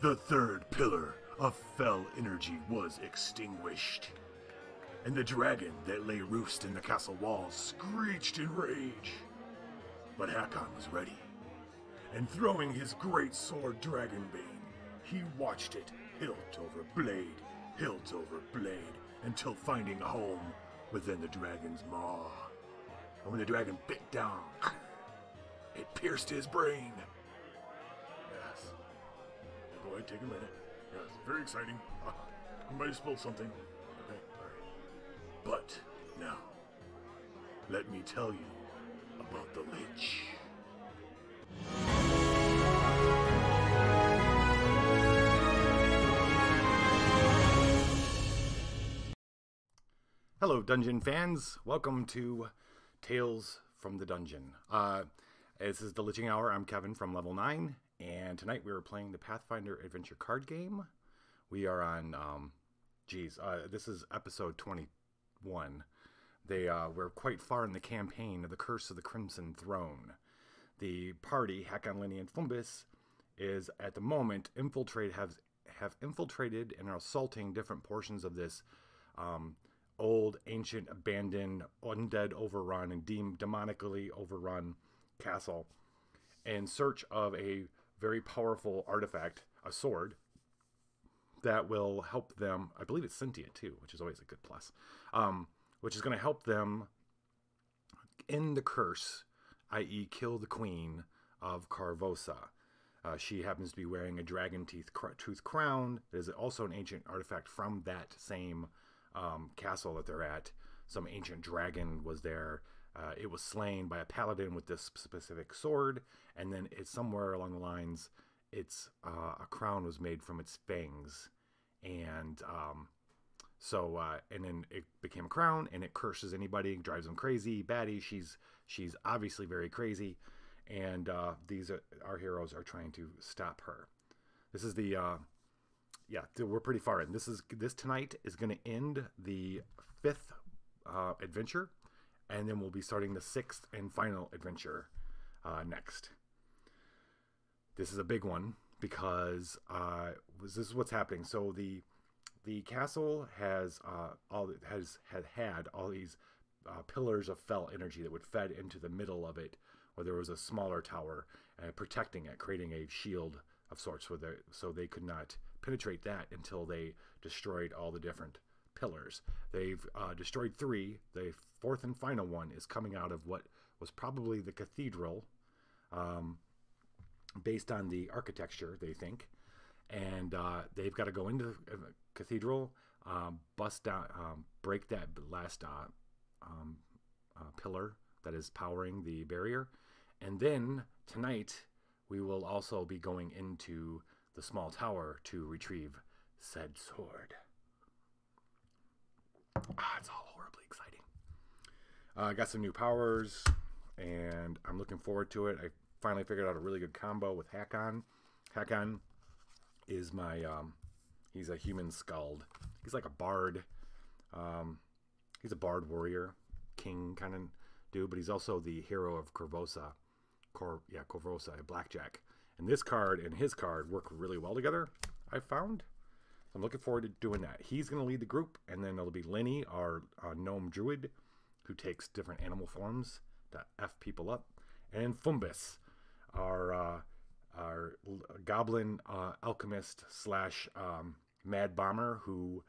The third pillar of fell energy was extinguished, and the dragon that lay roost in the castle walls screeched in rage. But Hakon was ready, and throwing his great sword Dragonbane, he watched it hilt over blade, until finding a home within the dragon's maw. And when the dragon bit down, it pierced his brain. Yes. Go ahead, take a minute. Yes, very exciting. You might have spilled something. Okay, alright. But now, let me tell you about the Lich. Hello, Dungeon fans. Welcome to Tales from the Dungeon. This is the Liching Hour. I'm Kevin from Level 9, and tonight we are playing the Pathfinder Adventure Card Game. We are on, this is episode 21. We're quite far in the campaign of the Curse of the Crimson Throne. The party, Hakon, Lenny, and Fumbus, is at the moment have infiltrated and are assaulting different portions of this old, ancient, abandoned, undead overrun, and deemed demonically overrun castle in search of a very powerful artifact, a sword, that will help them. I believe it's sentient too, which is always a good plus. Which is going to help them end the curse, i.e. kill the queen of Carvosa. She happens to be wearing a dragon tooth crown. It is also an ancient artifact from that same castle that they're at. Some ancient dragon was there. It was slain by a paladin with this specific sword, and then it's somewhere along the lines, a crown was made from its fangs, and then it became a crown, and it curses anybody, drives them crazy, baddie. She's obviously very crazy, and our heroes are trying to stop her. This is we're pretty far in. This tonight is going to end the 5th adventure, and then we'll be starting the 6th and final adventure next. This is a big one because this is what's happening. So the castle has had all these pillars of fell energy that would fed into the middle of it, where there was a smaller tower protecting it, creating a shield of sorts, so they could not penetrate that until they destroyed all the different pillars. They've destroyed 3. The 4th and final one is coming out of what was probably the cathedral, based on the architecture, they think. And they've got to go into the cathedral, bust down, break that last pillar that is powering the barrier. And then tonight, we will also be going into the small tower to retrieve said sword. It's all horribly exciting. I got some new powers, and I'm looking forward to it. I finally figured out a really good combo with Hakon. Hakon is he's a human skald. He's like a bard. He's a bard warrior, king kind of dude, but he's also the hero of Corvosa. Corvosa, a blackjack. And this card and his card work really well together, I found. I'm looking forward to doing that. He's going to lead the group, and then it'll be Lenny, our gnome druid, who takes different animal forms to F people up. And Fumbus, our goblin alchemist slash mad bomber, who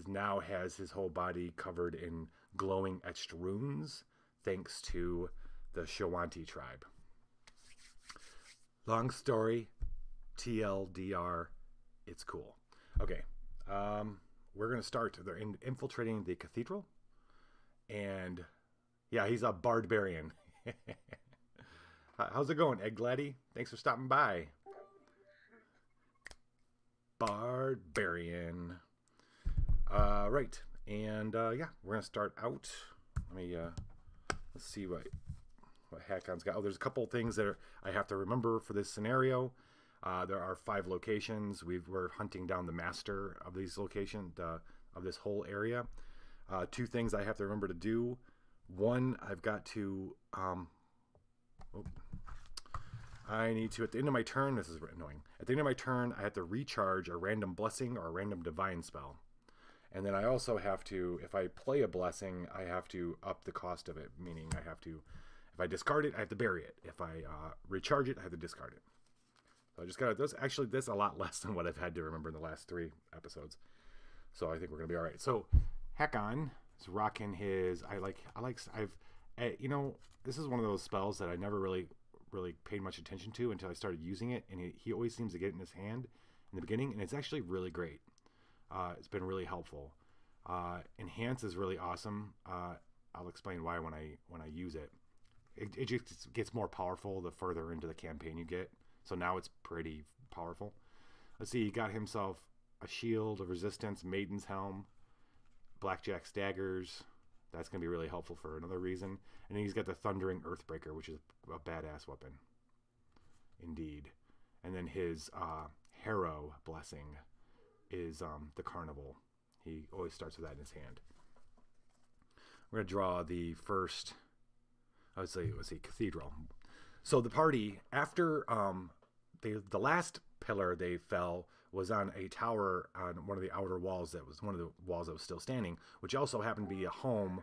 now has his whole body covered in glowing etched runes, thanks to the Shawanti tribe. Long story, TLDR, it's cool. Okay, we're going to start. They're infiltrating the cathedral, and yeah, he's a barbarian. How's it going, Egg Laddie? Thanks for stopping by. Barbarian. Right, and we're going to start out. Let me, let's see what Hakon's got. Oh, there's a couple things that I have to remember for this scenario. There are 5 locations. We're hunting down the master of these locations, of this whole area. 2 things I have to remember to do. One, I've got to I need to, at the end of my turn, this is annoying. At the end of my turn, I have to recharge a random blessing or a random divine spell. And then I also have to, if I play a blessing, I have to up the cost of it, meaning I have to, if I discard it, I have to bury it. If I recharge it, I have to discard it. So I just got to, actually, this is a lot less than what I've had to remember in the last 3 episodes. So I think we're going to be all right. So Hakon is rocking his, you know, this is one of those spells that I never really paid much attention to until I started using it. And he always seems to get it in his hand in the beginning. And it's actually really great. It's been really helpful. Enhance is really awesome. I'll explain why when I use it. It just gets more powerful the further into the campaign you get. So now it's pretty powerful. Let's see, he got himself a shield of resistance, Maiden's Helm, Blackjack's daggers. That's going to be really helpful for another reason. And then he's got the Thundering Earthbreaker, which is a badass weapon. Indeed. And then his Harrow blessing is the Carnival. He always starts with that in his hand. We're going to draw the first, let's see, Cathedral. So the party, after the last pillar they fell was on a tower on one of the outer walls that was one of the walls that was still standing, which also happened to be a home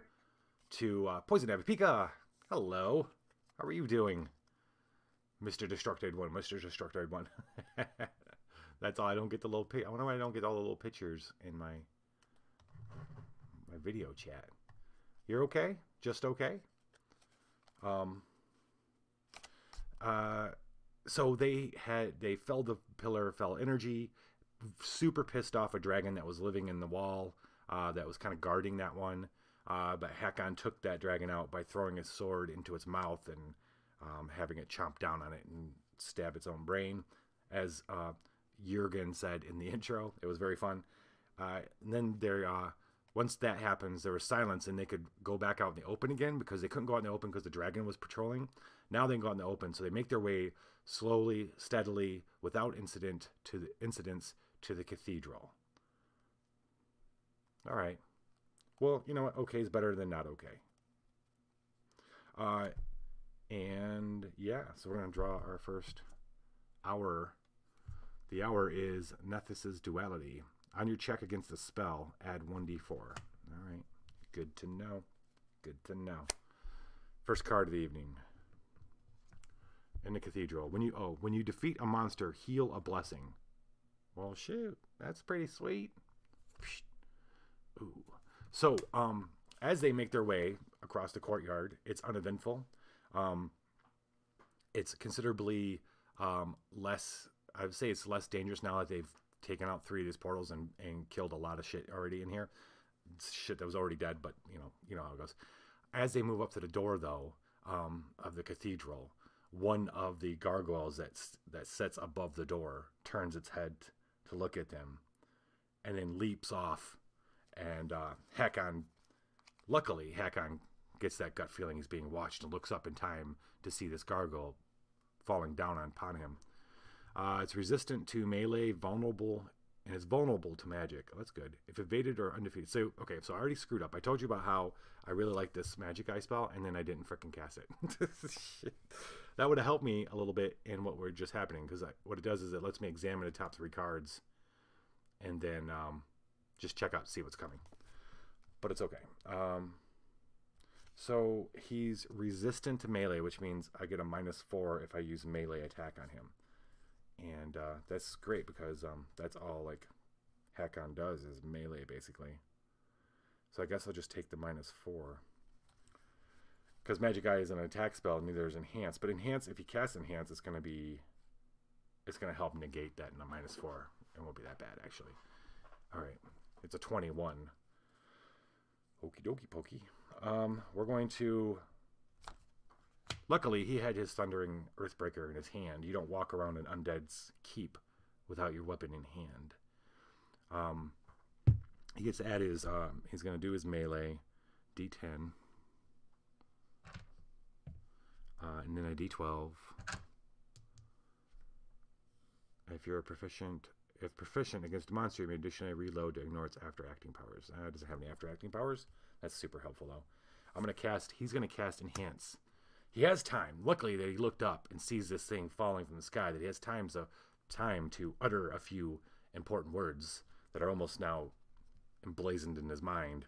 to Poison Ivy. Pika! Hello. How are you doing? Mr. Destructed One, Mr. Destructed One. That's all. I don't get the little I wonder why I don't get all the little pictures in my video chat. You're okay? Just okay? So they fell the pillar, fell energy, super pissed off a dragon that was living in the wall, that was kind of guarding that one. But Hakon took that dragon out by throwing his sword into its mouth and having it chomp down on it and stab its own brain. As Jürgen said in the intro, it was very fun. And then once that happens, there was silence and they could go back out in the open again because they couldn't go out in the open because the dragon was patrolling. Now they can go out in the open, so they make their way slowly, steadily, without incidents to the cathedral. All right. Well, you know what? Okay is better than not okay. And yeah, so we're going to draw our first hour. The hour is Nethys's Duality. On your check against a spell, add 1d4. All right. Good to know. Good to know. First card of the evening. In the cathedral. When you defeat a monster, heal a blessing. Well, shoot. That's pretty sweet. Ooh. So, as they make their way across the courtyard, it's uneventful. It's considerably less, I would say it's less dangerous now that they've taken out 3 of these portals and killed a lot of shit already in here. It's shit that was already dead, but you know how it goes. As they move up to the door, though, of the cathedral, one of the gargoyles that sits above the door turns its head to look at them and then leaps off. And luckily, Hakon gets that gut feeling he's being watched and looks up in time to see this gargoyle falling down upon him. It's resistant to melee, vulnerable, and it's vulnerable to magic. Oh, that's good. If evaded or undefeated. So, okay, so I already screwed up. I told you about how I really like this magic eye spell, and then I didn't freaking cast it. Shit. That would have helped me a little bit in what were just happening, because what it does is it lets me examine the top 3 cards, and then just check out, see what's coming. But it's okay. So he's resistant to melee, which means I get a -4 if I use melee attack on him. And that's great because that's all like Hakon does is melee basically. So I guess I'll just take the -4. Because Magic Eye is an attack spell, neither is Enhance. But Enhance, if you cast Enhance, it's going to help negate that in a -4. It won't be that bad actually. Alright. It's a 21. Okie dokie pokey. We're going to... Luckily, he had his Thundering Earthbreaker in his hand. You don't walk around an undead's keep without your weapon in hand. He gets to add his... he's going to do his melee. D10. And then a D12. If you're proficient against a monster, you may additionally reload to ignore its after-acting powers. It doesn't have any after-acting powers. That's super helpful, though. He's going to cast Enhance. he has time. Luckily that he looked up and sees this thing falling from the sky, that he has time to utter a few important words that are almost now emblazoned in his mind,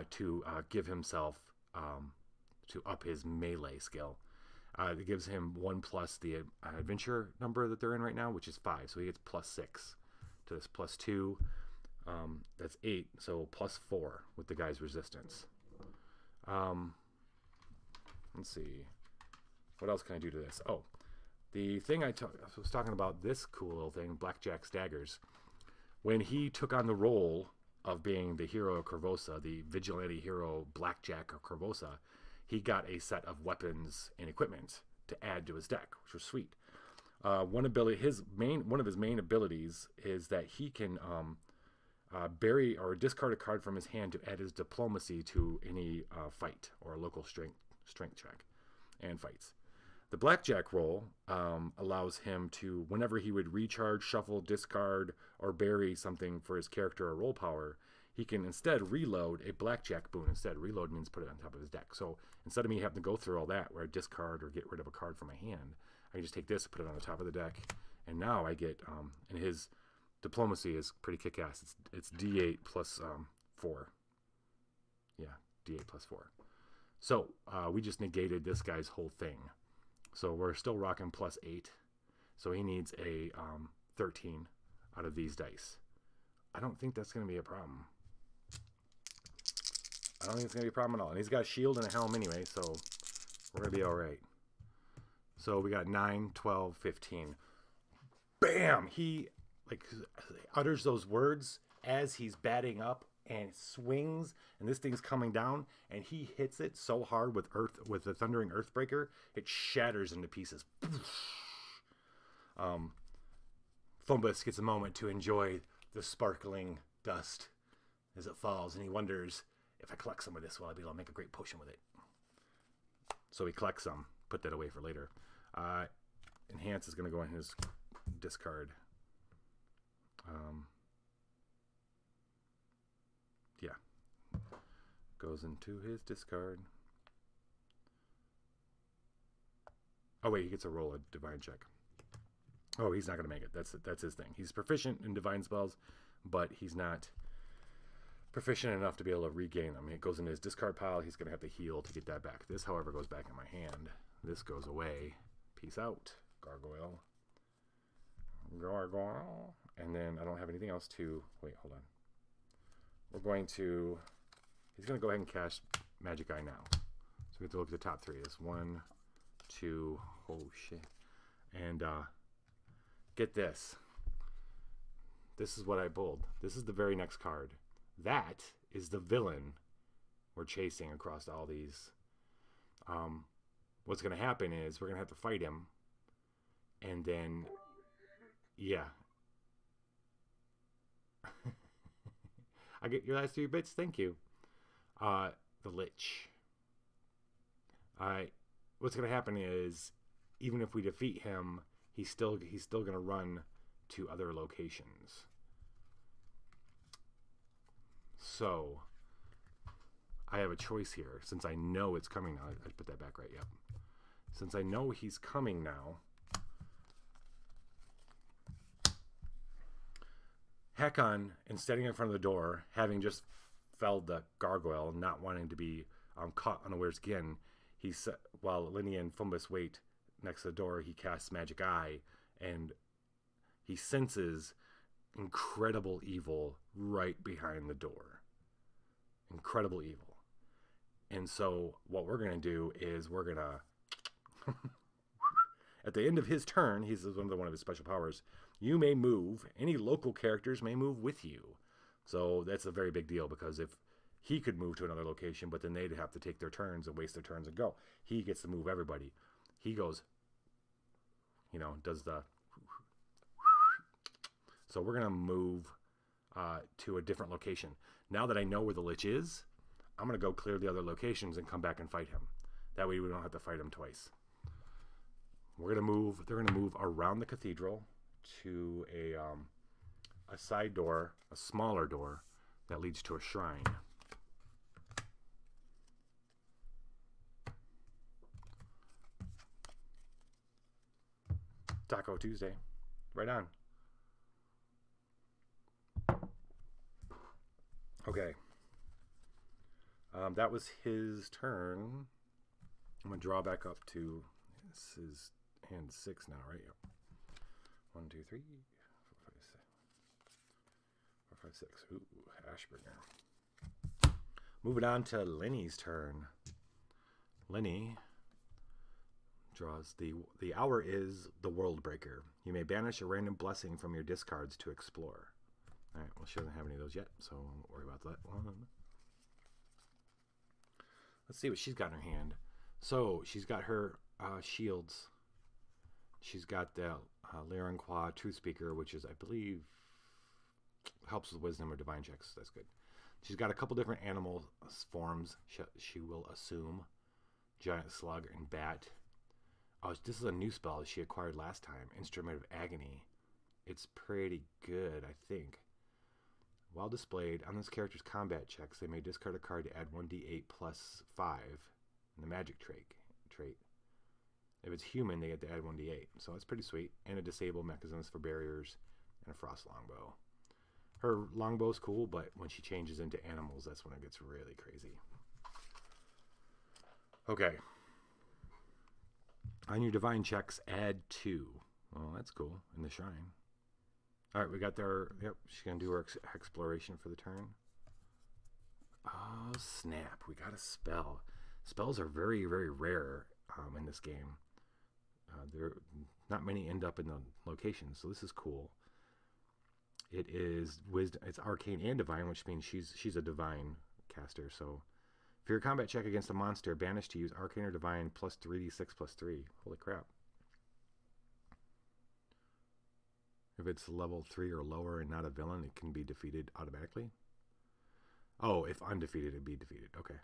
to give himself, to up his melee skill. It gives him 1 plus the adventure number that they're in right now, which is 5. So he gets +6 to this, +2. That's 8. So +4 with the guy's resistance. Let's see. What else can I do to this? Oh, the thing I was talking about, this cool little thing, Blackjack's Daggers. When he took on the role of being the hero of Corvosa, the vigilante hero Blackjack of Corvosa, he got a set of weapons and equipment to add to his deck, which was sweet. One of his main abilities is that he can bury or discard a card from his hand to add his diplomacy to any fight or local strength check and fights. The Blackjack roll allows him to, whenever he would recharge, shuffle, discard, or bury something for his character or roll power, he can instead reload a Blackjack boon. Instead, reload means put it on top of his deck. So instead of me having to go through all that where I discard or get rid of a card from my hand, I can just take this and put it on the top of the deck. And now I get, and his diplomacy is pretty kick-ass. It's D8 plus 4. Yeah, D8 plus 4. So we just negated this guy's whole thing. So we're still rocking +8. So he needs a 13 out of these dice. I don't think that's going to be a problem. I don't think it's going to be a problem at all. And he's got a shield and a helm anyway, so we're going to be all right. So we got 9, 12, 15. Bam! He utters those words as he's batting up and swings, and this thing's coming down, and he hits it so hard with the thundering earthbreaker, it shatters into pieces. Fumbus gets a moment to enjoy the sparkling dust as it falls, and he wonders, if I collect some of this, will I be able to make a great potion with it? So he collects some, put that away for later. Enhance is going to go in his discard. Yeah. Goes into his discard. Oh wait, he gets a roll a divine check. Oh, he's not going to make it. That's his thing. He's proficient in divine spells, but he's not proficient enough to be able to regain them. It goes into his discard pile. He's going to have to heal to get that back. This, however, goes back in my hand. This goes away. Peace out, Gargoyle. Gargoyle. And then I don't have anything else to... Wait, hold on. We're going to... He's going to go ahead and cast Magic Eye now. So we have to look at the top 3. It's 1, 2... Oh, shit. And, get this. This is what I pulled. This is the very next card. That is the villain we're chasing across all these. What's going to happen is we're going to have to fight him. And then... Yeah. I get your last 3 bits. Thank you. The Lich. What's going to happen is, even if we defeat him, he's still going to run to other locations. So, I have a choice here. Since I know it's coming now. I put that back right, yep. Since I know he's coming now, Hakon, instead of in front of the door, having just felled the gargoyle, not wanting to be caught unawares again, while Linnea and Fumbus wait next to the door, he casts Magic Eye, and he senses incredible evil right behind the door. Incredible evil. And so what we're going to do is we're going to... At the end of his turn, he's one of his special powers, you may move, any local characters may move with you. So that's a very big deal, because if he could move to another location, but then they'd have to take their turns and waste their turns and go. He gets to move everybody. He goes, does the... So we're going to move to a different location. Now that I know where the Lich is, I'm going to go clear the other locations and come back and fight him. That way we don't have to fight him twice. We're going to move. They're going to move around the cathedral to a side door, a smaller door that leads to a shrine. Taco Tuesday. Right on. Okay. That was his turn. I'm going to draw back up to, this is hand 6 now, right? Yep. 1, 2, 3, 4, 5, 6. 4, 5, 6. Ooh, Ashburner. Moving on to Lenny's turn. Lenny draws the hour is the World Breaker. You may banish a random blessing from your discards to explore. All right, well, she doesn't have any of those yet, so I won't worry about that one. Let's see what she's got in her hand. So she's got her shields. She's got the Larenqua Truth Speaker, which is, I believe, helps with wisdom or divine checks. That's good. She's got a couple different animal forms. She will assume giant slug and bat. Oh, this is a new spell that she acquired last time. Instrument of Agony. It's pretty good, I think. While displayed on this character's combat checks, they may discard a card to add 1d8 plus 5 in the magic trait. If it's human, they get to add 1d8. So that's pretty sweet. And a disable mechanisms for barriers and a frost longbow. Her longbow's cool, but when she changes into animals, that's when it gets really crazy. Okay. On your divine checks, add 2. Well, that's cool. In the shrine. All right, we got there. Yep, she's going to do her exploration for the turn. Oh, snap. We got a spell. Spells are very, very rare in this game. There not many end up in the location, so this is cool. It is wisdom. It's arcane and divine, which means she's a divine caster. So for your combat check against a monster, banish to use arcane or divine plus 3d6 plus 3. Holy crap. If it's level 3 or lower and not a villain, it can be defeated automatically. Oh, if undefeated, it'd be defeated. Okay.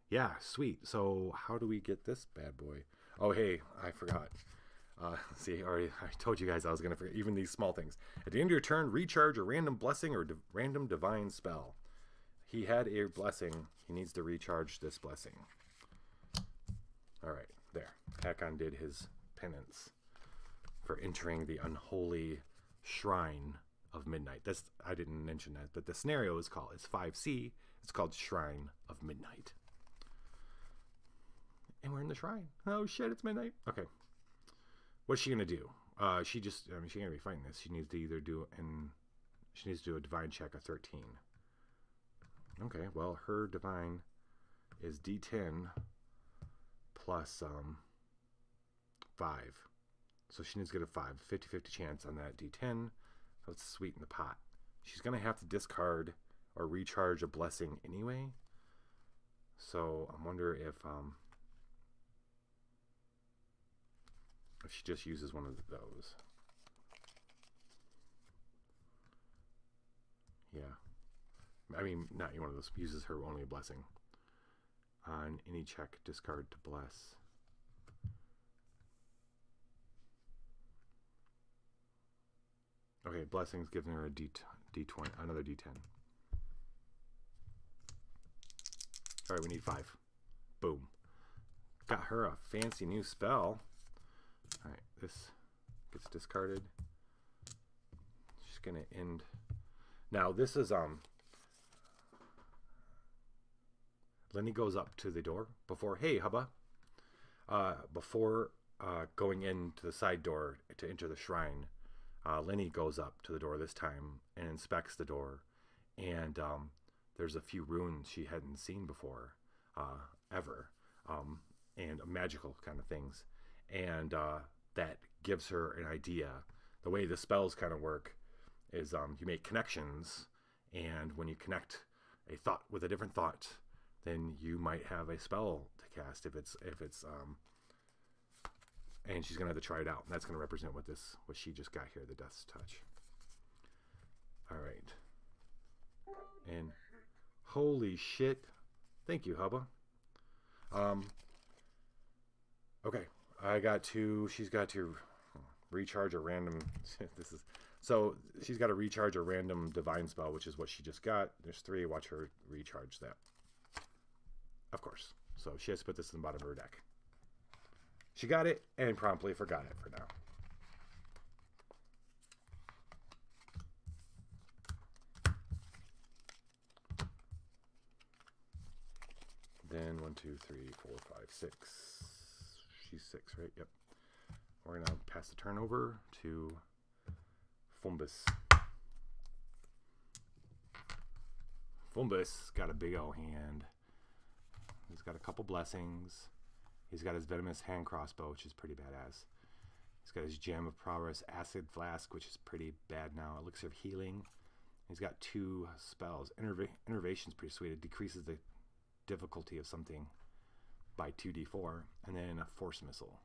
Yeah, sweet. So how do we get this bad boy? Oh, hey, I forgot. See, I told you guys I was going to forget even these small things. At the end of your turn, recharge a random blessing or random divine spell. He had a blessing. He needs to recharge this blessing. All right, there. Hakon did his penance for entering the unholy shrine of midnight. That's, I didn't mention that, but the scenario is 5C. It's called Shrine of Midnight. And we're in the shrine. Oh shit, it's midnight. Okay. What's she gonna do? She's gonna be fighting this. She needs to either do a divine check of 13. Okay, well, her divine is D10 plus 5. So she needs to get a 50-50 chance on that D10. Let's sweeten the pot. She's going to have to discard or recharge a blessing anyway. So I wonder if she just uses one of those. Yeah. I mean, not one of those. Uses her only a blessing. On any check, discard to bless. Okay, blessings giving her a D20, another D10. All right, we need 5. Boom. Got her a fancy new spell. All right, this gets discarded. She's gonna end. Now this is Lenny goes up to the door before. Hey, hubba. Before going into the side door to enter the shrine. Lenny goes up to the door this time and inspects the door, and there's a few runes she hadn't seen before, ever, and magical kind of things, and that gives her an idea. The way the spells kind of work is you make connections, and when you connect a thought with a different thought, then you might have a spell to cast if it's and she's gonna have to try it out. And that's gonna represent what she just got here, the Death's Touch. All right. And holy shit! Thank you, hubba. Okay, she's got to recharge a random. So she's got to recharge a random divine spell, which is what she just got. There's 3. Watch her recharge that. Of course. So she has to put this in the bottom of her deck. She got it and promptly forgot it for now. Then 1, 2, 3, 4, 5, 6. She's 6, right? Yep. We're going to pass the turn over to Fumbus. Fumbus got a big old hand. He's got a couple blessings. He's got his venomous hand crossbow, which is pretty badass. He's got his gem of prowess, acid flask, which is pretty bad now. Elixir of healing. He's got 2 spells. Innervation's pretty sweet. It decreases the difficulty of something by 2d4, and then a force missile.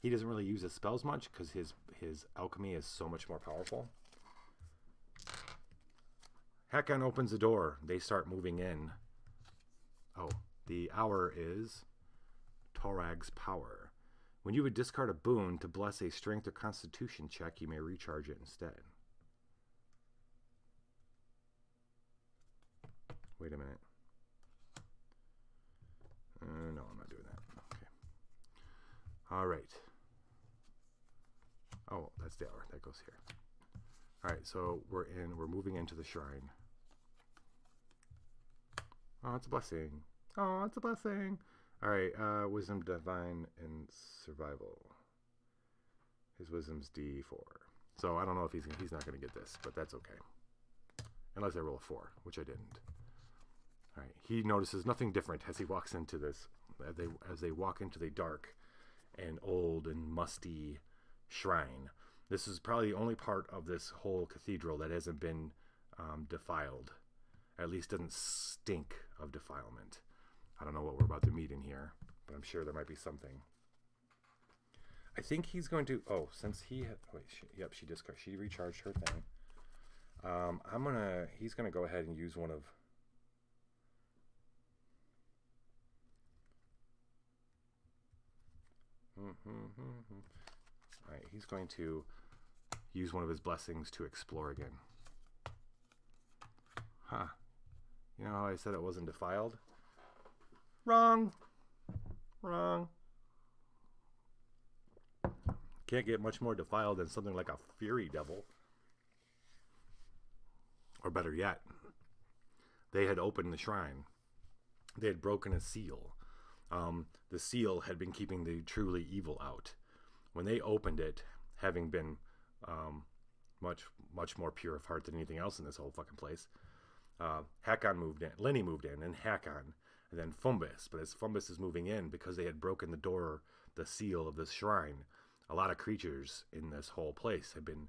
He doesn't really use his spells much because his alchemy is so much more powerful. Hakon opens the door. They start moving in. Oh, the hour is Torag's power. When you would discard a boon to bless a strength or constitution check, you may recharge it instead. Wait a minute. No, I'm not doing that. Okay. All right. Oh, that's the hour. That goes here. All right, so we're moving into the shrine. Oh, it's a blessing. Oh, it's a blessing. All right, wisdom, divine, and survival. His wisdom's D4. So I don't know if he's not going to get this, but that's okay. Unless I roll a 4, which I didn't. All right, he notices nothing different as he walks into this, as they walk into the dark and old and musty shrine. This is probably the only part of this whole cathedral that hasn't been defiled. At least doesn't stink of defilement. I don't know what we're about to meet in here, but I'm sure there might be something. I think he's going to. Oh, since he had. Wait, she discarded. She recharged her thing. He's gonna go ahead and use one of. All right, he's going to use one of his blessings to explore again. Huh. You know how I said it wasn't defiled? Wrong. Wrong. Can't get much more defiled than something like a Fury Devil. Or better yet, they had opened the shrine. They had broken a seal. The seal had been keeping the truly evil out. When they opened it, having been much more pure of heart than anything else in this whole fucking place, Hakon moved in. Lenny moved in, and Hakon, and then Fumbus. But as Fumbus is moving in, because they had broken the door, the seal of this shrine, a lot of creatures in this whole place had been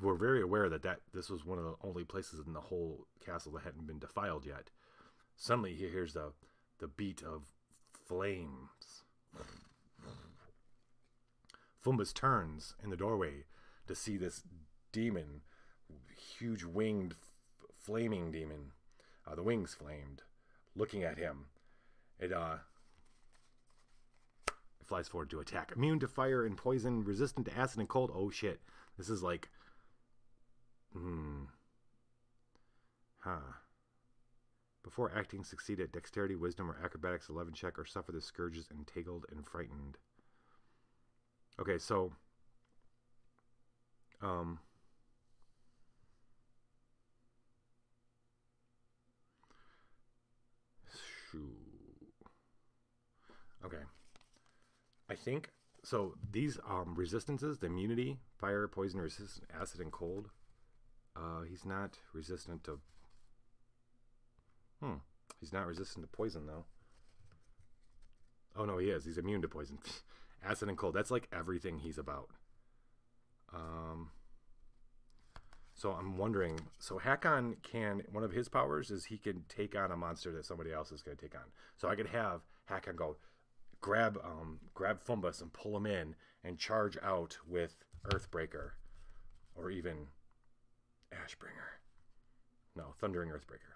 were very aware that this was one of the only places in the whole castle that hadn't been defiled yet. Suddenly he hears the beat of flames. Fumbus turns in the doorway to see this demon, huge winged flaming demon. The wings flamed, looking at him. It flies forward to attack. Immune to fire and poison, resistant to acid and cold. Oh shit. This is like... Before acting, succeed at dexterity, wisdom, or acrobatics 11 check, or suffer the scourges entangled and frightened. Okay, so... Okay. I think... So, these resistances, the immunity, fire, poison, resistant, acid, and cold... he's not resistant to... He's not resistant to poison, though. Oh, no, he is. He's immune to poison. Acid and cold. That's like everything he's about. So I'm wondering... So Hakon can... One of his powers is he can take on a monster that somebody else is going to take on. So I could have Hakon go... Grab Fumbus and pull him in and charge out with Earthbreaker. Or even... Ashbringer. No, Thundering Earthbreaker.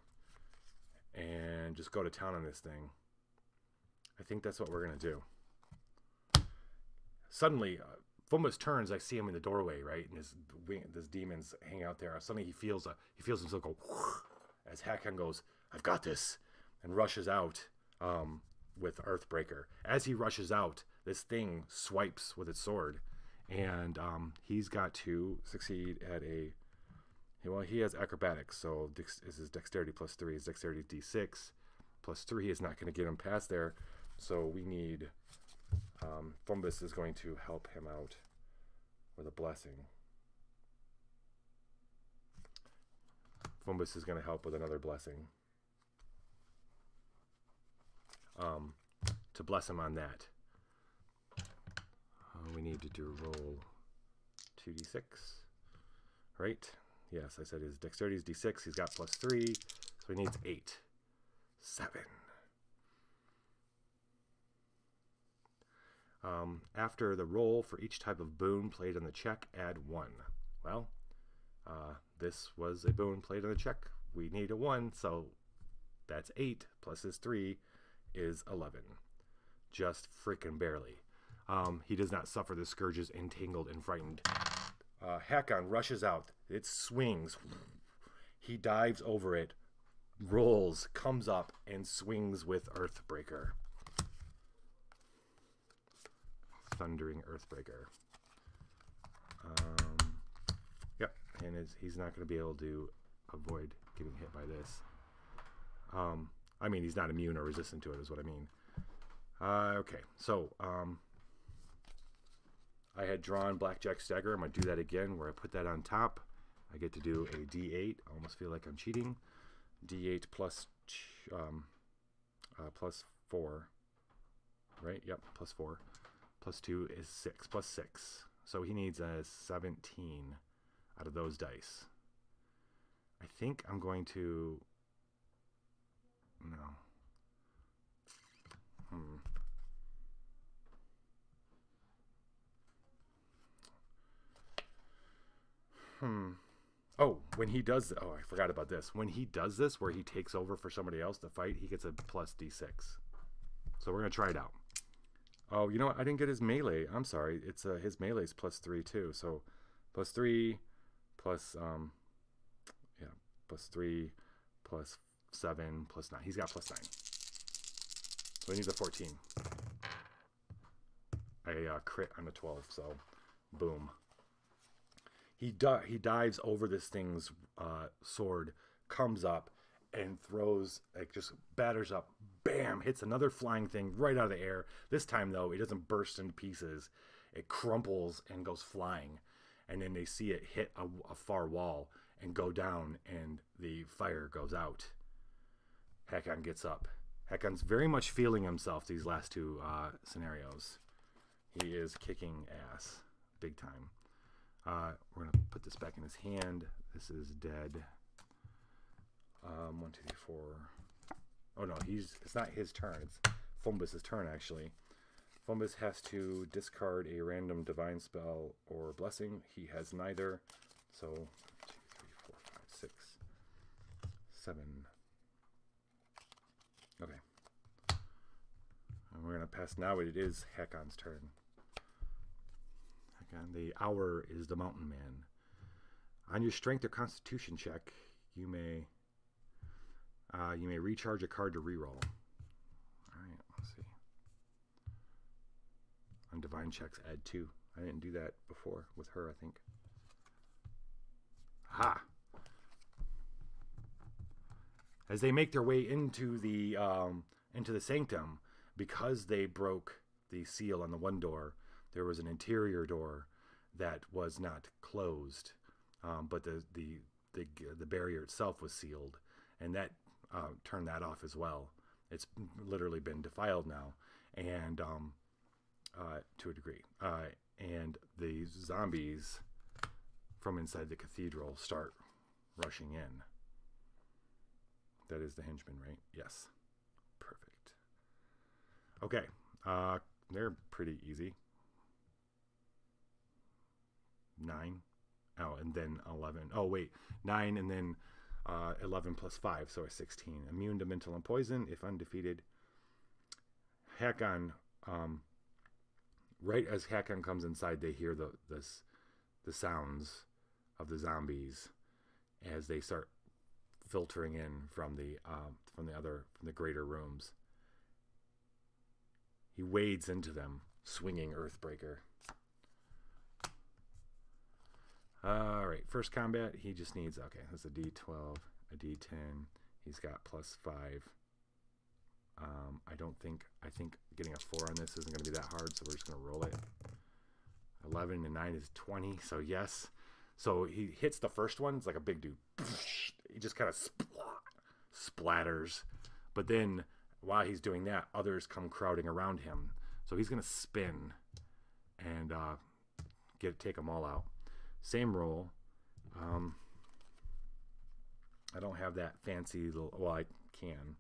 And just go to town on this thing. I think that's what we're going to do. Suddenly, Fumbus turns. I see him in the doorway, right? And this demon's hanging out there. Suddenly he feels himself go as Hakon goes, "I've got this," and rushes out with Earthbreaker. As he rushes out, this thing swipes with its sword, and he's got to succeed at a. Well, he has acrobatics, so this is dexterity plus 3. His dexterity is d6 plus 3 is not going to get him past there. So we need. Fumbus is going to help him out with a blessing. Fumbus is going to help with another blessing. To bless him on that. We need to do roll 2d6. Right? Yes, I said his dexterity is d6. He's got plus 3. So he needs 8. 7. After the roll for each type of boon played on the check, add 1. Well, this was a boon played on the check. We need a 1, so that's 8 plus his 3 is 11. Just freaking barely. He does not suffer the scourges, entangled and frightened. Hakon rushes out. It swings. He dives over it, rolls, comes up, and swings with Earthbreaker. Thundering Earthbreaker. Yep, and he's not going to be able to avoid getting hit by this. I mean, he's not immune or resistant to it, is what I mean. Okay, so I had drawn Blackjack Stagger. I'm going to do that again, where I put that on top. I get to do a D8. I almost feel like I'm cheating. D8 plus 4. Right? Yep, plus 4. Plus 2 is 6. Plus 6. So he needs a 17 out of those dice. I think I'm going to... No. Oh, when he does... Oh, I forgot about this. When he does this, where he takes over for somebody else to fight, he gets a plus D6. So we're going to try it out. Oh, you know what? I didn't get his melee. I'm sorry. It's his melee's plus 3 too. So plus 3 plus plus 3 plus 7 plus 9. He's got plus 9. So he needs a 14. I crit on a 12. So boom. He dives over this thing's sword, comes up and throws, like, just batters up, bam, hits another flying thing right out of the air. This time, though, it doesn't burst into pieces. It crumples and goes flying. And then they see it hit a far wall and go down, and the fire goes out. Hakon gets up. Hakon's very much feeling himself these last two scenarios. He is kicking ass big time. We're going to put this back in his hand. This is dead. 1, 2, 3, 4. Oh no, it's not his turn. It's Fumbus' turn, actually. Fumbus has to discard a random divine spell or blessing. He has neither. So 1, 2, 3, 4, 5, 6, 7. Okay. And we're going to pass now. It is Hakon's turn. Hakon, the hour is the mountain man. On your strength or constitution check, you may recharge a card to reroll. All right, let's see. On divine checks, add 2. I didn't do that before with her, I think. Ha! As they make their way into the sanctum, because they broke the seal on the one door, there was an interior door that was not closed, but the barrier itself was sealed, and that turned that off as well. It's literally been defiled now, and to a degree, and the zombies from inside the cathedral start rushing in. That is the henchman, right? Yes. Perfect. Okay. They're pretty easy. 9. Oh, and then 11. Oh, wait. 9 and then 11 plus 5, so a 16. Immune to mental and poison if undefeated. Hakon, right as Hakon comes inside, they hear the sounds of the zombies as they start filtering in from the greater rooms. He wades into them, swinging Earthbreaker. All right, first combat, he just needs, okay, that's a D12, a D10. He's got +5. I think getting a 4 on this isn't going to be that hard, so we're just going to roll it. 11 and 9 is 20, so yes. So he hits the first one, it's like a big dude. He just kind of splatters. But then, while he's doing that, others come crowding around him. So he's going to spin and take them all out. Same roll. I don't have that fancy little... Well, I can.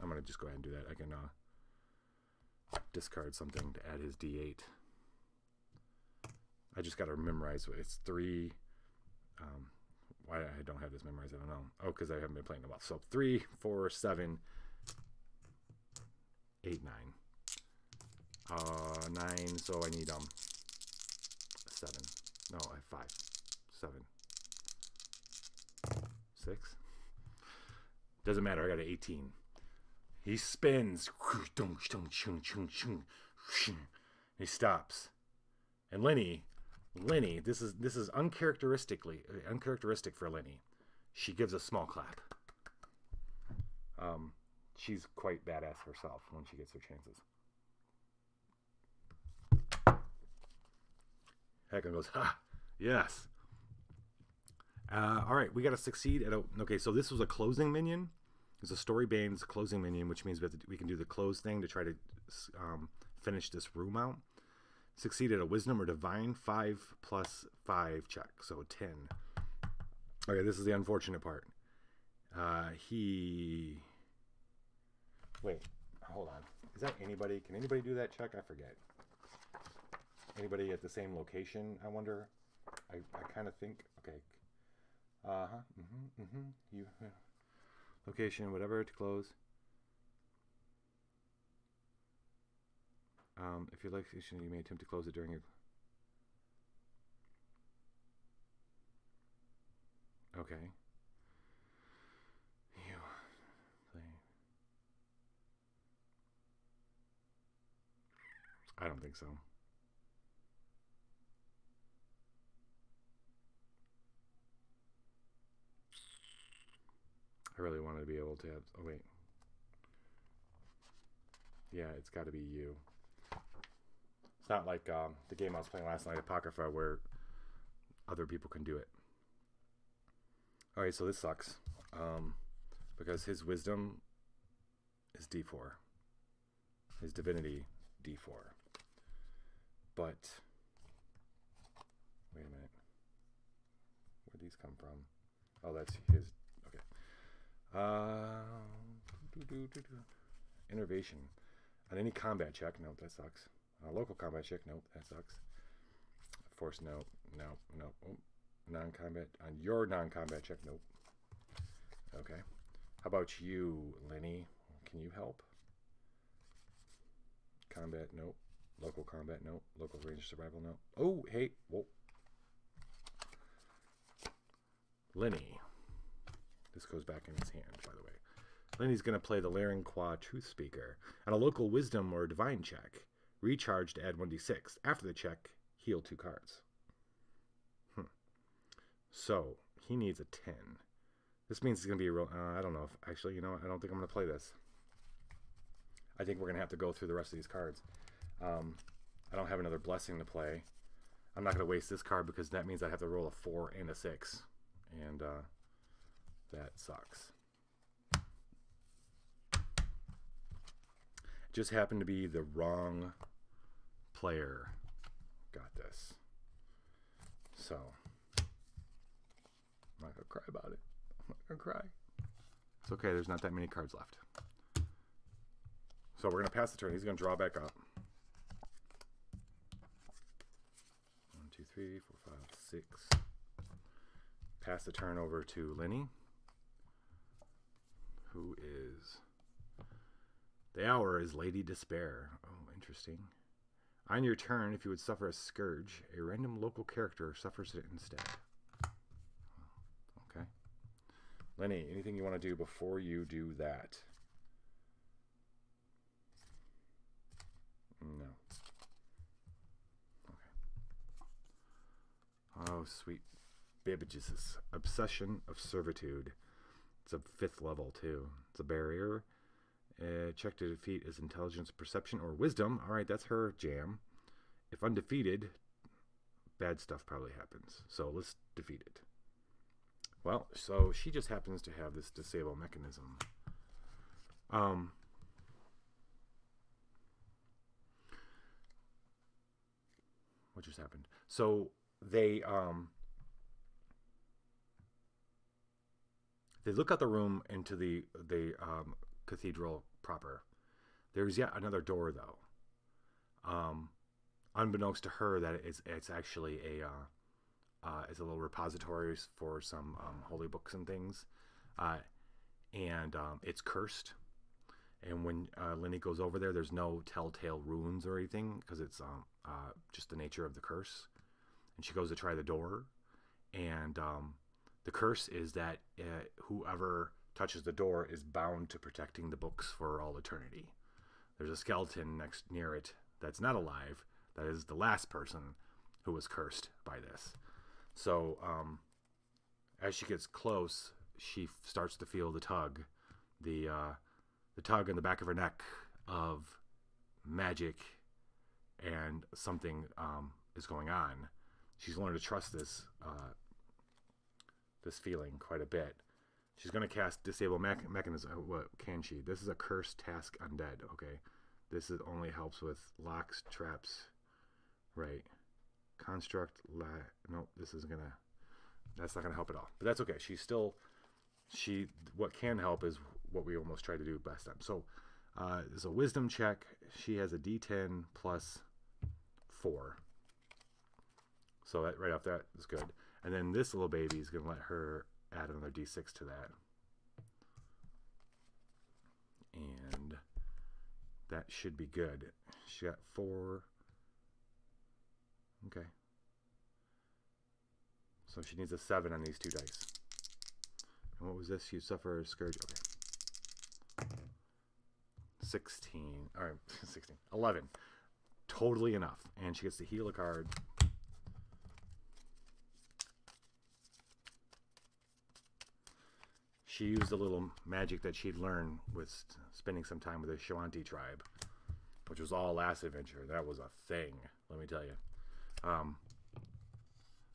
I'm going to just go ahead and do that. I can discard something to add his D8. I just got to memorize it. It's 3... why I don't have this memorized, I don't know. Oh, because I haven't been playing in a while. So 3, 4, 7, 8, 9. 9, so I need 7. No, I have 5. 7. 6. Doesn't matter, I got an 18. He spins. He stops. And Lenny, this is uncharacteristic for Lenny. She gives a small clap. She's quite badass herself when she gets her chances. Heckin goes, ha, yes. All right, we got to succeed at a... Okay, so this was a closing minion. It's a story bane's closing minion, which means we can do the close thing to try to finish this room out. Succeed at a wisdom or divine 5 + 5 check, so 10. Okay, this is the unfortunate part. Wait, hold on. Is that anybody? Can anybody do that check? I forget. Anybody at the same location, I wonder? I kind of think, okay. You, location, whatever, to close. If your location, you may attempt to close it during your... Okay. You play... I don't think so. I really wanted to be able to have... Oh, wait. Yeah, it's got to be you. It's not like the game I was playing last night, Apocrypha, where other people can do it. Alright, so this sucks. Because his wisdom is D4. His divinity, D4. But... Wait a minute. Where'd these come from? Oh, that's his... Innervation. On any combat check, nope, that sucks. Local combat check, nope, that sucks. Force, nope, nope, nope. Oh, non-combat, on your non-combat check, nope. Okay. How about you, Lenny? Can you help? Combat, nope. Local combat, nope. Local range survival, nope. Oh, hey, whoa. Lenny. This goes back in his hand, by the way. Lenny's going to play the Larinqua Truth Speaker. On a local wisdom or divine check, recharge to add 1d6. After the check, heal 2 cards. So, he needs a 10. This means it's going to be a real... I don't know if... Actually, you know what? I don't think I'm going to play this. I think we're going to have to go through the rest of these cards. I don't have another blessing to play. I'm not going to waste this card because that means I have to roll a 4 and a 6. And, that sucks. Just happened to be the wrong player got this. So, I'm not going to cry about it. I'm not going to cry. It's okay, there's not that many cards left. So we're going to pass the turn. He's going to draw back up. 1, 2, 3, 4, 5, 6. Pass the turn over to Lenny, who is... The hour is Lady Despair. Oh, interesting. On your turn, if you would suffer a scourge, a random local character suffers it instead. Okay. Lenny, anything you want to do before you do that? No. Okay. Oh, sweet. Babbage's Obsession of Servitude. It's a 5th level, too. It's a barrier. Check to defeat is intelligence, perception, or wisdom. Alright, that's her jam. If undefeated, bad stuff probably happens. So let's defeat it. Well, so she just happens to have this disable mechanism. What just happened? So they look out the room into the cathedral proper. There's yet another door, though. Unbeknownst to her, that it's actually it's a little repository for some holy books and things, and it's cursed. And when Lenny goes over there, there's no telltale runes or anything because it's just the nature of the curse. And she goes to try the door, and the curse is that whoever touches the door is bound to protecting the books for all eternity. There's a skeleton near it that's not alive. That is the last person who was cursed by this. So as she gets close, she starts to feel the tug, the tug in the back of her neck of magic, and something is going on. She's learned to trust this feeling quite a bit. She's going to cast Disable Mechanism. What can she? This is a Curse Task Undead. Okay. This only helps with locks, traps. Right. Construct. Nope. This isn't going to. That's not going to help at all. But that's okay. She's still. What can help is what we almost tried to do last time. So there's a Wisdom check. She has a D10 plus 4. So that right off that is good. And then this little baby is going to let her add another D6 to that. And that should be good. She got 4. Okay. So she needs a 7 on these 2 dice. And what was this? You suffer a scourge. Okay. 16. All right, 16. 11. Totally enough. And she gets to heal a card. She used a little magic that she'd learned with spending some time with the Shawanti tribe, which was all last adventure. That was a thing, let me tell you.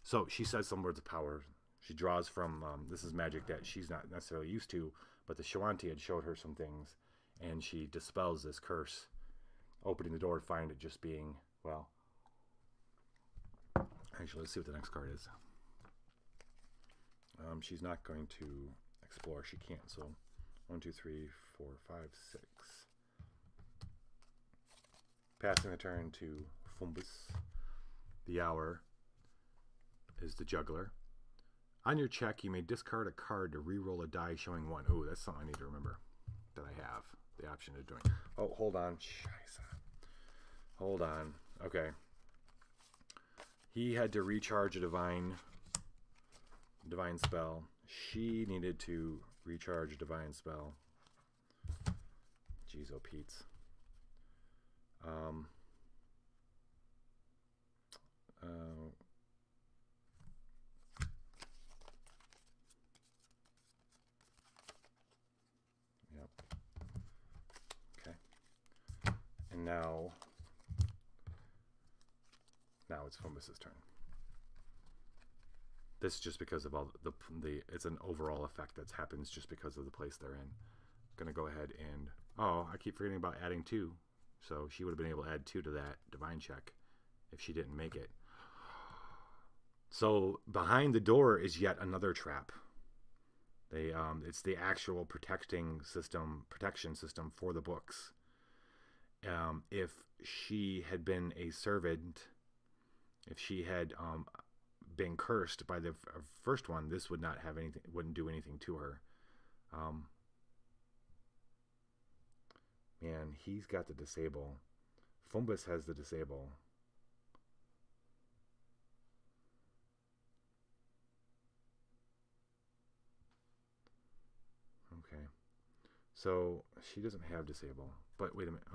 So she says some words of power. She draws from, this is magic that she's not necessarily used to, but the Shawanti had showed her some things, and she dispels this curse, opening the door to find it just being, well, actually, let's see what the next card is. She's not going to explore. She can't. So 1, 2, 3, 4, 5, 6. Passing the turn to Fumbus. The hour is the juggler. On your check, you may discard a card to re-roll a die showing 1. Ooh, that's something I need to remember that I have the option of doing. Oh, hold on. Scheiße. Hold on. Okay. He had to recharge a divine spell. She needed to recharge a divine spell. Jeez, oh Pete's. Yep. Okay. And now it's Fumbus's turn. This is just because of all it's an overall effect that happens just because of the place they're in. Gonna go ahead and, oh, I keep forgetting about adding 2. So she would have been able to add 2 to that divine check if she didn't make it. So behind the door is yet another trap. It's the actual protection system for the books. If she had been a servant, if she had been cursed by the first one, this would not have anything, wouldn't do anything to her. Man, he's got the disable. Fumbus has the disable. Okay. So she doesn't have disable. But wait a minute.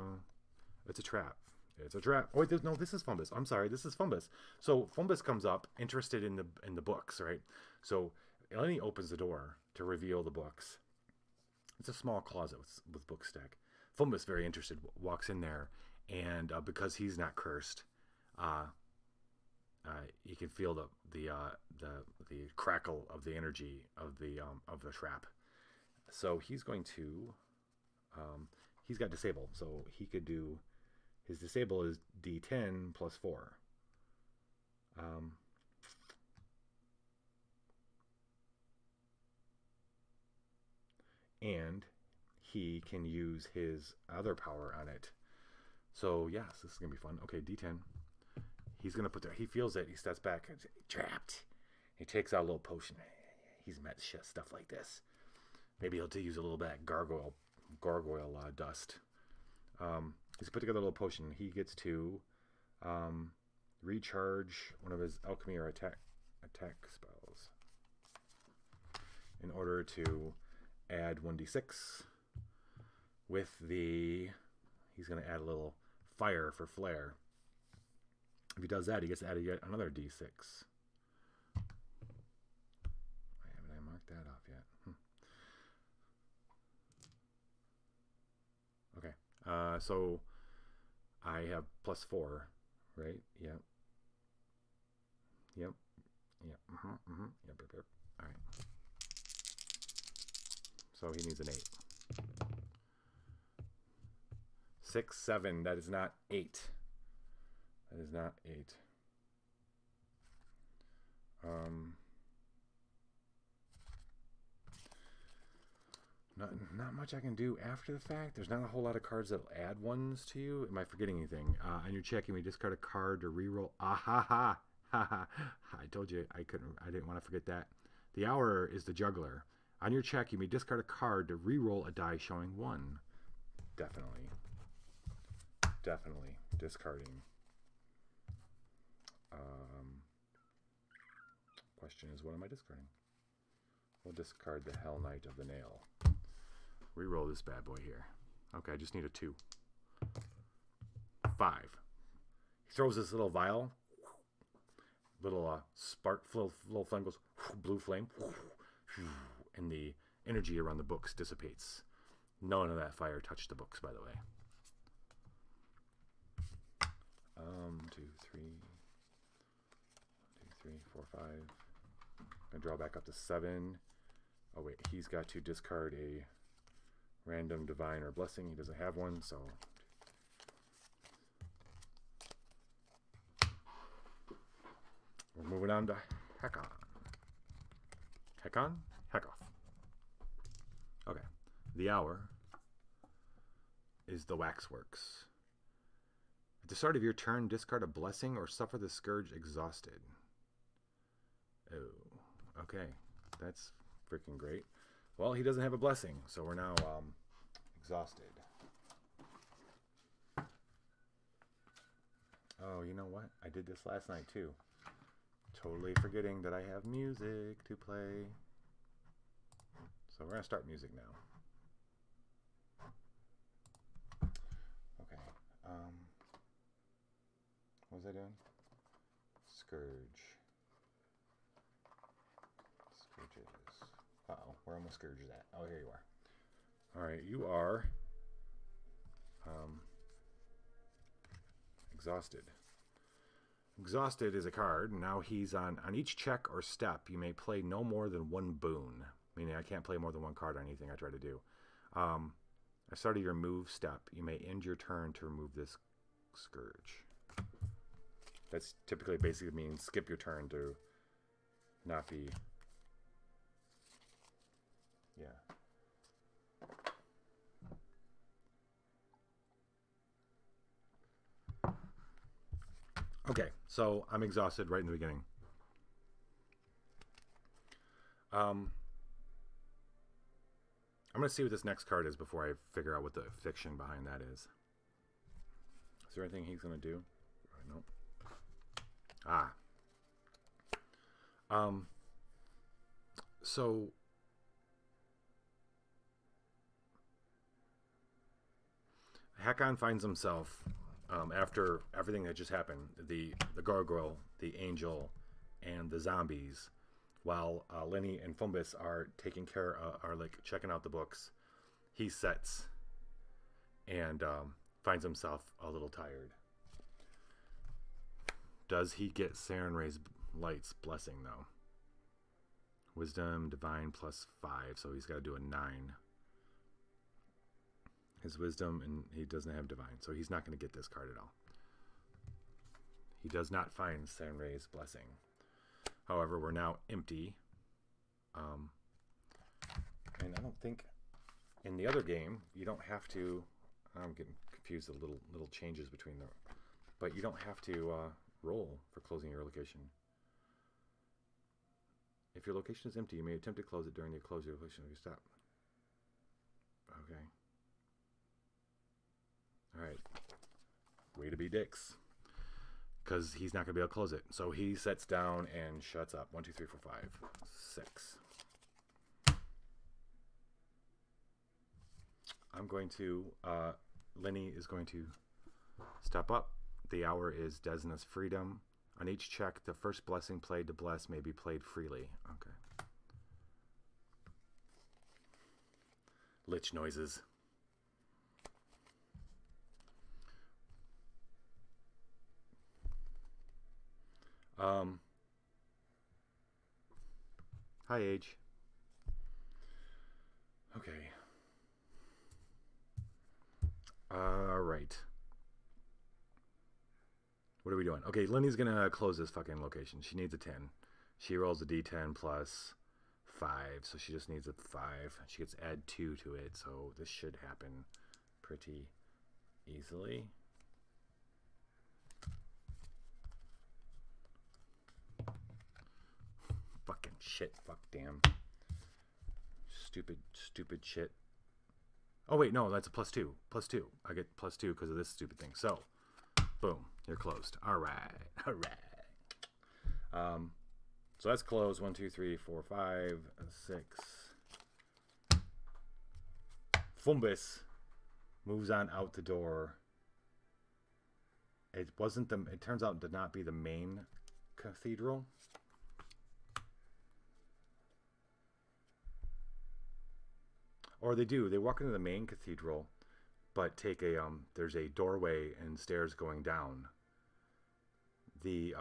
It's a trap. It's a trap. Oh, wait, no, this is Fumbus. I'm sorry, this is Fumbus. So Fumbus comes up, interested in the books, right? So Eleni opens the door to reveal the books. It's a small closet with book stack. Fumbus, very interested, walks in there, and because he's not cursed, he can feel the crackle of the energy of the trap. So he's going to he's got disable, so he could do. His disable is D10 plus 4. And he can use his other power on it. So, yes, this is going to be fun. Okay, D10. He's going to put there. He feels it. He steps back. Trapped. He takes out a little potion. He's met stuff like this. Maybe he'll use a little bit of gargoyle dust. He's put together a little potion. He gets to recharge one of his alchemy or attack spells in order to add 1d6 with the. He's going to add a little fire for flare. If he does that, he gets to add yet another d6. Haven't I marked that off yet? Okay. So I have plus 4, right? Yep. Yep. Yep. Yep. All right. So he needs an 8. 6, 7. That is not 8. That is not 8. Not much I can do after the fact. There's not a whole lot of cards that'll add ones to you. Am I forgetting anything? On your check, you may discard a card to reroll. Ah ha ha ha ha! I told you I didn't want to forget that. The hour is the juggler. On your check, you may discard a card to reroll a die showing 1. Definitely discarding. Question is, what am I discarding? We'll discard the Hell Knight of the Nail. Reroll this bad boy here. Okay, I just need a 2. 5. He throws this little vial. Little spark, little flame goes, blue flame, and the energy around the books dissipates. None of that fire touched the books, by the way. 2, 3, 4, 5. I'm gonna draw back up to 7. Oh wait, he's got to discard a random divine or blessing. He doesn't have one, so we're moving on to Heck-On. Heck-On? Heck-Off. Okay. The hour is the Waxworks. At the start of your turn, discard a blessing or suffer the scourge exhausted. Oh, okay. That's freaking great. Well, he doesn't have a blessing, so we're now exhausted. Oh, you know what? I did this last night too. Totally forgetting that I have music to play. So we're going to start music now. Okay. What was I doing? Scourge. Scourges. Uh-oh. Where are my scourges at? Oh, here you are. Alright, you are exhausted. Exhausted is a card. Now he's on each check or step, you may play no more than 1 boon. Meaning I can't play more than 1 card on anything I try to do. At the start of your move step, you may end your turn to remove this scourge. That's typically basically means skip your turn to not be... Yeah. Okay, so I'm exhausted right in the beginning. I'm going to see what this next card is before I figure out what the fiction behind that is. Is there anything he's going to do? Nope. So Heck-On finds himself after everything that just happened, the gargoyle, the angel, and the zombies, while Lenny and Fumbus are taking care, are like checking out the books, he sets and finds himself a little tired. Does he get Sarenrae's Light's blessing though? Wisdom, divine +5, so he's got to do a 9. His wisdom, and he doesn't have divine, so he's not going to get this card at all. He does not find Sarenrae's blessing. However, we're now empty. And I don't think in the other game you don't have to. I'm getting confused. The little changes between them, but you don't have to roll for closing your location. If your location is empty, you may attempt to close it during the close your location. You stop. Okay. All right. Way to be dicks. Because he's not going to be able to close it. So he sets down and shuts up. 1, 2, 3, 4, 5, 6. I'm going to, Lenny is going to step up. The hour is Desna's freedom. On each check, the first blessing played to bless may be played freely. Okay. Lich noises. Hi, Age. Okay. All right. What are we doing? Okay, Lenny's gonna close this fucking location. She needs a 10. She rolls a d10 plus 5, so she just needs a 5. She gets add 2 to it, so this should happen pretty easily. Fucking shit. Fuck, damn. Stupid shit. Oh, wait, no, that's a +2. +2. I get +2 because of this stupid thing. So, boom, you're closed. All right. All right. So that's closed. 1, 2, 3, 4, 5, 6. Fumbus moves on out the door. It wasn't the. It turns out to not be the main cathedral. Or they do. They walk into the main cathedral, but take a there's a doorway and stairs going down. The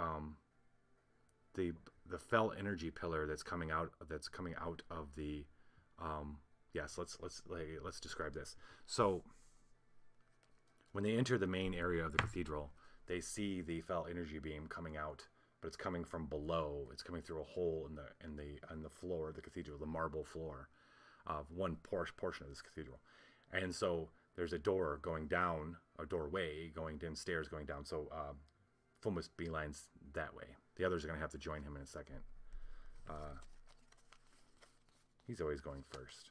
fell energy pillar that's coming out of the yes, let's describe this. So when they enter the main area of the cathedral, they see the fell energy beam coming out, but it's coming from below. It's coming through a hole in the floor of the cathedral, the marble floor of one portion of this cathedral. And so there's a door going down, a doorway going down, stairs going down. So Fumbus beelines that way. The others are going to have to join him in a second. He's always going first.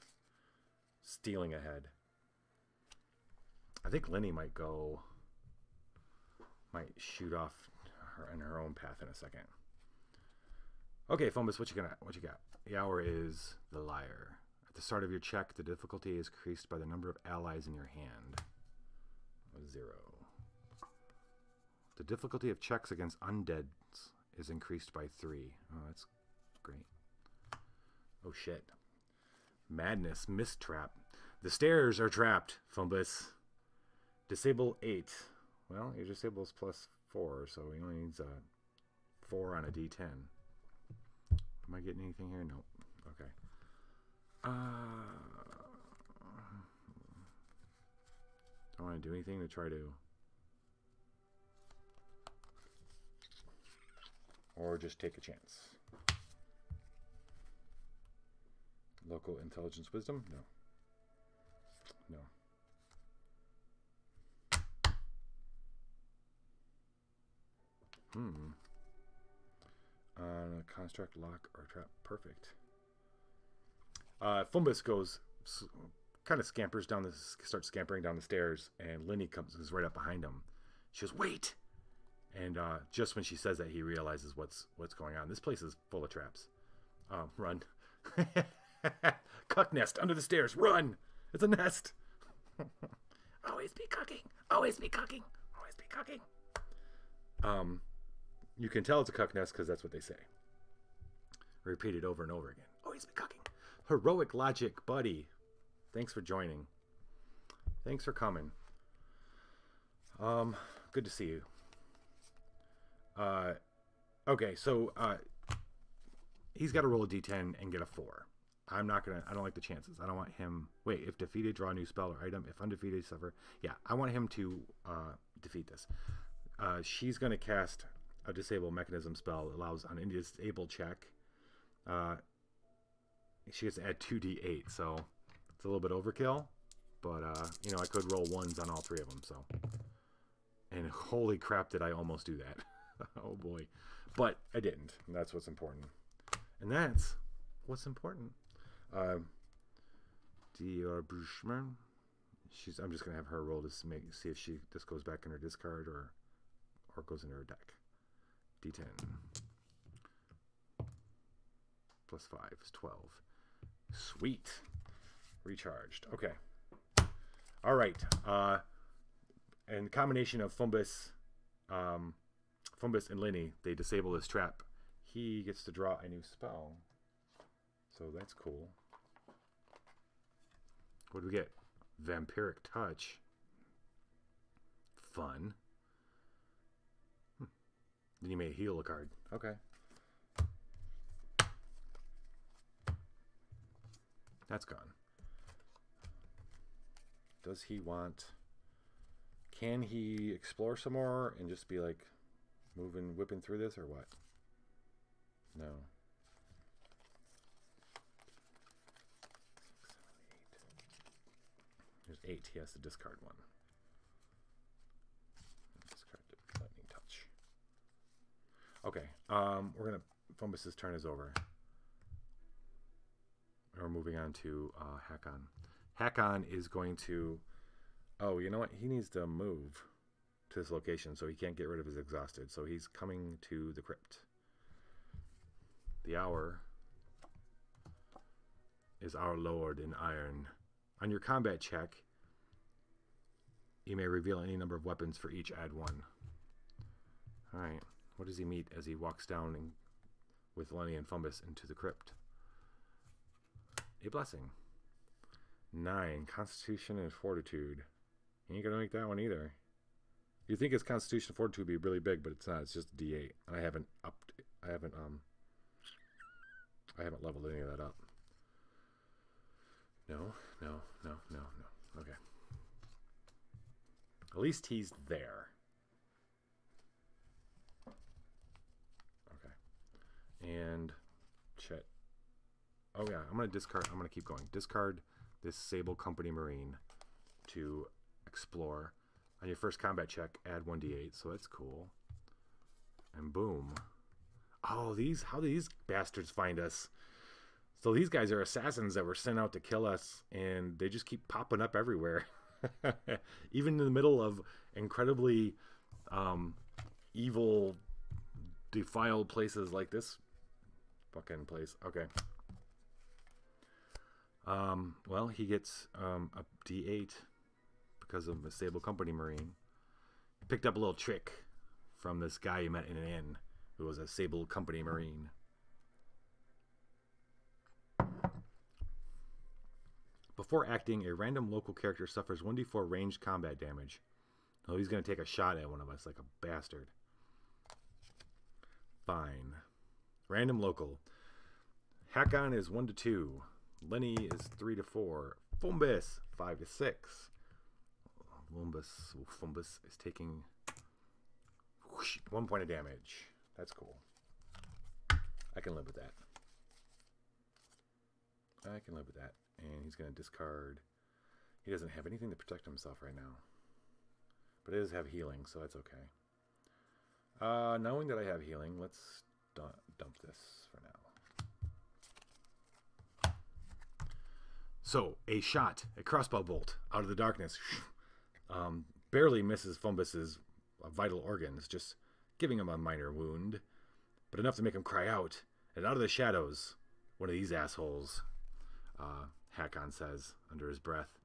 Stealing ahead. I think Lenny might shoot off in her own path in a second. Okay, Fumbus, what you got? The hour is the liar. At the start of your check, the difficulty is increased by the number of allies in your hand. 0. The difficulty of checks against undeads is increased by 3. Oh, that's great. Oh, shit. Madness, mistrap. The stairs are trapped, Fumbus. Disable 8. Well, your disable is +4, so he only needs a 4 on a d10. Am I getting anything here? Nope. Okay. Don't want to do anything to try to... Or just take a chance. Local intelligence wisdom? No. On a construct, lock, or trap. Perfect. Fumbus kind of starts scampering down the stairs, and Lenny is right up behind him. She goes, "Wait!" And just when she says that, he realizes what's going on. This place is full of traps. Run. Cuck nest under the stairs. Run! It's a nest. Always be cucking. Always be cucking. Always be cucking. You can tell it's a cuck nest because that's what they say. Repeated over and over again. Oh, he's been cucking. Heroic logic, buddy. Thanks for joining. Thanks for coming. Good to see you. Okay, so he's got to roll a d10 and get a 4. I don't like the chances. I don't want him. Wait, if defeated, draw a new spell or item. If undefeated, suffer. Yeah, I want him to defeat this. She's going to cast a disable mechanism spell. Allows on any disable check. She gets to add 2d8, so it's a little bit overkill. But, you know, I could roll 1s on all 3 of them, so. And holy crap, did I almost do that. Oh, boy. But I didn't. And that's what's important. And that's what's important. I'm just going to have her roll to see if this goes back in her discard or goes in her deck. D10. Plus 5 is 12. Sweet. Recharged. Okay. All right. And combination of Fumbus and Lenny, they disable this trap. He gets to draw a new spell. So that's cool. What do we get? Vampiric Touch. Fun. Then you may heal a card. Okay. That's gone. Does he want... Can he explore some more and just be like whipping through this or what? No. 6, 7, 8. There's 8. He has to discard one. Discard the lightning touch. Okay. We're gonna. Fumbus's turn is over. We're moving on to Hakon. Hakon is going to. Oh, you know what? He needs to move to this location, so he can't get rid of his exhausted. So he's coming to the crypt. The hour is our lord in iron. On your combat check, you may reveal any number of weapons for each. Add 1. All right. What does he meet as he walks down with Lenny and Fumbus into the crypt? A blessing. 9. Constitution and Fortitude. He ain't gonna make that one either. You think his Constitution and Fortitude would be really big, but it's not. It's just a D8. I haven't leveled any of that up. No. Okay. At least he's there. Okay. And Chet. Oh yeah, I'm gonna discard. I'm gonna keep going. Discard this Sable Company Marine to explore. On your first combat check, add 1d8. So that's cool. And boom. Oh, how do these bastards find us? So these guys are assassins that were sent out to kill us, and they just keep popping up everywhere. Even in the middle of incredibly evil, defiled places like this fucking place. Okay. Well, he gets a D8 because of a Sable Company Marine. He picked up a little trick from this guy he met in an inn who was a Sable Company Marine. Before acting, a random local character suffers 1d4 ranged combat damage. Oh, he's going to take a shot at one of us like a bastard. Fine. Random local. Hakon is 1 to 2. Lenny is 3 to 4. Fumbus 5 to 6. Fumbus is taking 1 point of damage. That's cool. I can live with that. I can live with that. And he's going to discard. He doesn't have anything to protect himself right now. But it does have healing, so that's okay. Knowing that I have healing, let's dump this for now. So, a shot, a crossbow bolt out of the darkness, barely misses Fumbus's vital organs, just giving him a minor wound, but enough to make him cry out. And out of the shadows, one of these assholes, Hakon says under his breath,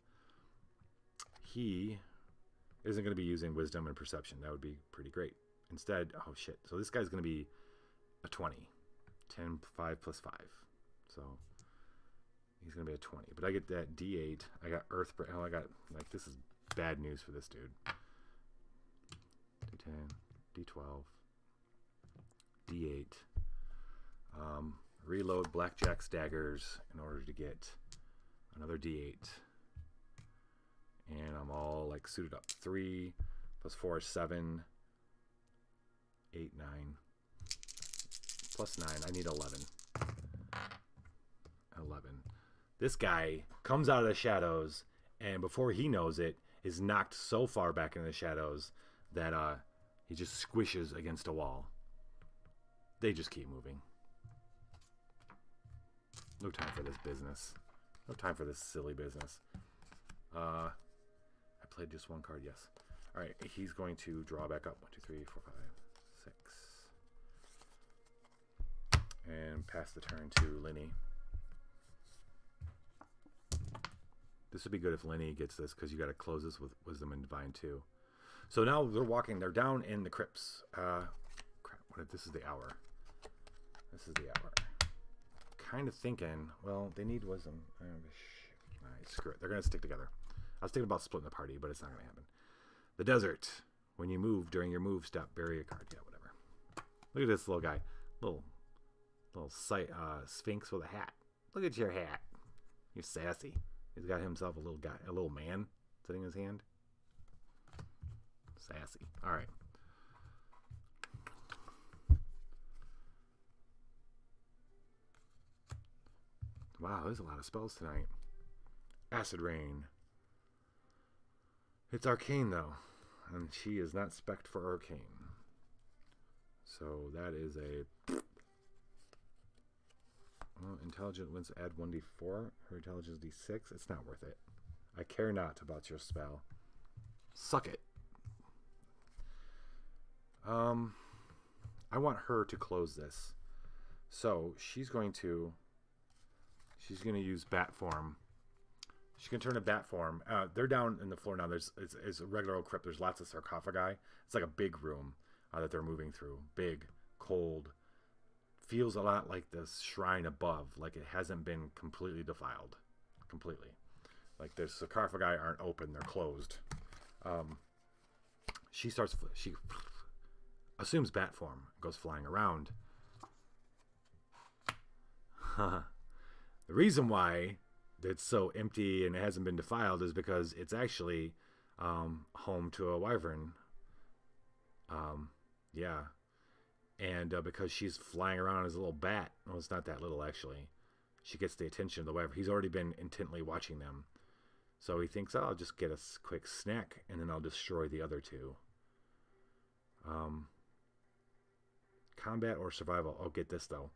he isn't going to be using wisdom and perception. That would be pretty great. Instead, oh shit. So this guy's going to be a 20. 10, 5 plus 5. So he's going to be a 20. But I get that D8. I got Earth. Oh, I got, like, this is bad news for this dude. D10, D12, D8. Reload Blackjack's daggers in order to get another D8. And I'm all, like, suited up. 3 plus 4 is 7. 8, 9. Plus 9. I need 11. 11. This guy comes out of the shadows, and before he knows it, is knocked so far back into the shadows that he just squishes against a wall. They just keep moving. No time for this business. No time for this silly business. I played just one card, yes. Alright, he's going to draw back up. 1, 2, 3, 4, 5, 6. And pass the turn to Linny. This would be good if Linny gets this, because you got to close this with Wisdom and Divine too. So now they're walking. They're down in the crypts. Crap, this is the hour. This is the hour. Kind of thinking, well, they need Wisdom. All right, screw it. They're going to stick together. I was thinking about splitting the party, but it's not going to happen. The desert. When you move, during your move step, bury a card. Yeah, whatever. Look at this little guy. Little sphinx with a hat. Look at your hat. You're sassy. He's got himself a little guy, a little man sitting in his hand. Sassy. All right. Wow, there's a lot of spells tonight. Acid Rain. It's arcane, though. And she is not spec'd for arcane. So that is a... Well, intelligent wins add 1d4. Her intelligence d6. It's not worth it. I care not about your spell. Suck it. I want her to close this. So she's going to use bat form. She can turn to bat form. They're down in the floor now. It's a regular old crypt. There's lots of sarcophagi. It's like a big room that they're moving through. Big, cold. Feels a lot like the shrine above. Like it hasn't been completely defiled. Completely. Like the sarcophagi aren't open. They're closed. She assumes bat form. Goes flying around. The reason why it's so empty and it hasn't been defiled is because it's actually home to a wyvern. Yeah. And because she's flying around as a little bat. Well, it's not that little, actually. She gets the attention of the wyvern. He's already been intently watching them. So he thinks, oh, I'll just get a quick snack, and then I'll destroy the other two. Combat or survival. Oh, get this, though.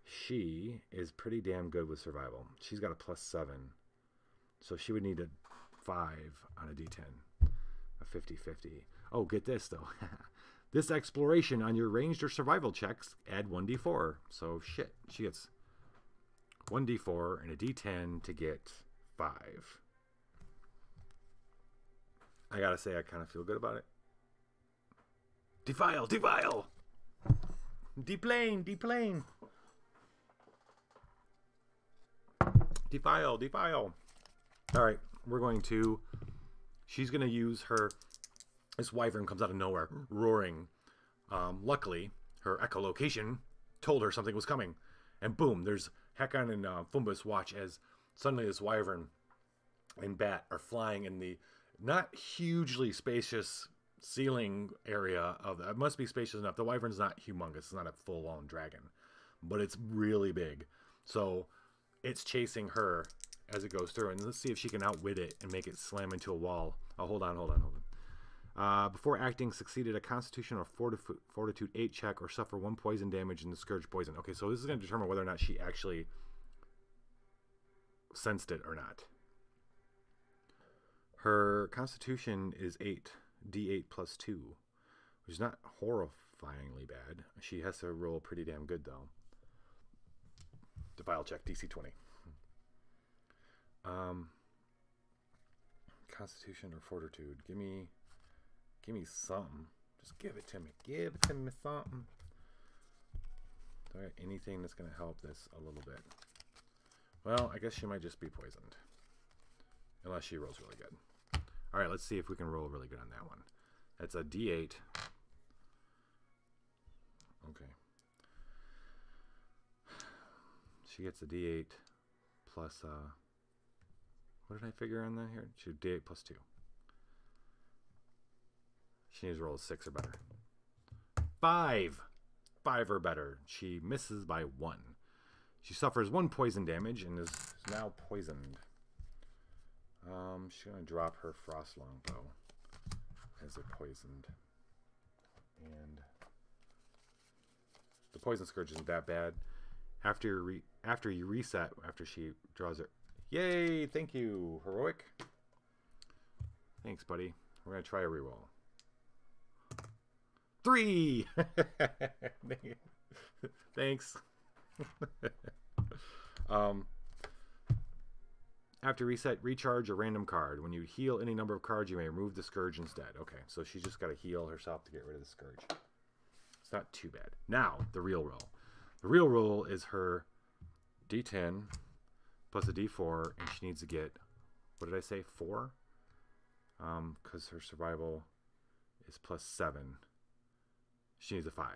She is pretty damn good with survival. She's got a +7. So she would need a 5 on a d10. A 50-50. Oh, get this, though. This exploration on your ranged or survival checks add 1d4. So, shit. She gets 1d4 and a d10 to get 5. I gotta say, I kind of feel good about it. Defile! Defile! Deplane! Deplane! Defile! Defile! Alright, we're going to... She's going to use her... This wyvern comes out of nowhere, roaring. Luckily, her echolocation told her something was coming. And boom, there's Hakon and Fumbus watch as suddenly this wyvern and bat are flying in the not hugely spacious ceiling area of it must be spacious enough. The wyvern's not humongous. It's not a full-on dragon, but it's really big. So it's chasing her as it goes through. And let's see if she can outwit it and make it slam into a wall. Oh, hold on. Before acting, succeeded a Constitution or Fortitude 8 check or suffer 1 poison damage in the Scourge poison. Okay, so this is going to determine whether or not she actually sensed it or not. Her Constitution is 8, D8 plus 2, which is not horrifyingly bad. She has to roll pretty damn good, though. Defile check, DC 20. Constitution or Fortitude. Give me Give me something. Just give it to me. Give it to me something. Do I have anything that's going to help this a little bit? Well, I guess she might just be poisoned. Unless she rolls really good. Alright, let's see if we can roll really good on that one. That's a D8. Okay. She gets a D8 plus, what did I figure on that here? She D8 plus 2. She needs to roll a 6 or better. 5! 5 or better. She misses by 1. She suffers 1 poison damage and is now poisoned. She's going to drop her frost longbow as it poisoned. And the poison scourge isn't that bad. After you reset, after she draws it. Yay! Thank you, Heroic. Thanks, buddy. We're going to try a reroll. 3! Thanks. After reset, recharge a random card. When you heal any number of cards, you may remove the scourge instead. Okay, so she's just got to heal herself to get rid of the scourge. It's not too bad. Now, the real roll. The real roll is her D10 plus a D4, and she needs to get, what did I say, 4? Because her survival is plus 7. She needs a 5.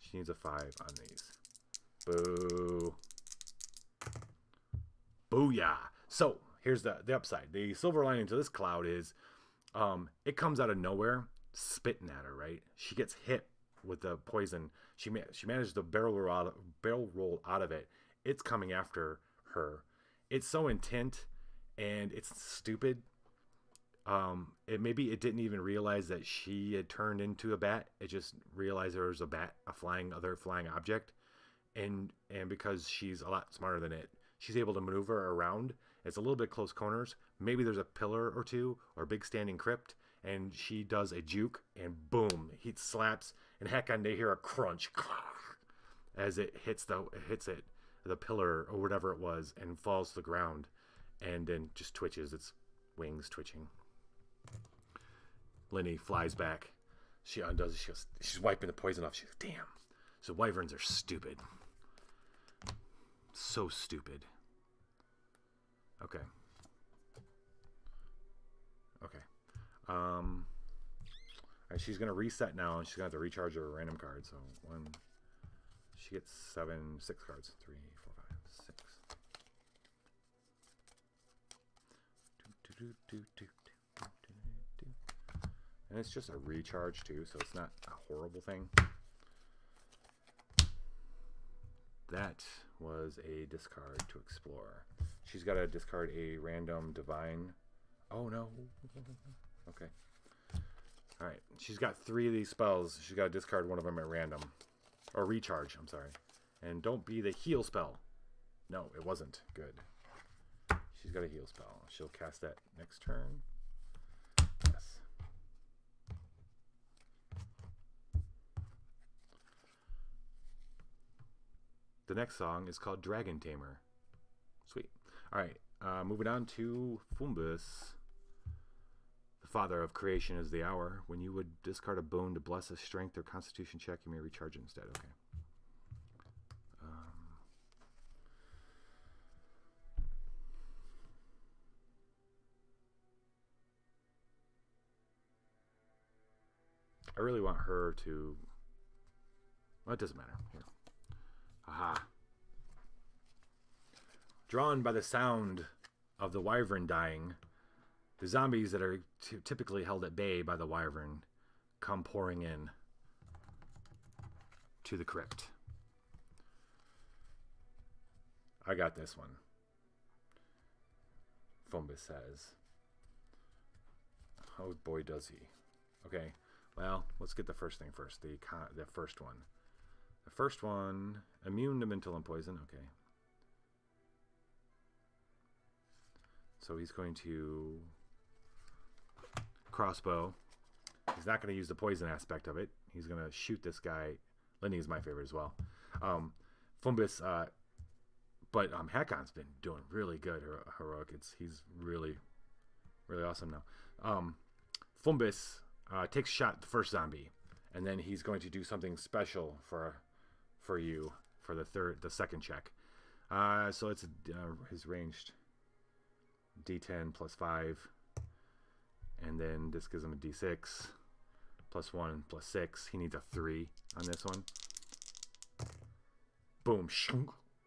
She needs a 5 on these. Boo. Booyah. So, here's the upside. The silver lining to this cloud is it comes out of nowhere, spitting at her, right? She gets hit with the poison. She managed to barrel roll out of it. It's coming after her. It's so intent, and it's stupid. Maybe it didn't even realize that she had turned into a bat. It just realized there was a bat, other flying object, and because she's a lot smarter than it, she's able to maneuver around. It's a little bit close corners. Maybe there's a pillar or two or a big standing crypt, and she does a juke, and boom, he slaps, and heck, and they hear a crunch as it hits the pillar or whatever it was, and falls to the ground, and then just twitches, its wings twitching. Lenny flies back. She undoes it. She's wiping the poison off. She goes, damn. So wyverns are stupid. So stupid. Okay. Okay. Alright, she's gonna reset now, and she's gonna have to recharge her random card. So she gets 6 cards. 3, 4, 5, 6. And it's just a recharge too, so it's not a horrible thing. That was a discard to explore. She's got to discard a random divine. Oh no. Okay. Alright. She's got 3 of these spells. She's got to discard one of them at random. Or recharge, I'm sorry. And don't be the heal spell. No, it wasn't. Good. She's got a heal spell. She'll cast that next turn. Yes. The next song is called Dragon Tamer. Sweet. Alright, moving on to Fumbus. The father of creation is the hour. When you would discard a boon to bless a strength or constitution check, you may recharge it instead. Okay. I really want her to... Well, it doesn't matter. Here. Aha. Drawn by the sound of the wyvern dying, the zombies that are typically held at bay by the wyvern come pouring in to the crypt. I got this one. Fumbus says. Oh boy, does he. Okay, well, let's get the first thing first. The first one. The first one, immune to mental and poison. Okay. So he's going to crossbow. He's not going to use the poison aspect of it. He's going to shoot this guy. Lenny is my favorite as well. Fumbus, but Hakon's been doing really good, Heroic. He's really, really awesome now. Fumbus takes a shot at the first zombie, and then he's going to do something special for you for the second check. So it's his ranged D10 plus 5, and then this gives him a D6 plus 1 plus 6. He needs a 3 on this one. Boom!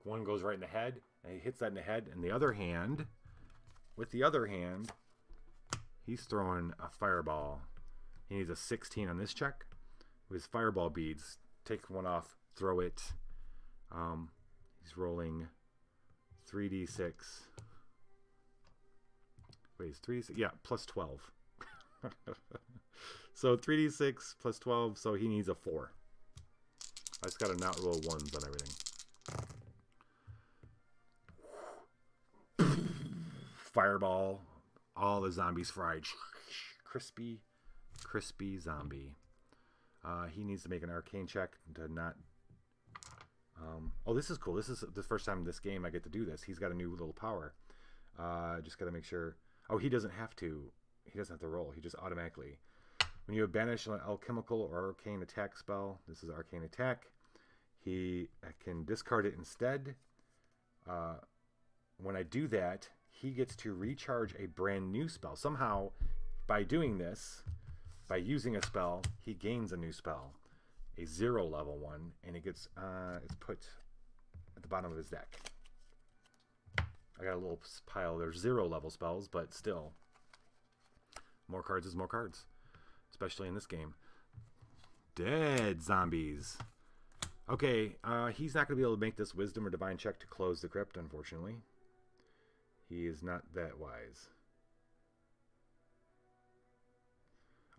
One goes right in the head, and he hits that in the head. And the other hand, with the other hand, he's throwing a fireball. He needs a 16 on this check. With his fireball beads, take one off, throw it. He's rolling 3d6. Wait, it's 3d6? Yeah, plus 12. So 3d6 plus 12, so he needs a 4. I just got to not roll 1s on everything. Fireball. All the zombies fried. Crispy zombie. He needs to make an arcane check to not... oh, this is cool. This is the first time in this game I get to do this. He's got a new little power. Just got to make sure... Oh, he doesn't have to. He doesn't have to roll. He just automatically... When you banish an alchemical or arcane attack spell, this is arcane attack, he can discard it instead. When I do that, he gets to recharge a brand new spell. Somehow, by doing this, by using a spell, he gains a new spell, a 0 level one, and it gets it's put at the bottom of his deck. I got a little pile. There's 0 level spells, but still, more cards is more cards, especially in this game. Dead zombies. Okay, he's not going to be able to make this wisdom or divine check to close the crypt, unfortunately. He is not that wise.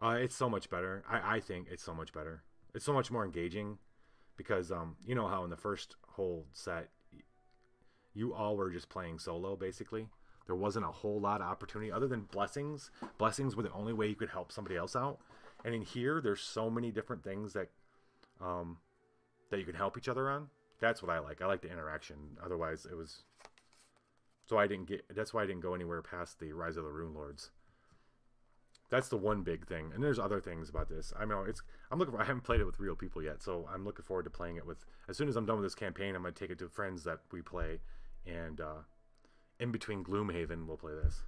It's so much better. I think it's so much better. It's so much more engaging because you know how in the first whole set you all were just playing solo basically. There wasn't a whole lot of opportunity other than blessings. Blessings were the only way you could help somebody else out. And in here there's so many different things that that you can help each other on. That's what I like. I like the interaction. Otherwise it was... So that's why I didn't go anywhere past the Rise of the Rune Lords. That's the one big thing. And there's other things about this. I know I haven't played it with real people yet, so I'm looking forward to playing it with, as soon as I'm done with this campaign, I'm going to take it to friends that we play, and in between Gloomhaven, we'll play this.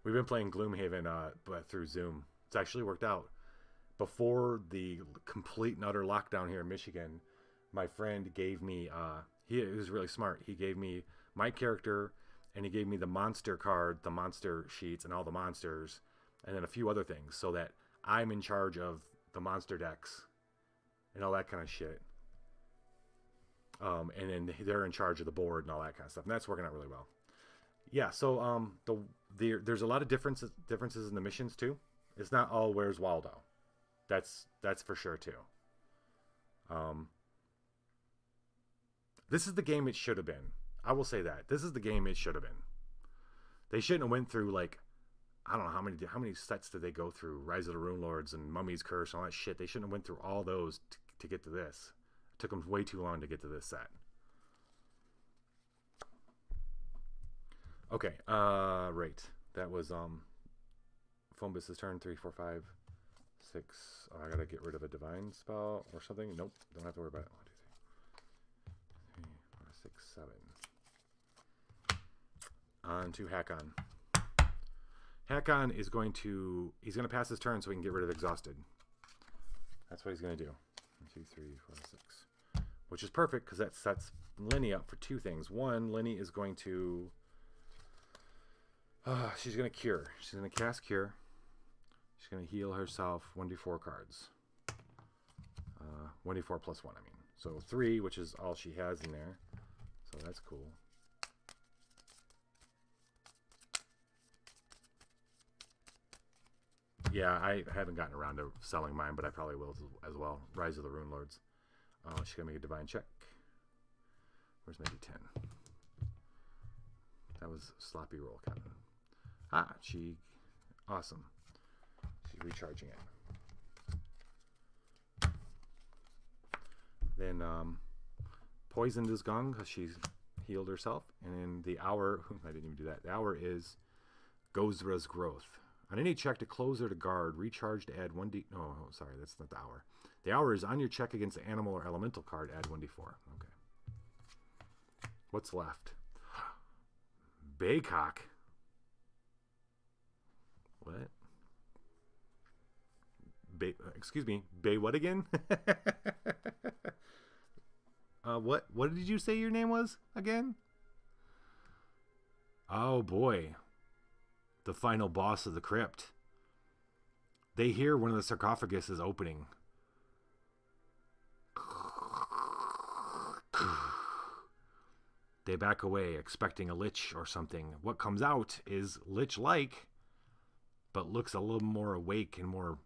We've been playing Gloomhaven but through Zoom. It's actually worked out. Before the complete and utter lockdown here in Michigan, my friend gave me, he was really smart. He gave me my character, and he gave me the monster card, the monster sheets, and all the monsters, and then a few other things, so that I'm in charge of the monster decks and all that kind of shit. And then they're in charge of the board and all that kind of stuff, and that's working out really well. Yeah, so there's a lot of differences in the missions too. It's not all Where's Waldo. That's for sure too. This is the game it should have been. I will say that. This is the game it should have been. They shouldn't have went through, like, I don't know how many sets did they go through? Rise of the Rune Lords and Mummy's Curse and all that shit. They shouldn't have went through all those to get to this. It took them way too long to get to this set. Okay, right. That was Phoebus' turn. 3, 4, 5, 6. Oh, I gotta get rid of a divine spell or something. Nope, don't have to worry about it. 1, 2, 3, 4, 6, 7. On to Hakon. Hakon is going to... He's going to pass his turn so he can get rid of Exhausted. That's what he's going to do. 1, 2, 3, 4, 6. Which is perfect because that sets Lenny up for two things. One, Lenny is going to... she's going to Cure. She's going to cast Cure. She's going to heal herself 1d4 cards. 1d4 plus 1, I mean. So 3, which is all she has in there. So that's cool. Yeah, I haven't gotten around to selling mine, but I probably will as well. Rise of the Rune Lords. She's going to make a divine check. Where's my d10? That was a sloppy roll, Captain. Awesome. She's recharging it. Then poisoned is gone because she's healed herself. And in the hour, I didn't even do that. The hour is Gozra's Growth. On any check to close or to guard, recharge to add 1d... Oh, sorry, that's not the hour. The hour is on your check against the animal or elemental card, add 1d4. Okay. What's left? Baycock. What? Excuse me. Bay what again? What did you say your name was again? Oh boy. The final boss of the crypt. They hear one of the sarcophagus is opening. They back away, expecting a lich or something. What comes out is lich-like, but looks a little more awake and more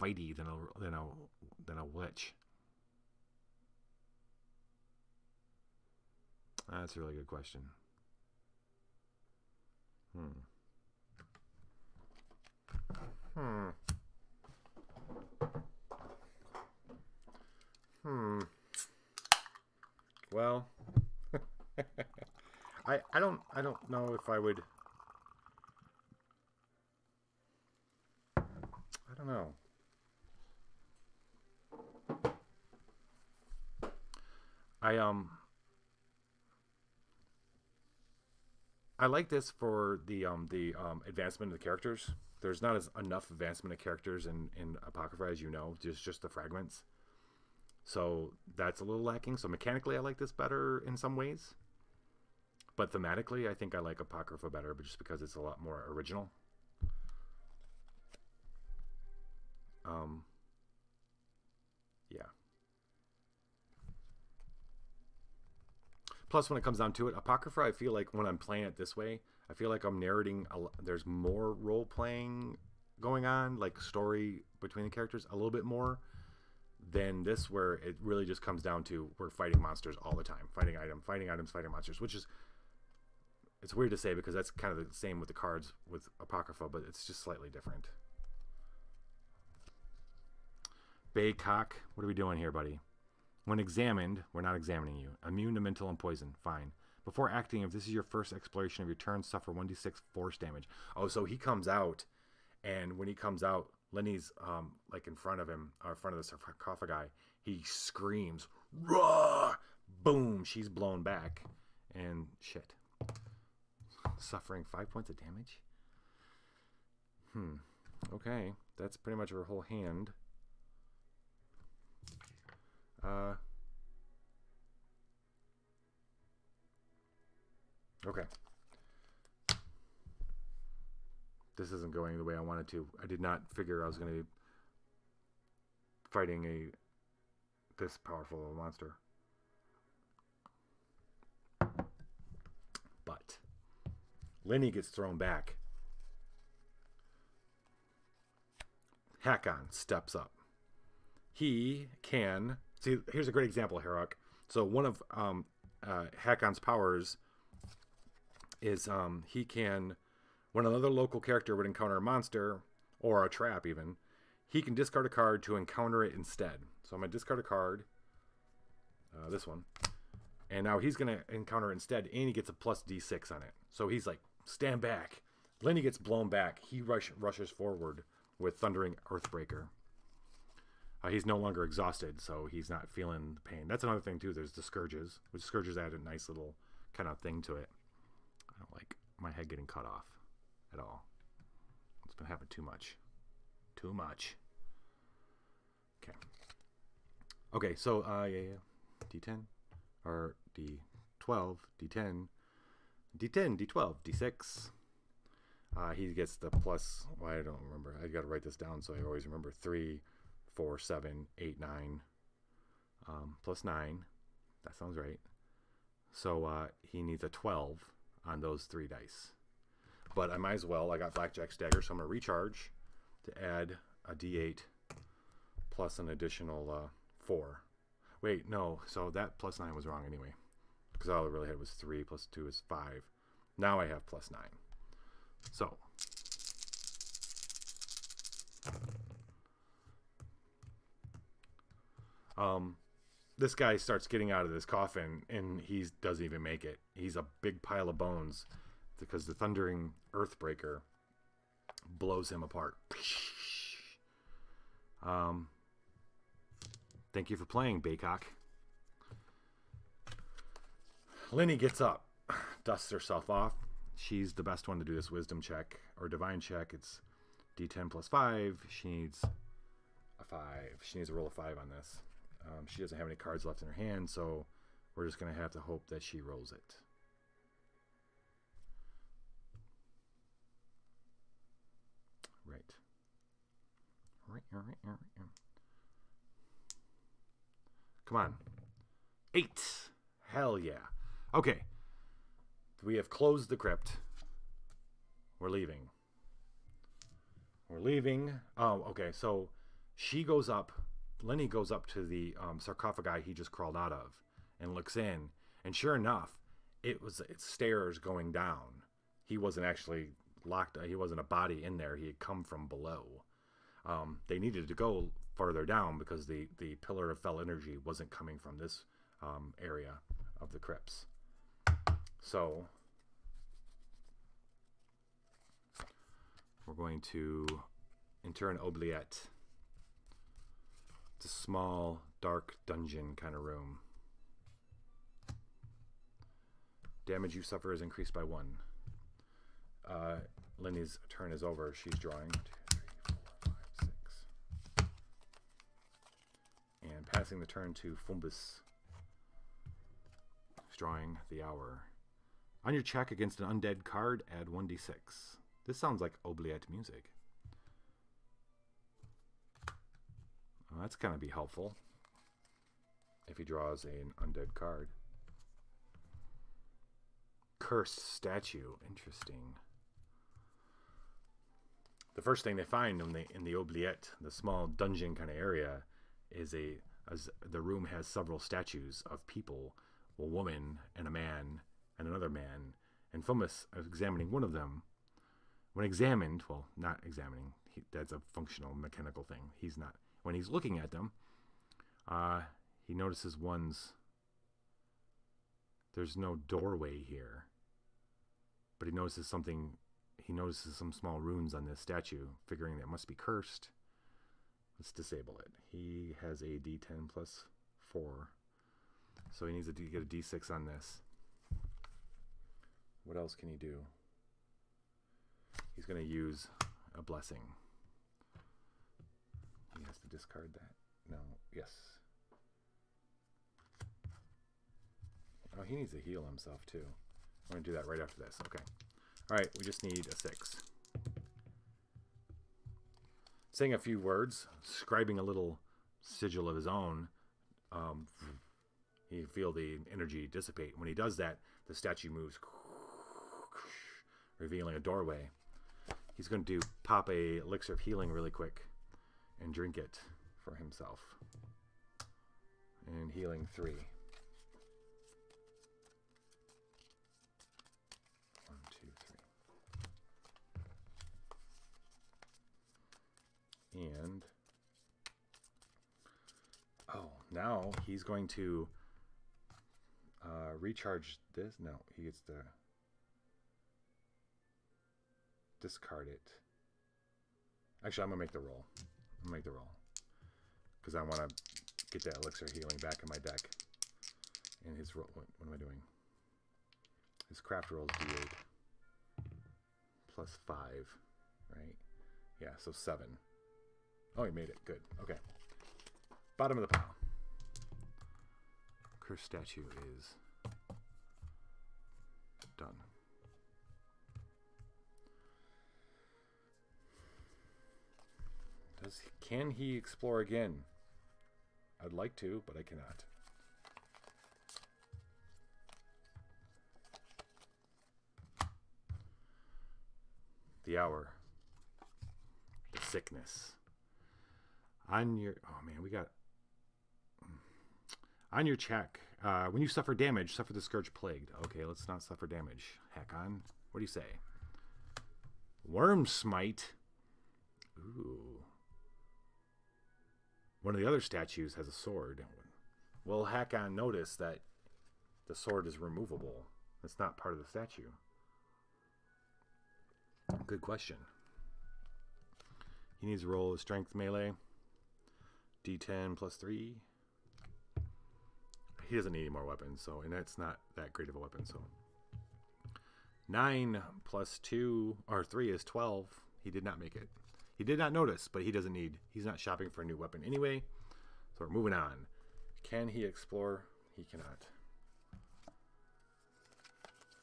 fighty than a lich. That's a really good question. Well, I don't know if I would. I don't know. I like this for the advancement of the characters. There's not enough advancement of characters in Apocrypha, as you know, just the fragments. So that's a little lacking. So mechanically, I like this better in some ways. But thematically, I think I like Apocrypha better, but just because it's a lot more original. Yeah. Plus, when it comes down to it, Apocrypha, I feel like when I'm playing it this way, I feel like I'm narrating. There's more role-playing going on, like story between the characters, a little bit more than this, where it really just comes down to we're fighting monsters all the time. Fighting items, fighting monsters, which is... It's weird to say because that's kind of the same with the cards with Apocrypha, but it's just slightly different. Baycock, what are we doing here, buddy? When examined, we're not examining you. Immune to mental and poison, fine. Before acting, if this is your first exploration of your turn, suffer 1d6 force damage. Oh, so he comes out, and when he comes out, Lenny's like in front of him, or in front of the sarcophagi. He screams, "Raw!" Boom! She's blown back, and shit. Suffering 5 points of damage. Okay, that's pretty much her whole hand. Okay. This isn't going the way I wanted to. I did not figure I was going to be fighting this powerful of a monster. But Lenny gets thrown back. Hakon steps up. He can... See, here's a great example, Herok. So one of Hakon's powers is he can... When another local character would encounter a monster, or a trap even, he can discard a card to encounter it instead. So I'm going to discard a card, this one, and now he's going to encounter it instead, and he gets a plus D6 on it. So he's like, stand back. Lenny gets blown back. He rushes forward with Thundering Earthbreaker. He's no longer exhausted, so he's not feeling the pain. That's another thing, too. There's the Scourges, which Scourges add a nice little kind of thing to it. I don't like my head getting cut off at all. It's been happening too much. Too much. Okay. Okay, so, yeah. D10, or D12, D10, D10, D12, D6. He gets the plus, well, I don't remember. I got to write this down so I always remember. 3, 4, 7, 8, 9. Plus 9. That sounds right. So he needs a 12 on those 3 dice. But I might as well. I got Blackjack Stagger, so I'm going to recharge to add a D8 plus an additional 4. Wait, no. So that plus 9 was wrong anyway. Because all I really had was 3 plus 2 is 5. Now I have plus 9. So. This guy starts getting out of this coffin, and he doesn't even make it. He's a big pile of bones because the Thundering Earthbreaker blows him apart. Thank you for playing, Baycock. Lenny gets up, dusts herself off. She's the best one to do this wisdom check or divine check. It's D10 plus 5. She needs a 5. She needs a roll of 5 on this. She doesn't have any cards left in her hand, so we're just going to have to hope that she rolls it. Right. Come on. 8. Hell yeah. Okay. We have closed the crypt. We're leaving. We're leaving. Oh, okay. So she goes up. Lenny goes up to the sarcophagi he just crawled out of and looks in. And sure enough, it's stairs going down. He wasn't actually locked. He wasn't a body in there. He had come from below. They needed to go farther down because the pillar of fell energy wasn't coming from this area of the crypts. So we're going to enter an oubliette. It's a small, dark dungeon kind of room. Damage you suffer is increased by 1. Lenny's turn is over. She's drawing 2, 3, 4, 5, 6. And passing the turn to Fumbus. She's drawing the hour. On your check against an undead card, add 1d6. This sounds like oubliette music. That's going to be helpful if he draws an undead card. Cursed statue. Interesting. The first thing they find in the oubliette, the small dungeon kind of area, is the room has several statues of people, a woman and a man and another man. And Fumbus, examining one of them, when examined, well, not examining, that's a functional mechanical thing. He's not. When he's looking at them, he notices there's no doorway here, but he notices something. He notices some small runes on this statue, figuring that it must be cursed. Let's disable it. He has a D10 plus 4, so he needs to get a D6 on this. What else can he do? He's going to use a blessing. He has to discard that. No. Yes. Oh, he needs to heal himself too. I'm going to do that right after this. Okay. All right. We just need a 6. Saying a few words, scribing a little sigil of his own. You feel the energy dissipate. When he does that, the statue moves, revealing a doorway. He's going to pop a elixir of healing really quick and drink it for himself. And healing 3. 1, 2, 3. And now he's going to recharge this. No, he gets to discard it. Actually, I'm gonna make the roll. Because I want to get that elixir healing back in my deck. And his roll. What am I doing? His craft roll is D8 plus 5, right? Yeah, so 7. Oh, he made it. Good. Okay. Bottom of the pile. Cursed statue is done. Can he explore again? I'd like to, but I cannot. The hour. The sickness. On your... Oh, man, we got... On your check, when you suffer damage, suffer the Scourge Plagued. Okay, let's not suffer damage. Heck on. What do you say? Worm Smite. Ooh. One of the other statues has a sword. Will Hakon notice that the sword is removable? It's not part of the statue. Good question. He needs to roll a strength melee. D10 plus 3. He doesn't need any more weapons, so, and that's not that great of a weapon, so. 9 plus 2, or 3 is 12. He did not make it. He did not notice, but he doesn't need. He's not shopping for a new weapon anyway. So we're moving on. Can he explore? He cannot.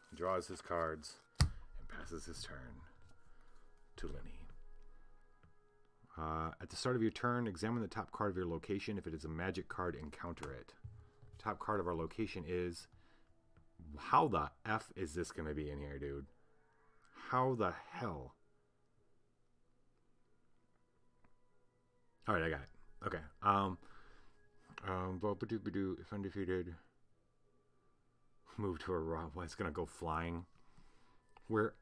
He draws his cards and passes his turn to Lenny. At the start of your turn, examine the top card of your location. If it is a magic card, encounter it. Top card of our location is... How the F is this going to be in here, dude? How the hell? Alright, I got it. Okay. If undefeated, move to a raw. Well, it's going to go flying. We're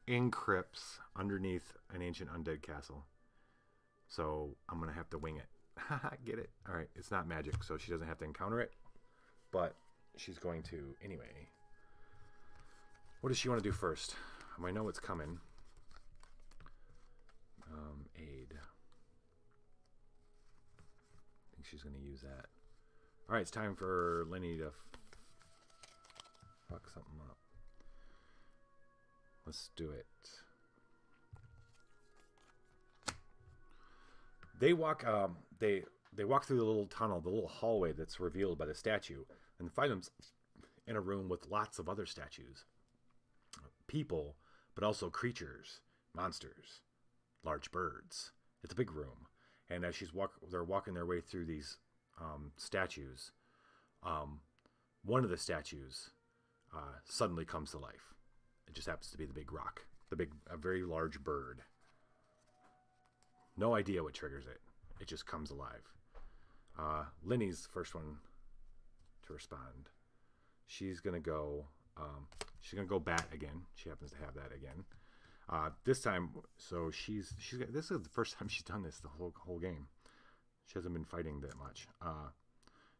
in crypts underneath an ancient undead castle. So I'm going to have to wing it. Get it? Alright, it's not magic, so she doesn't have to encounter it. But she's going to anyway. What does she want to do first? I know it's coming. Aid. I think she's going to use that. Alright, it's time for Lenny to fuck something up. Let's do it. They walk they walk through the little tunnel, the little hallway that's revealed by the statue, and find them in a room with lots of other statues. People, but also creatures, monsters, large birds. It's a big room. And as they're walking their way through these statues, one of the statues suddenly comes to life. It just happens to be the big rock, a very large bird. No idea what triggers it. It just comes alive. Lenny's the first one to respond. She's gonna go. She's gonna go bat again. She happens to have that again. This time, so she's this is the first time she's done this the whole game. She hasn't been fighting that much.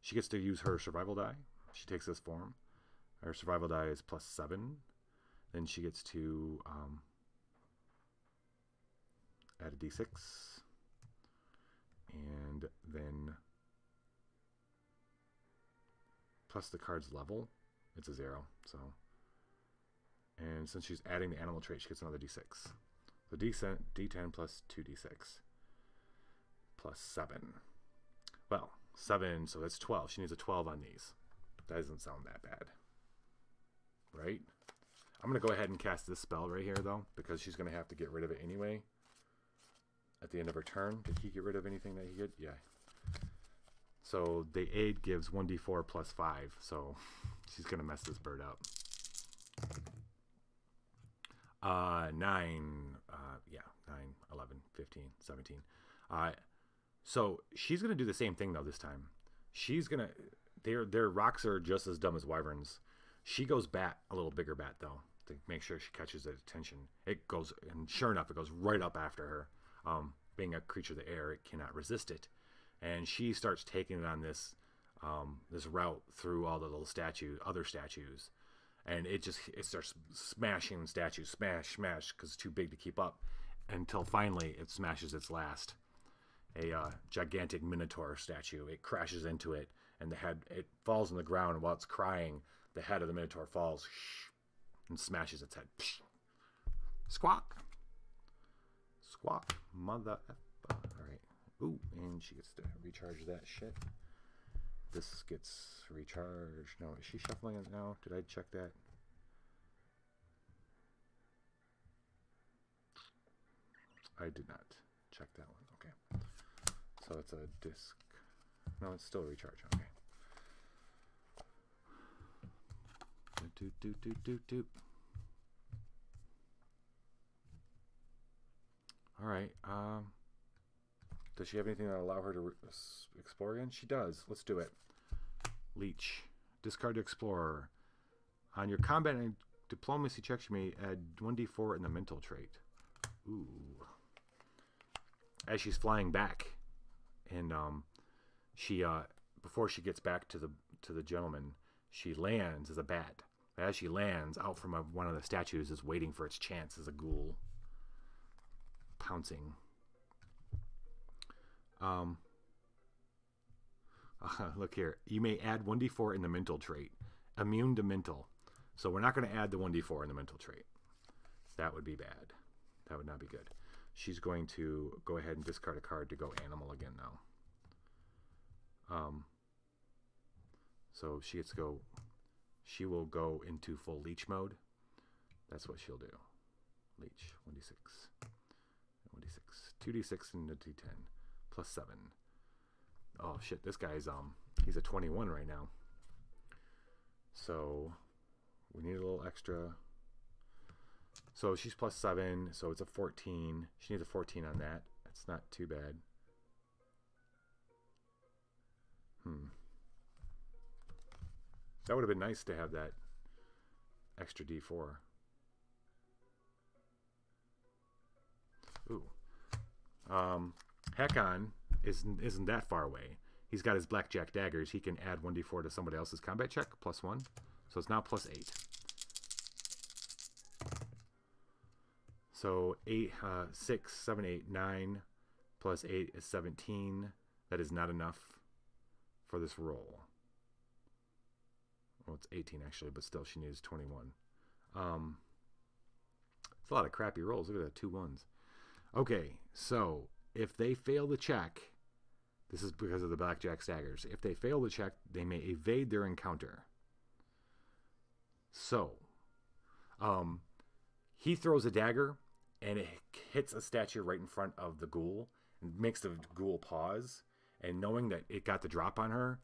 She gets to use her survival die. She takes this form. Her survival die is +7. Then she gets to add a d6, and then plus the card's level. It's a 0. So, and since she's adding the animal trait, she gets another d6. So d10 plus 2d6 plus 7. Well, 7, so that's 12. She needs a 12 on these. That doesn't sound that bad, right? I'm going to go ahead and cast this spell right here, though, because she's going to have to get rid of it anyway at the end of her turn. Did he get rid of anything that he could? Yeah. So the aid gives 1d4 plus 5, so she's going to mess this bird up. 9, 11, 15, 17. So she's going to do the same thing, though, this time. She's going to... Their rocks are just as dumb as wyverns. She goes bat, a little bigger bat, though, to make sure she catches their attention. It goes, and sure enough, it goes right up after her. Being a creature of the air, it cannot resist it. And she starts taking it on this this route through all the little other statues. And it starts smashing statues, smash, because it's too big to keep up, until finally it smashes its last. A gigantic minotaur statue. It crashes into it, and it falls on the ground, and while it's crying, the head of the minotaur falls and smashes its head. Squawk. Squawk. Mother effer. Alright. Ooh, and she gets to recharge that shit. This gets recharged. No, is she shuffling it now? Did I check that? I did not check that one. Okay. So it's a disc. No, it's still a recharge. Okay. Doop. All right. Does she have anything that will allow her to explore again? She does. Let's do it. Leech. Discard to Explorer. On your combat and diplomacy checks, you may add 1d4 in the mental trait. Ooh. As she's flying back, and she before she gets back to the gentleman, she lands as a bat. As she lands, out from one of the statues is waiting for its chance as a ghoul, pouncing. Um, look here. You may add 1d4 in the mental trait. Immune to mental. So we're not going to add the 1d4 in the mental trait. That would be bad. That would not be good. She's going to go ahead and discard a card to go animal again now. So she gets to go. She will go into full leech mode. That's what she'll do. Leech. 1d6. 1d6. 2d6 and a d10. Plus 7. Oh shit, this guy's he's a 21 right now. So we need a little extra. So she's plus 7, so it's a 14. She needs a 14 on that. That's not too bad. That would have been nice to have that extra d4. Ooh. Hakon isn't that far away. He's got his blackjack daggers. He can add 1d4 to somebody else's combat check, plus 1. So it's now plus 8. So 8, 6, 7, 8, 9 plus 8 is 17. That is not enough for this roll. Well, it's 18 actually, but still she needs 21. It's a lot of crappy rolls. Look at that, 2 1s. Okay, so if they fail the check, this is because of the blackjack daggers. If they fail the check, they may evade their encounter. So, he throws a dagger, and it hits a statue right in front of the ghoul, and makes the ghoul pause. And knowing that it got the drop on her,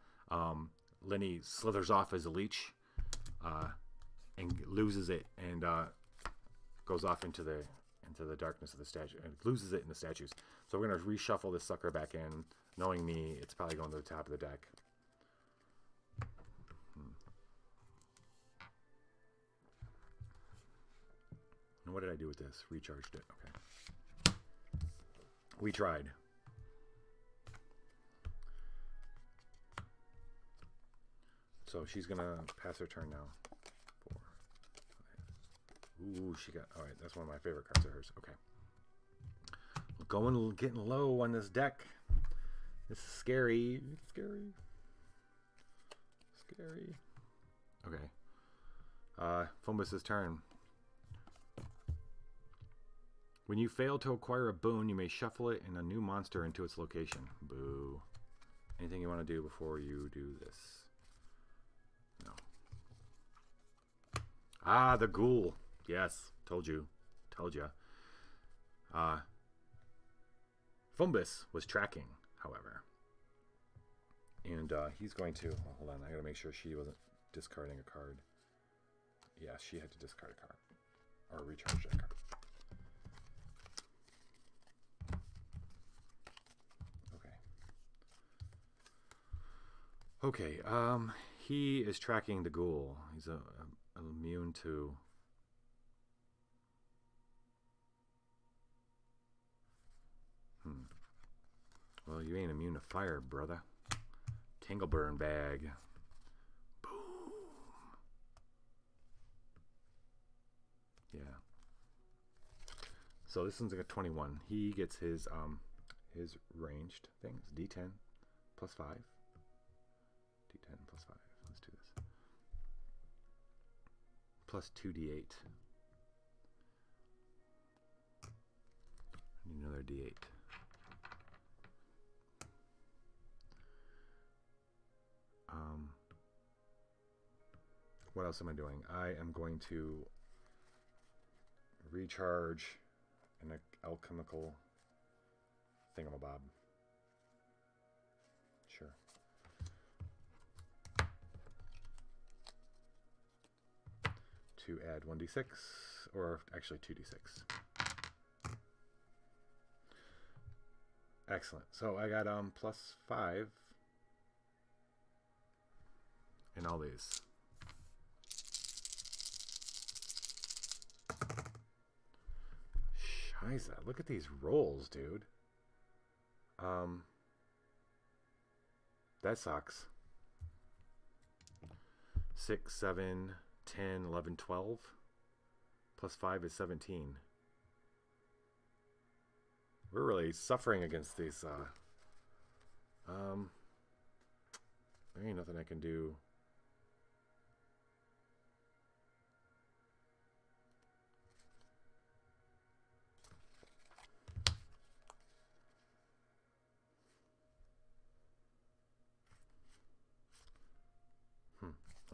Lenny slithers off as a leech, and loses it, and goes off into the darkness of the statue, and loses it in the statues. So we're gonna reshuffle this sucker back in. Knowing me, it's probably going to the top of the deck. And what did I do with this? Recharged it. Okay. We tried. So she's going to pass her turn now. 4, 5. Ooh, she got... Alright, that's one of my favorite cards of hers. Okay. Getting low on this deck. This is scary. Scary. Scary. Okay. Fumbus's turn. When you fail to acquire a boon, you may shuffle it and a new monster into its location. Boo. Anything you want to do before you do this? No. Ah, the ghoul. Yes. Told you. Told ya. Fumbus was tracking, however. And he's going to... Oh, hold on, I gotta make sure she wasn't discarding a card. Yeah, she had to discard a card. Or recharge that card. Okay. Okay, he is tracking the ghoul. He's immune to... Well, you ain't immune to fire, brother. Tingleburn bag. Boom. Yeah. So this one's like a 21. He gets his ranged things. D10 plus 5. D10 plus 5. Let's do this. Plus 2d8. I need another d8. What else am I doing? I am going to recharge an alchemical thingamabob. Sure. To add 1d6, or actually 2d6. Excellent. So I got plus 5 in all these. Scheiße, look at these rolls, dude. That sucks. 6, 7, 10, 11, 12. Plus 5 is 17. We're really suffering against these There ain't nothing I can do.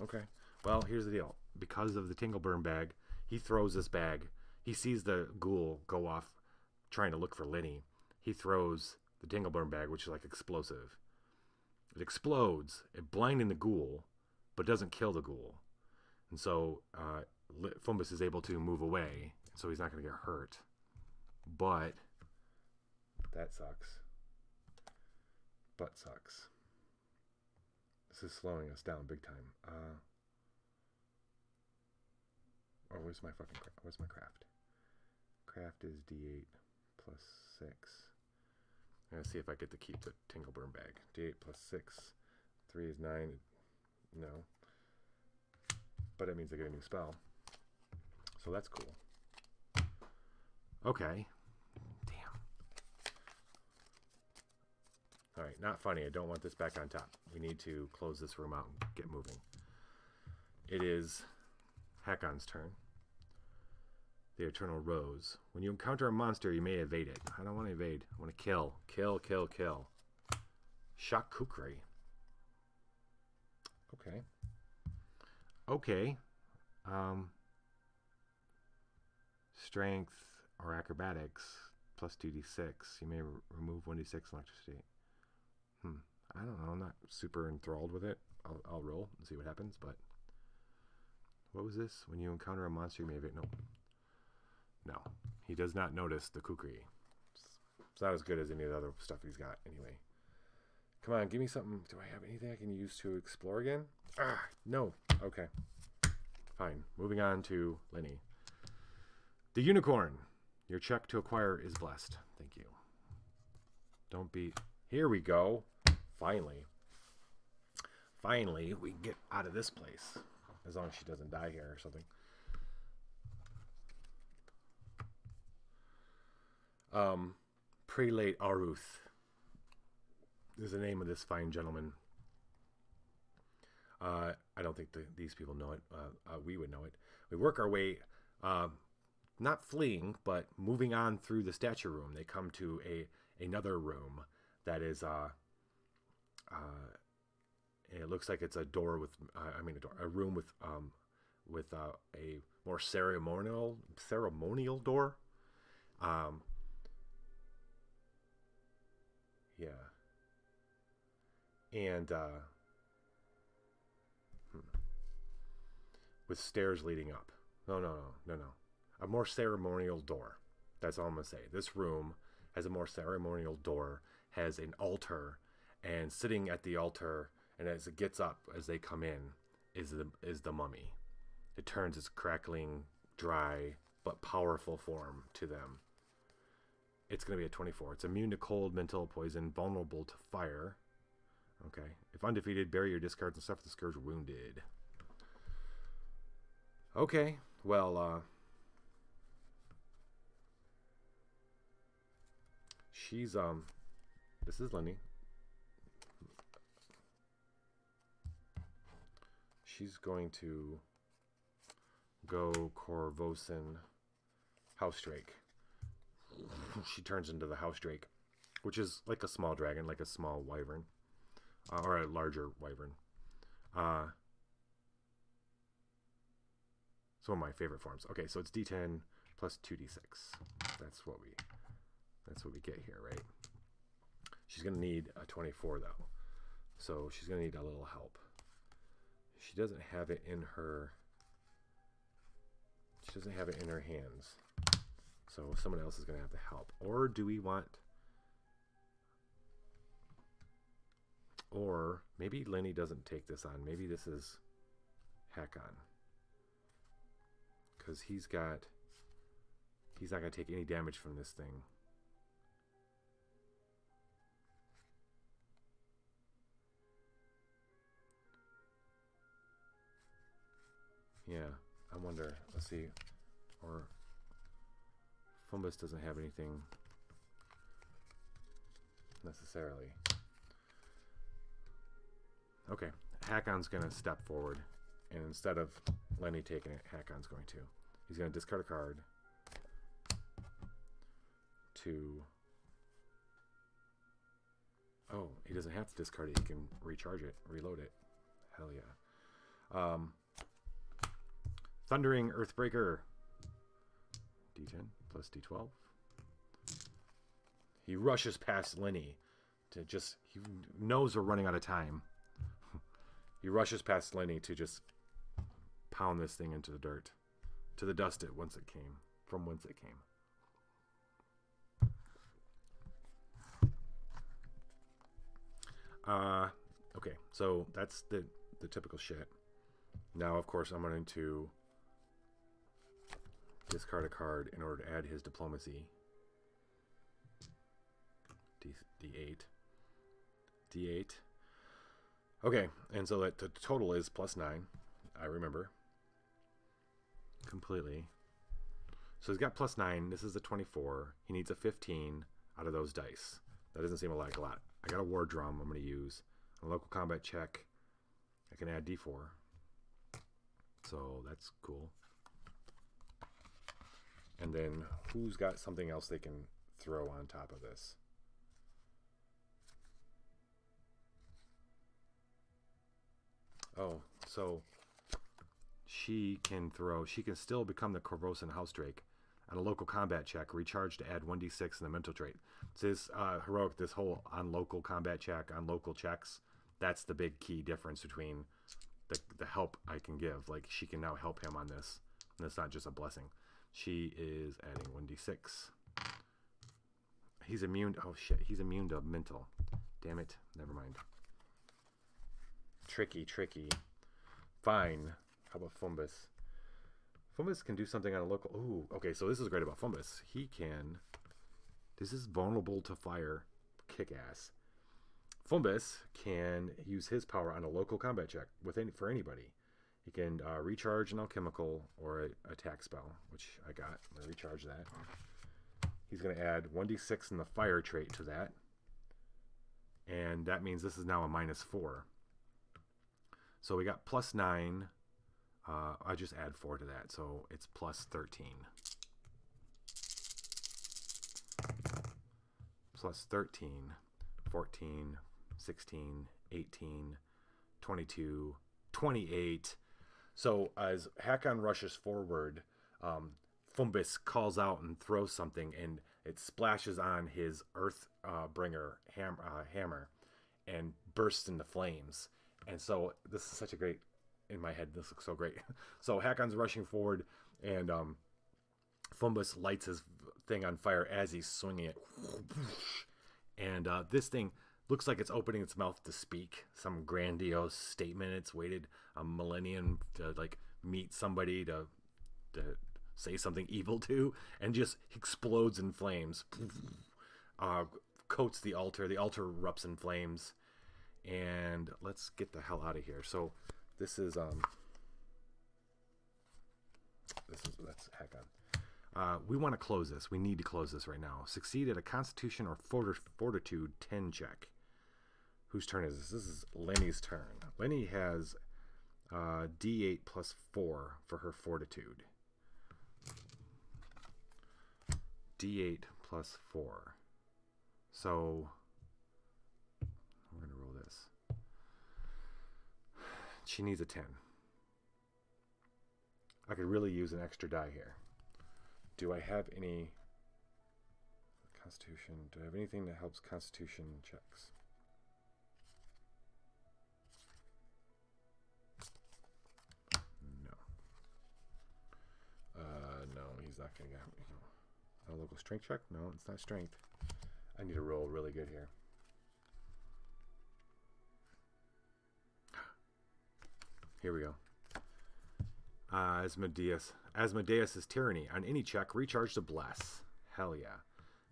Okay. Well, here's the deal. Because of the Tingleburn bag, he throws this bag. He sees the ghoul go off trying to look for Lenny. He throws the Tingleburn bag, which is like explosive. It explodes, it blinding the ghoul, but doesn't kill the ghoul. And so Fumbus is able to move away, so he's not going to get hurt. But that sucks. Butt sucks. This is slowing us down big time. Oh, where's my craft? Craft is D8 plus 6. I'm going to see if I get to keep the Tingleburn bag. D8 plus 6. 3 is 9. No. But it means I get a new spell. So that's cool. Okay. Damn. Alright, not funny. I don't want this back on top. We need to close this room out and get moving. It is Hakon's turn. The Eternal Rose. When you encounter a monster, you may evade it. I don't want to evade. I want to kill. Kill, kill, kill. Shock Kukri. Okay. Okay. Strength or acrobatics plus 2d6. You may remove 1d6 electricity. I don't know. I'm not super enthralled with it. I'll roll and see what happens, but what was this? When you encounter a monster, you may evade. No. No. He does not notice the kukri. It's not as good as any of the other stuff he's got anyway. Come on, give me something. Do I have anything I can use to explore again? Ah, no. Okay. Fine. Moving on to Lenny. The Unicorn. Your check to acquire is blessed. Thank you. Don't be... Here we go. Finally. Finally, we can get out of this place. As long as she doesn't die here or something. Prelate Aruth is the name of this fine gentleman. I don't think these people know it. We would know it. We work our way, not fleeing, but moving on through the statue room. They come to another room that is, it looks like it's a door with, a room with a more ceremonial door. Yeah. And with stairs leading up. No. A more ceremonial door. That's all I'm going to say. This room has a more ceremonial door, has an altar, and sitting at the altar, and as it gets up, as they come in, is the mummy. It turns its crackling, dry, but powerful form to them. It's going to be a 24. It's immune to cold, mental, poison, vulnerable to fire. Okay. If undefeated, bury your discards and suffer the scourge wounded. Okay. Well, she's, this is Lenny. She's going to go Corvosan House Drake. She turns into the House Drake, which is like a small dragon, like a small wyvern, or a larger wyvern. It's one of my favorite forms. Okay, so it's D10 plus 2d6. That's what we get here, right? She's gonna need a 24 though, so she's gonna need a little help. She doesn't have it in her. She doesn't have it in her hands. So someone else is going to have to help. Or do we want... Or maybe Lenny doesn't take this on. Maybe this is Hakon. Because he's not going to take any damage from this thing. Yeah, I wonder. Let's see. Or... Fumbus doesn't have anything necessarily. Okay, Hakon's going to step forward. And instead of Lenny taking it, Hakon's going to. He's going to discard a card to... Oh, he doesn't have to discard it. He can recharge it, reload it. Hell yeah. Thundering Earthbreaker. D10 plus D12. He rushes past Lenny to just... He knows we're running out of time. He rushes past Lenny to just pound this thing into the dirt. To the dust it whence it came. From whence it came. Okay, so that's the typical shit. Now, of course, I'm going to discard a card in order to add his diplomacy. D8. D8. Okay, and so that the total is +9. I remember. Completely. So he's got +9. This is a 24. He needs a 15 out of those dice. That doesn't seem like a lot. I got a war drum I'm going to use. A local combat check. I can add D4. So that's cool. And then who's got something else they can throw on top of this? Oh, so she can still become the Corvosan House Drake on a local combat check, recharge to add 1d6 in the mental trait. So this heroic, this whole on local combat check, on local checks, that's the big key difference between the help I can give. Like, she can now help him on this, and it's not just a blessing. She is adding 1d6. He's immune. Oh shit, he's immune to mental. Damn it. Never mind. Tricky. Fine. How about Fumbus? Fumbus can do something on a local... Ooh, okay, so this is great about Fumbus. He can... This is vulnerable to fire. Kick-ass. Fumbus can use his power on a local combat check for anybody. He can recharge an alchemical or an attack spell, which I got. I'm going to recharge that. He's going to add 1d6 in the fire trait to that. And that means this is now a -4. So we got +9. I just add 4 to that, so it's +13. +13, 14, 16, 18, 22, 28. So as Hakon rushes forward, Fumbus calls out and throws something, and it splashes on his Earthbringer hammer and bursts into flames. And so this is such a great... In my head, this looks so great. So Hakon's rushing forward, and Fumbus lights his thing on fire as he's swinging it. And this thing looks like it's opening its mouth to speak some grandiose statement. It's waited a millennium to like meet somebody to say something evil to, and just explodes in flames. Coats the altar. The altar erupts in flames. And let's get the hell out of here. So this is that's Hakon. We want to close this. We need to close this right now. Succeed at a Constitution or Fortitude 10 check. Whose turn is this? This is Lenny's turn. Lenny has D8 +4 for her Fortitude. D8 +4. So we're gonna roll this. She needs a 10. I could really use an extra die here. Do I have any Constitution? Do I have anything that helps Constitution checks? No. No, he's not gonna get a local strength check. No, it's not strength. I need to roll really good here. Here we go. Asmodeus' Tyranny. On any check, recharge to bless. Hell yeah.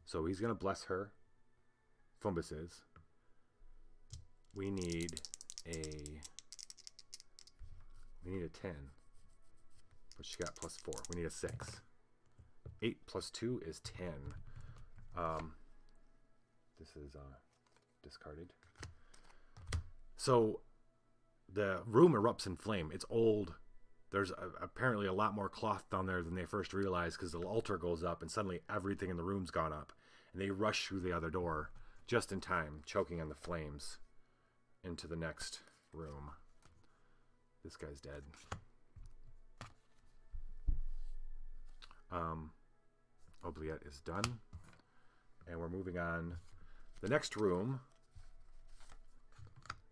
So he's going to bless her. Fumbus is. We need a 10. But she got +4. We need a 6. 8 + 2 is 10. This is discarded. So the room erupts in flame. It's old. There's apparently a lot more cloth down there than they first realized, because the altar goes up and suddenly everything in the room's gone up. And they rush through the other door just in time, choking on the flames, into the next room. This guy's dead. Oubliette is done. And we're moving on. The next room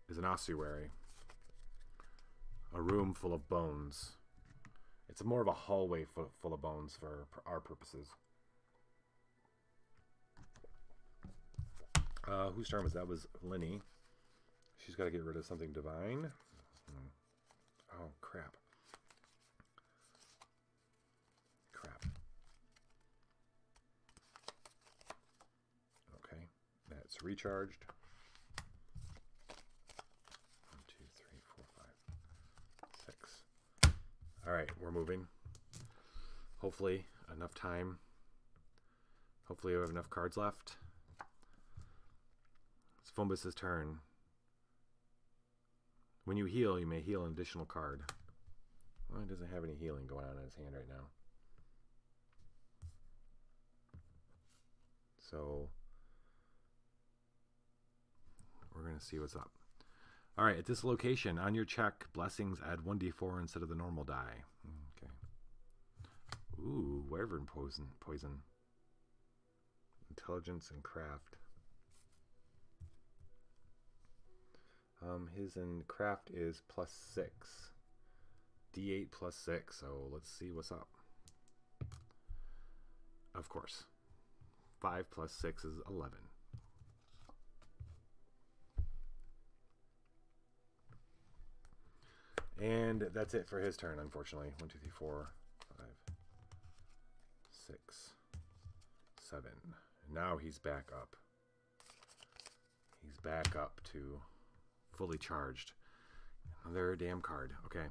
is an ossuary. A room full of bones. It's more of a hallway full of bones for our purposes. Whose turn was that? Was Lenny. She's got to get rid of something divine. Oh, crap. Crap. Okay, that's recharged. 1, 2, 3, 4, 5, 6. All right, we're moving. Hopefully, enough time. Hopefully, we have enough cards left. It's Fumbus's turn. When you heal, you may heal an additional card. Well, he doesn't have any healing going on in his hand right now. So, we're going to see what's up. All right, at this location, on your check, blessings add 1d4 instead of the normal die. Okay. Ooh, wyvern poison. Intelligence and craft. His in craft is +6. D8 +6. So let's see what's up. Of course. 5 + 6 is 11. And that's it for his turn, unfortunately. 1, 2, 3, 4, 5, 6, 7. And now he's back up. He's back up to fully charged. Another damn card. Okay.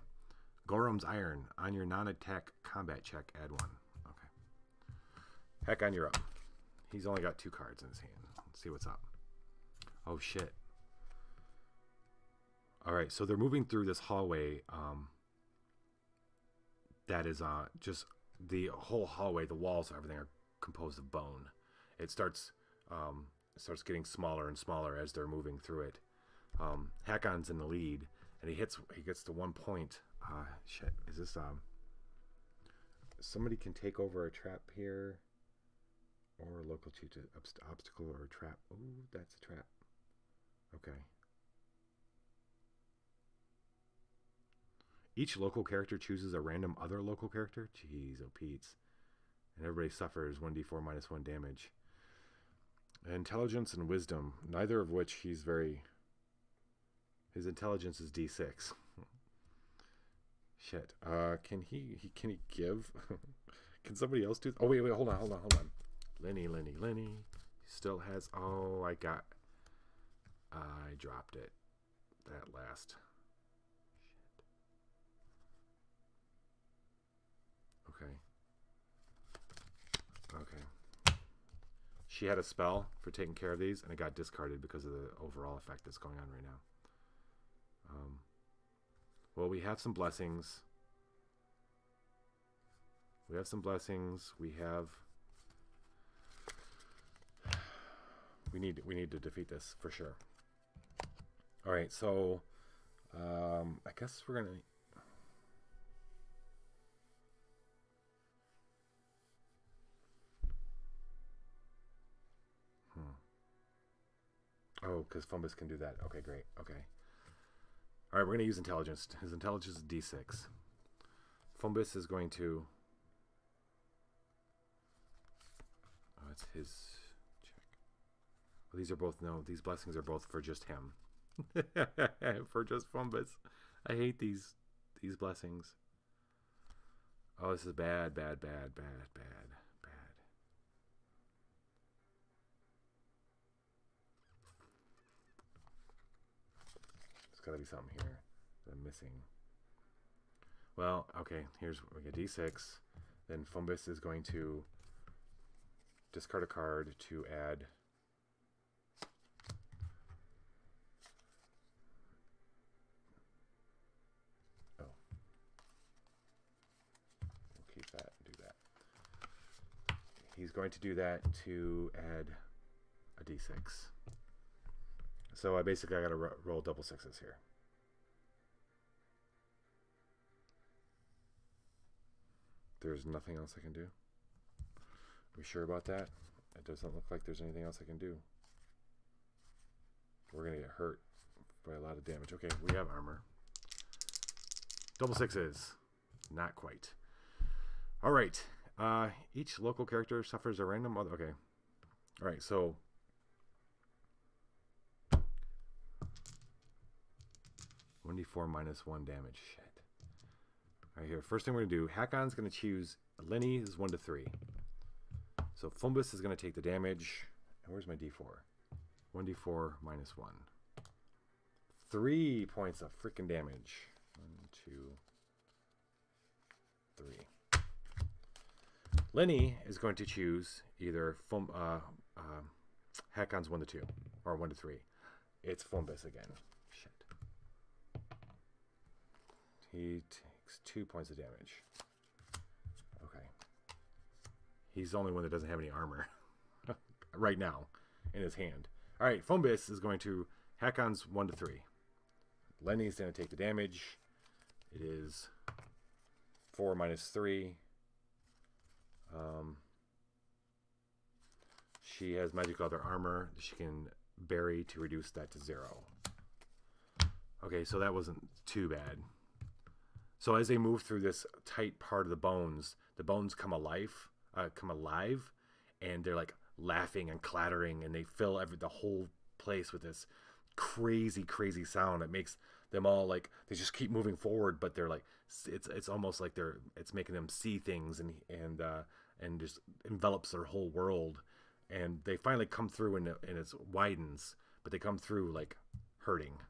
Gorham's Iron. On your non-attack combat check, add 1. Okay. Heck, you're up. He's only got 2 cards in his hand. Let's see what's up. Oh, shit. All right, so they're moving through this hallway that is just the whole hallway. The walls, everything are composed of bone. It starts getting smaller and smaller as they're moving through it. Hakon's in the lead, and he gets to 1 point. Shit, is this somebody can take over a trap here, or local cheat obstacle or a trap. Ooh, that's a trap. Okay. Each local character chooses a random other local character. Jeez, oh Pete's. And everybody suffers 1d4 -1 damage. Intelligence and wisdom, neither of which he's very... His intelligence is D6. Shit. Can he give? Can somebody else do... Oh, wait, hold on. Lenny. He still has... Oh, I dropped it. That last... Okay. She had a spell for taking care of these, and it got discarded because of the overall effect that's going on right now. Well, we have some blessings. We need to defeat this for sure. All right, so I guess we're gonna. Oh, because Fumbus can do that. Okay, great. Okay. All right, we're going to use intelligence. His intelligence is D6. Fumbus is going to... Oh, it's his check. Well, these are both... No, these blessings are both for just him. For just Fumbus. I hate these blessings. Oh, this is bad. Got to be something here that I'm missing. Well, okay, we get D6. Then Fumbus is going to discard a card to add going to do that to add a d6. So I got to roll double sixes here. There's nothing else I can do. We sure about that? It doesn't look like there's anything else I can do. We're going to get hurt by a lot of damage. Okay, we have armor. Double sixes. Not quite. All right. Each local character suffers a random other. Okay. All right, so 1d4 minus 1 damage. Shit. All right, here. First thing we're going to do, Hakon's going to choose Lenny is 1 to 3. So Fumbus is going to take the damage. And where's my d4? 1d4 minus 1. 3 points of freaking damage. 1, 2, 3. Lenny is going to choose either Hakon's 1 to 2 or 1 to 3. It's Fumbus again. Shit. He takes 2 points of damage. Okay. He's the only one that doesn't have any armor right now in his hand. All right, Fumbus is going to Hakon's 1 to 3. Lenny's going to take the damage. It is 4 minus 3. She has magical other armor that she can bury to reduce that to 0. Okay, so that wasn't too bad. So as they move through this tight part of the bones come alive, and they're like laughing and clattering, and they fill the whole place with this crazy, crazy sound. It makes them all like they just keep moving forward, but they're like it's almost like it's making them see things and just envelops their whole world. And they finally come through and it widens, but they come through like hurting.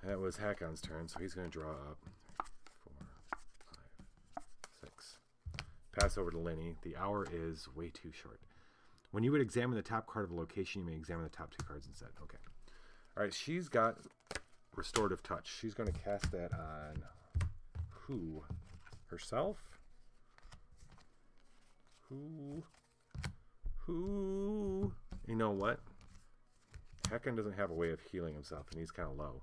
That was Hakon's turn, so he's going to draw up 4, 5, 6. Pass over to Lenny. The hour is way too short. When you would examine the top card of a location, you may examine the top 2 cards instead. Okay. All right, she's got Restorative Touch. She's going to cast that on who? Herself? Who? You know what? Hakon doesn't have a way of healing himself, and he's kind of low.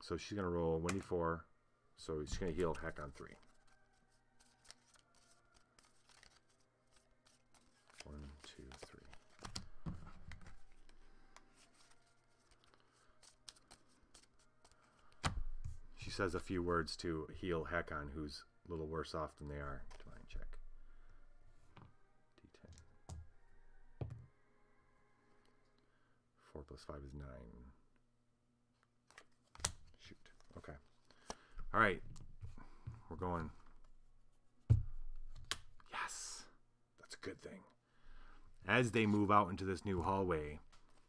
So she's going to roll 1d4. So she's going to heal Hakon 3. 1, 2, 3. She says a few words to heal Hakon, who's a little worse off than they are. Divine check. D10. 4 plus 5 is 9. Shoot. Okay. All right. We're going. Yes. That's a good thing. As they move out into this new hallway,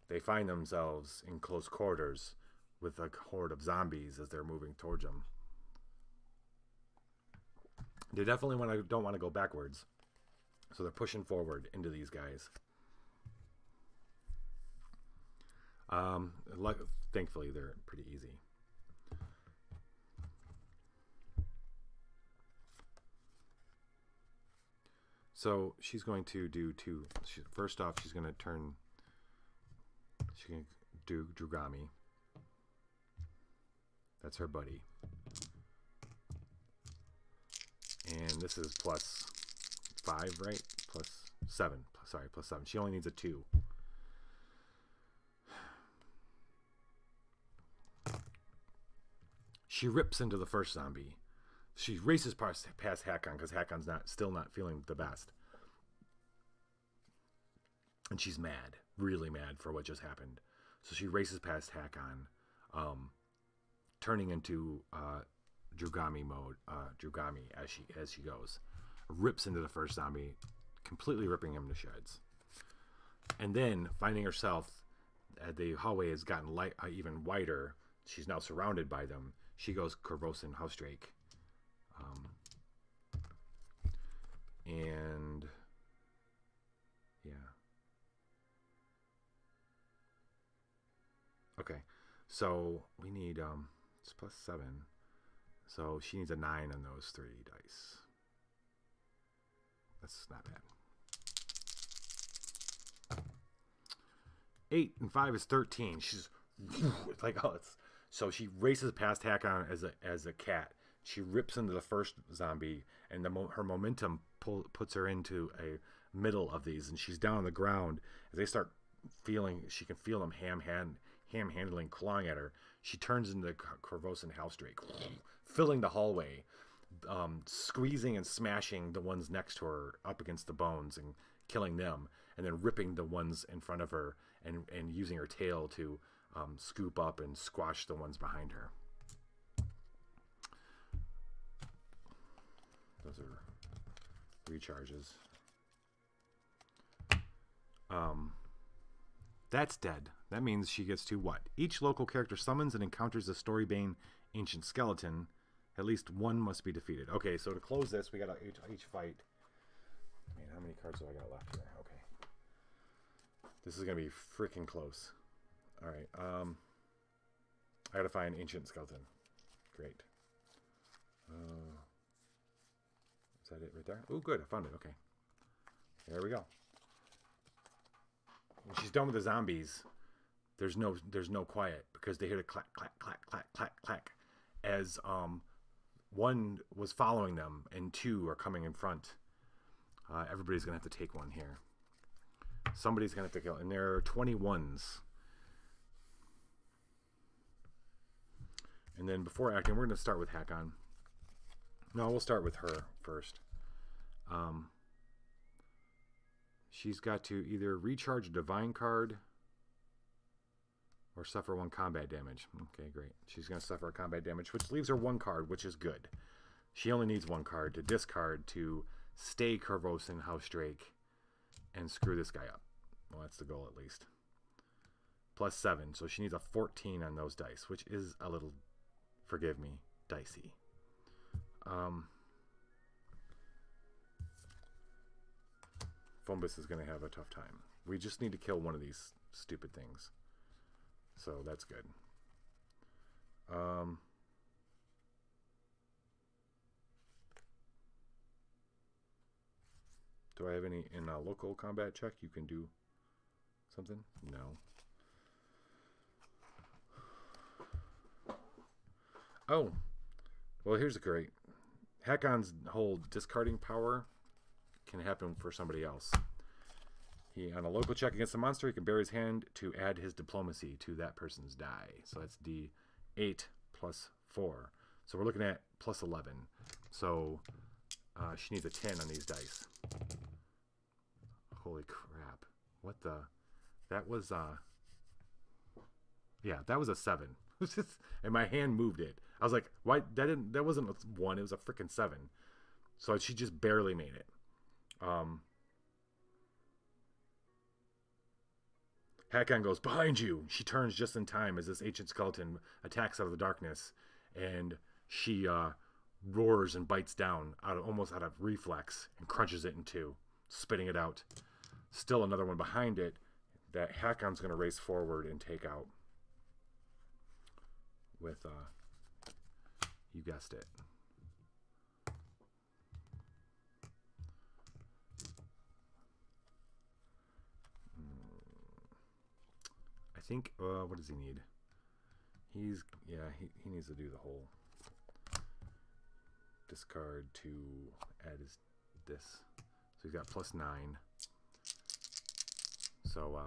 they find themselves in close quarters with a horde of zombies as they're moving towards them. They definitely don't want to go backwards, so they're pushing forward into these guys. Thankfully, they're pretty easy. So she's going to do 2. First off, she's going to turn. She can do Drugami. That's her buddy. And this is plus 5, right? Plus 7. Sorry, plus 7. She only needs a 2. She rips into the first zombie. She races past Hakon because Hakon's still not feeling the best. And she's mad. Really mad for what just happened. So she races past Hakon, turning into Drugami mode, Drugami as she goes. Rips into the first zombie, completely ripping him to shreds. And then, finding herself, the hallway has gotten even wider. She's now surrounded by them. She goes Corvosan Housedrake. And yeah. Okay. So we need it's plus 7. So she needs a 9 on those 3 dice. That's not bad. 8 and 5 is 13. She's like, oh, it's so she races past Hakon as a cat. She rips into the first zombie, and her momentum puts her into a middle of these, and she's down on the ground. As they start feeling, she can feel them ham-handling, clawing at her. She turns into the Corvosan house drake, filling the hallway, squeezing and smashing the ones next to her up against the bones and killing them, and then ripping the ones in front of her and using her tail to scoop up and squash the ones behind her. Those are recharges. That's dead. That means she gets to what? Each local character summons and encounters a Storybane ancient skeleton. At least one must be defeated. Okay, so to close this, we got each fight. I mean, how many cards do I got left here? Okay. This is going to be freaking close. All right. I got to find ancient skeleton. Great. Is that it right there? Oh, good. I found it. Okay. There we go. When she's done with the zombies, there's no quiet because they hear the clack, clack, clack, clack, clack, clack. As one was following them and 2 are coming in front. Everybody's going to have to take one here. Somebody's going to have to kill. And there are 21s. And then before acting, we're going to start with Hakon. No, we'll start with her first. She's got to either recharge a divine card or suffer 1 combat damage. Okay, great. She's going to suffer a combat damage, which leaves her 1 card, which is good. She only needs 1 card to discard to stay Corvosan House Drake and screw this guy up. Well, that's the goal at least. Plus 7, so she needs a 14 on those dice, which is a little, forgive me, dicey. Fombus is going to have a tough time. We just need to kill one of these stupid things. So that's good. Do I have any in a local combat check? You can do something? No. Oh. Well, here's a great. Hakon's whole discarding power can happen for somebody else. He, on a local check against a monster, he can bury his hand to add his diplomacy to that person's die. So that's D8 plus 4. So we're looking at plus 11. So she needs a 10 on these dice. Holy crap. What the? That was, yeah, that was a 7. And my hand moved it. I was like, why? That wasn't a 1. It was a freaking 7. So she just barely made it. Hakon goes, behind you. She turns just in time as this ancient skeleton attacks out of the darkness, and she roars and bites down almost out of reflex and crunches it in 2, spitting it out. Still another one behind it that Hakon's going to race forward and take out with, you guessed it. I think, what does he need? He needs to do the whole discard to add this. So he's got plus 9. So,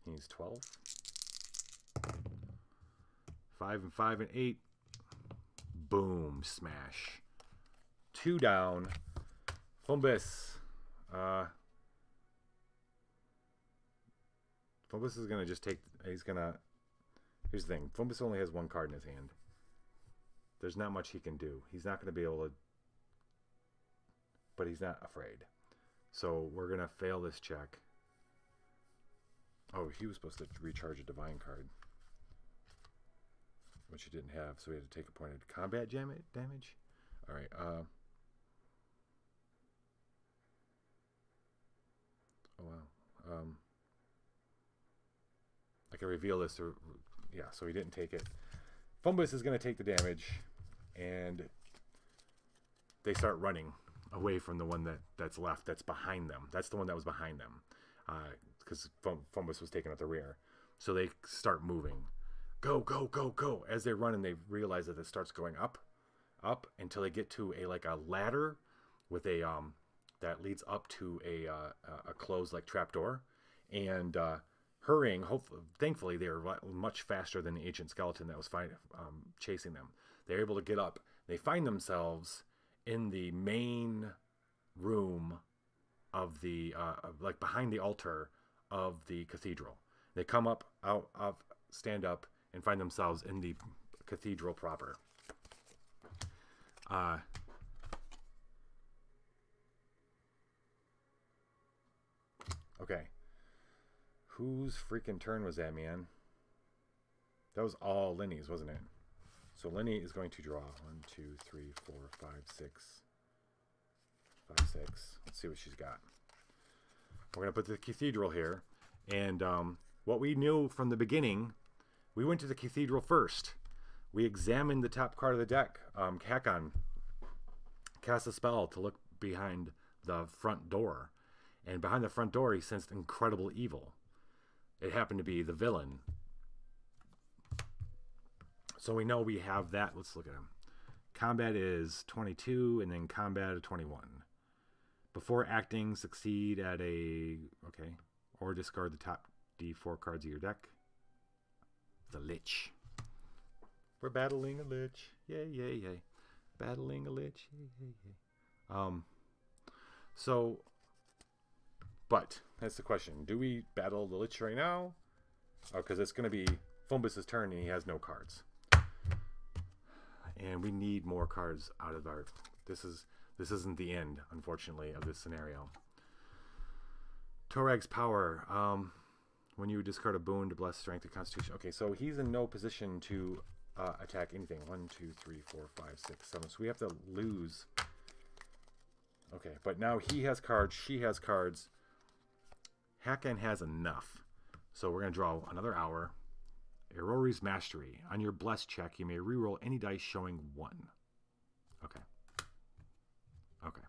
he needs 12. 5 and 5 and 8. Boom, smash. 2 down. Fombus. Fombus is going to just take, he's going to, here's the thing. Fombus only has 1 card in his hand. There's not much he can do. He's not going to be able to, but he's not afraid. So we're going to fail this check. Oh, he was supposed to recharge a divine card, which he didn't have, so he had to take a point of combat damage. All right. Oh, wow. I can reveal this. Yeah, so he didn't take it. Fumbus is going to take the damage, and they start running away from the one that's left, that's behind them. That's the one that was behind them, because Fumbus was taken at the rear. So they start moving. Go, go, go, go. As they run, and they realize that it starts going up, up, until they get to a ladder with a that leads up to a closed like trapdoor, and hurrying. Thankfully, they are much faster than the ancient skeleton that was chasing them. They're able to get up. They find themselves in the main room of the like behind the altar of the cathedral. They come up, stand up, and find themselves in the cathedral proper. Okay. Whose freaking turn was that, man? That was all Lenny's, wasn't it? So Lenny is going to draw 1, 2, 3, 4, 5, 6. 5, 6. Let's see what she's got. We're going to put the cathedral here. And what we knew from the beginning, we went to the cathedral first. We examined the top card of the deck. Hakon cast a spell to look behind the front door. And behind the front door, he sensed incredible evil. It happened to be the villain. So we know we have that. Let's look at him. Combat is 22, and then combat is 21. Before acting, succeed at a... Okay. Or discard the top D4 cards of your deck. The Lich. We're battling a Lich. Yay, yay, yay. Battling a Lich. Yay, yay, yay. So... But, that's the question. Do we battle the Lich right now? Oh, because it's going to be Fumbus' turn and he has no cards. And we need more cards out of our... This isn't the end, unfortunately, of this scenario. Torag's power. When you discard a boon to bless strength and constitution. Okay, so he's in no position to attack anything. 1, 2, 3, 4, 5, 6, 7. So we have to lose. Okay, but now he has cards. She has cards. Hakon has enough. So we're going to draw another hour. Erori's Mastery. On your bless check, you may reroll any dice showing 1. Okay. Okay.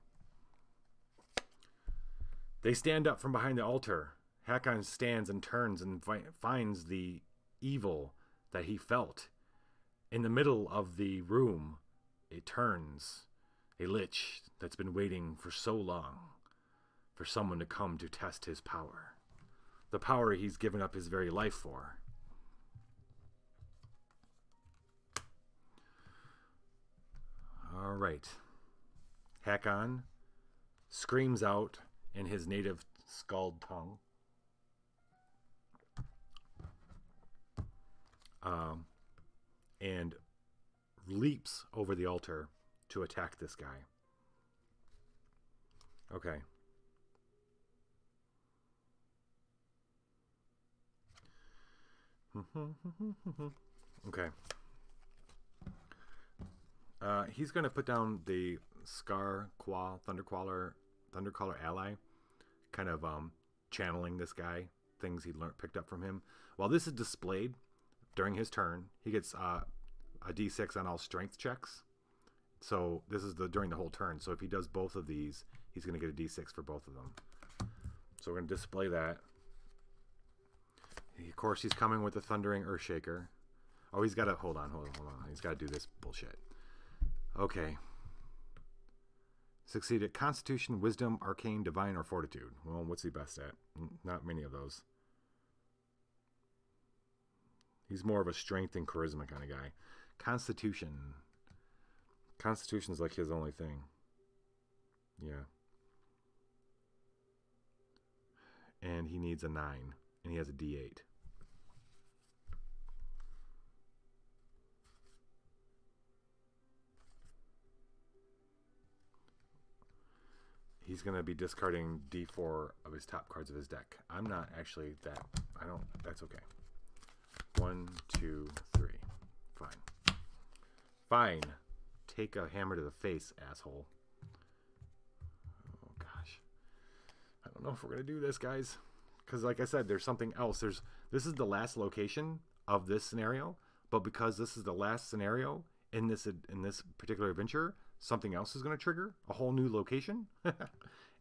They stand up from behind the altar. Hakon stands and turns and finds the evil that he felt. In the middle of the room, it turns. A Lich that's been waiting for so long for someone to come to test his power. The power he's given up his very life for. All right. Hakon screams out in his native Skald tongue. And leaps over the altar to attack this guy. Okay. Okay. He's going to put down the Scarwall, Thundercaller ally, kind of channeling this guy, things he picked up from him. While this is displayed during his turn, he gets a d6 on all strength checks. So this is during the whole turn. So if he does both of these, he's going to get a d6 for both of them. So we're going to display that. Of course, he's coming with the Thundering Earthshaker. Oh, he's got to... Hold on. He's got to do this bullshit. Okay. Succeed at Constitution, Wisdom, Arcane, Divine, or Fortitude. Well, what's he best at? Not many of those. He's more of a Strength and Charisma kind of guy. Constitution. Constitution's like his only thing. Yeah. And he needs a 9. And he has a d8. He's going to be discarding d4 of his top cards of his deck. I'm not actually that... That's okay. 1, 2, 3. Fine. Fine. Take a hammer to the face, asshole. Oh, gosh. I don't know if we're going to do this, guys. Because, like I said, there's something else. This is the last location of this scenario. but because this is the last scenario in this particular adventure, something else is going to trigger a whole new location.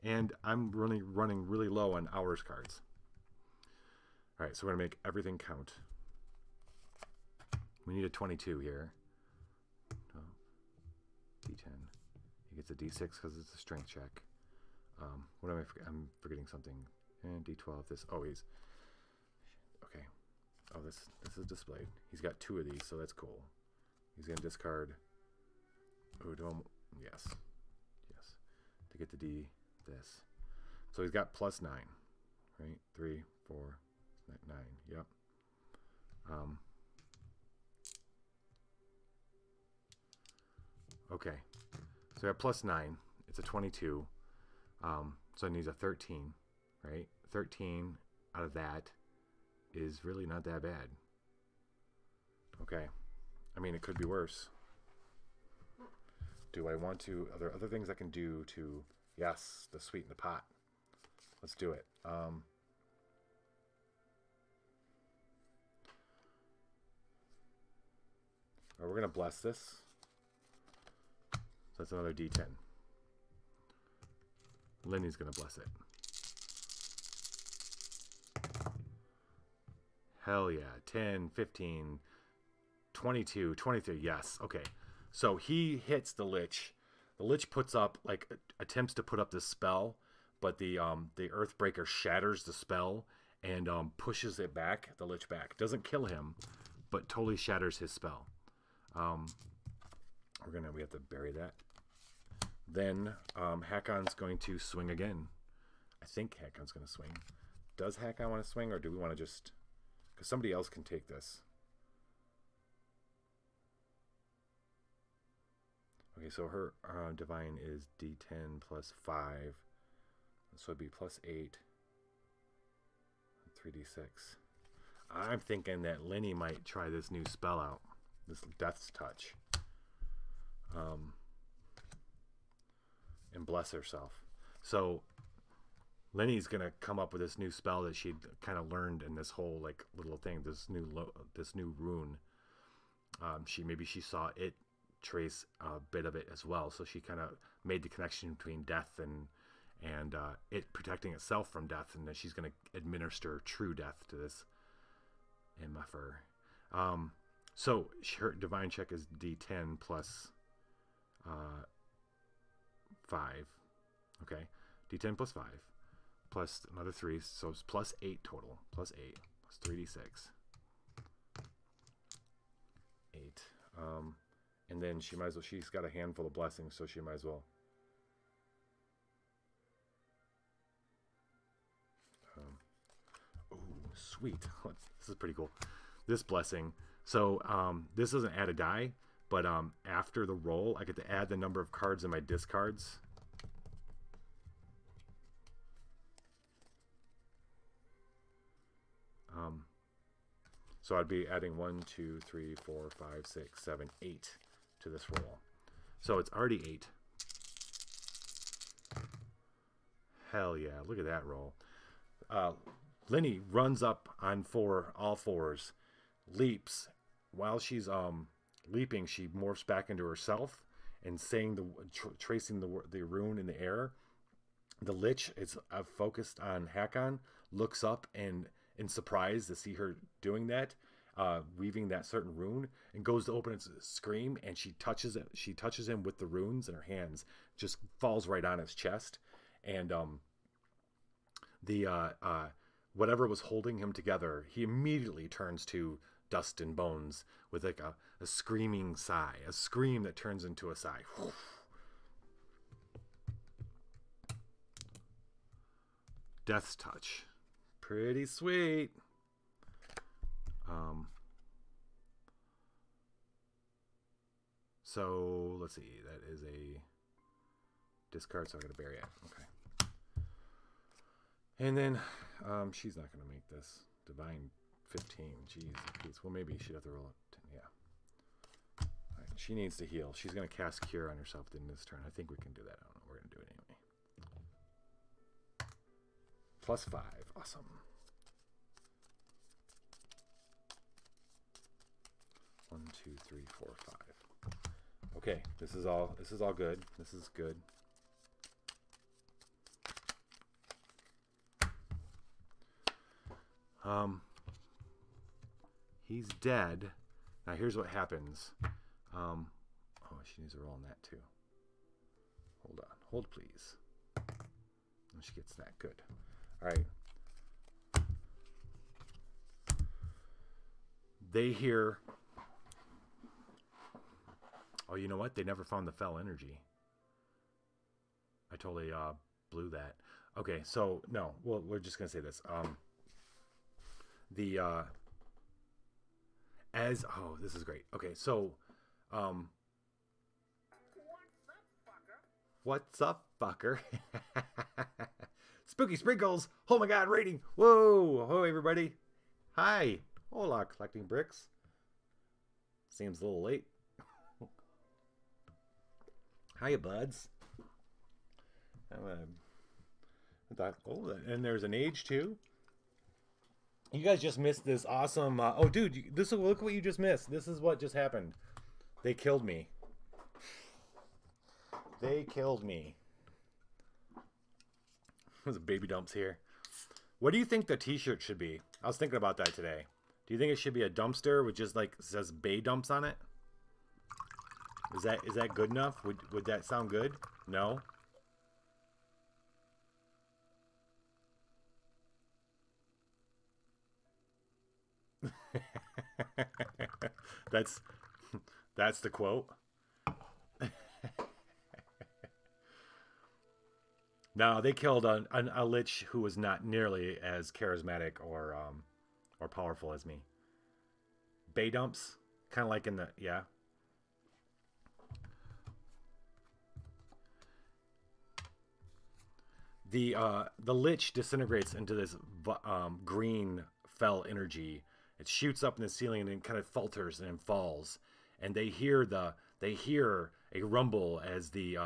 And I'm really running really low on hours cards. All right, so we're going to make everything count. We need a 22 here. Oh, D10. He gets a D6 because it's a strength check. What am I forgetting? I'm forgetting something. And D12. This always. Okay. Oh, this is displayed. He's got 2 of these, so that's cool. He's going to discard. Yes. Yes. To get the D. This. So he's got +9. Right? 3, 4, 9. Yep. Okay. So I got +9. It's a 22. So it needs a 13. Right? 13 out of that is really not that bad. Okay. I mean, it could be worse. Do I want to... Are there other things I can do to... Yes, the sweeten the pot. Let's do it. We're going to bless this. So that's another D10. Lenny's going to bless it. Hell yeah. 10, 15, 22, 23. Yes. Okay. So he hits the Lich. The Lich puts up, like, attempts to put up this spell, but the Earthbreaker shatters the spell and pushes it back, the Lich back. Doesn't kill him, but totally shatters his spell. We have to bury that. Then Hakon's going to swing again. I think Hakon's going to swing. Does Hakon want to swing, or do we want to just... Because somebody else can take this. Okay, so her divine is D10 plus 5. So it'd be plus 8. 3d6. I'm thinking that Lenny might try this new spell out. This Death's Touch. And bless herself. So Lenny's gonna come up with this new spell that she kind of learned in this whole like little thing. This new rune. Maybe she saw it trace a bit of it as well, so she kind of made the connection between death and it protecting itself from death, and then she's going to administer true death to this MFR. So her divine check is D10 plus 5. Okay, D10 plus 5 plus another 3, so it's plus 8 total. Plus 8 plus 3d6. 8. And then she might as well, she's got a handful of blessings, so she might as well. Oh, sweet. This is pretty cool. This blessing. So this doesn't add a die, but after the roll, I get to add the number of cards in my discards. So I'd be adding 1, 2, 3, 4, 5, 6, 7, 8 to this roll. So it's already 8. Hell yeah, look at that roll. Lenny runs up on all fours, leaps. While she's leaping, she morphs back into herself and saying tracing the rune in the air. The Lich is focused on Hakon, looks up and in surprise to see her doing that, weaving that certain rune, and goes to open its scream, and she touches it. She touches him with the runes in her hands, just falls right on his chest, and whatever was holding him together, he immediately turns to dust and bones with like a screaming sigh, a scream that turns into a sigh. Death's Touch. Pretty sweet. So let's see. That is a discard, so I gotta bury it. Okay. And then she's not gonna make this. Divine 15. Jeez, please. Well, maybe she'd have to roll it. Yeah. All right. She needs to heal. She's gonna cast Cure on herself in this turn. I think we can do that. I don't know. We're gonna do it anyway. +5. Awesome. 1, 2, 3, 4, 5. Okay, this is all good. This is good. He's dead. Now here's what happens. Oh, she needs to roll on that too. Hold on. Hold please. And she gets that. Good. All right. They hear... Oh, you know what? They never found the fell energy. I totally blew that. Okay, so no, well, we're just gonna say this. Oh, this is great. Okay, so what's up, fucker? Spooky Sprinkles. Oh my God, rating. Whoa, hello everybody. Hi. Hola, collecting bricks. Seems a little late. Hiya, buds. Oh, and there's an age too. You guys just missed this awesome. Oh, dude, look what you just missed. This is what just happened. They killed me. They killed me. There's baby dumps here. What do you think the T-shirt should be? I was thinking about that today. Do you think it should be a dumpster with just like says Bay Dumps on it? Is that good enough? Would that sound good? No. that's the quote. No, they killed a lich who was not nearly as charismatic or powerful as me. Bay dumps, kind of like in the The lich disintegrates into this green fell energy. It shoots up in the ceiling and then kind of falters and then falls. And they hear a rumble as the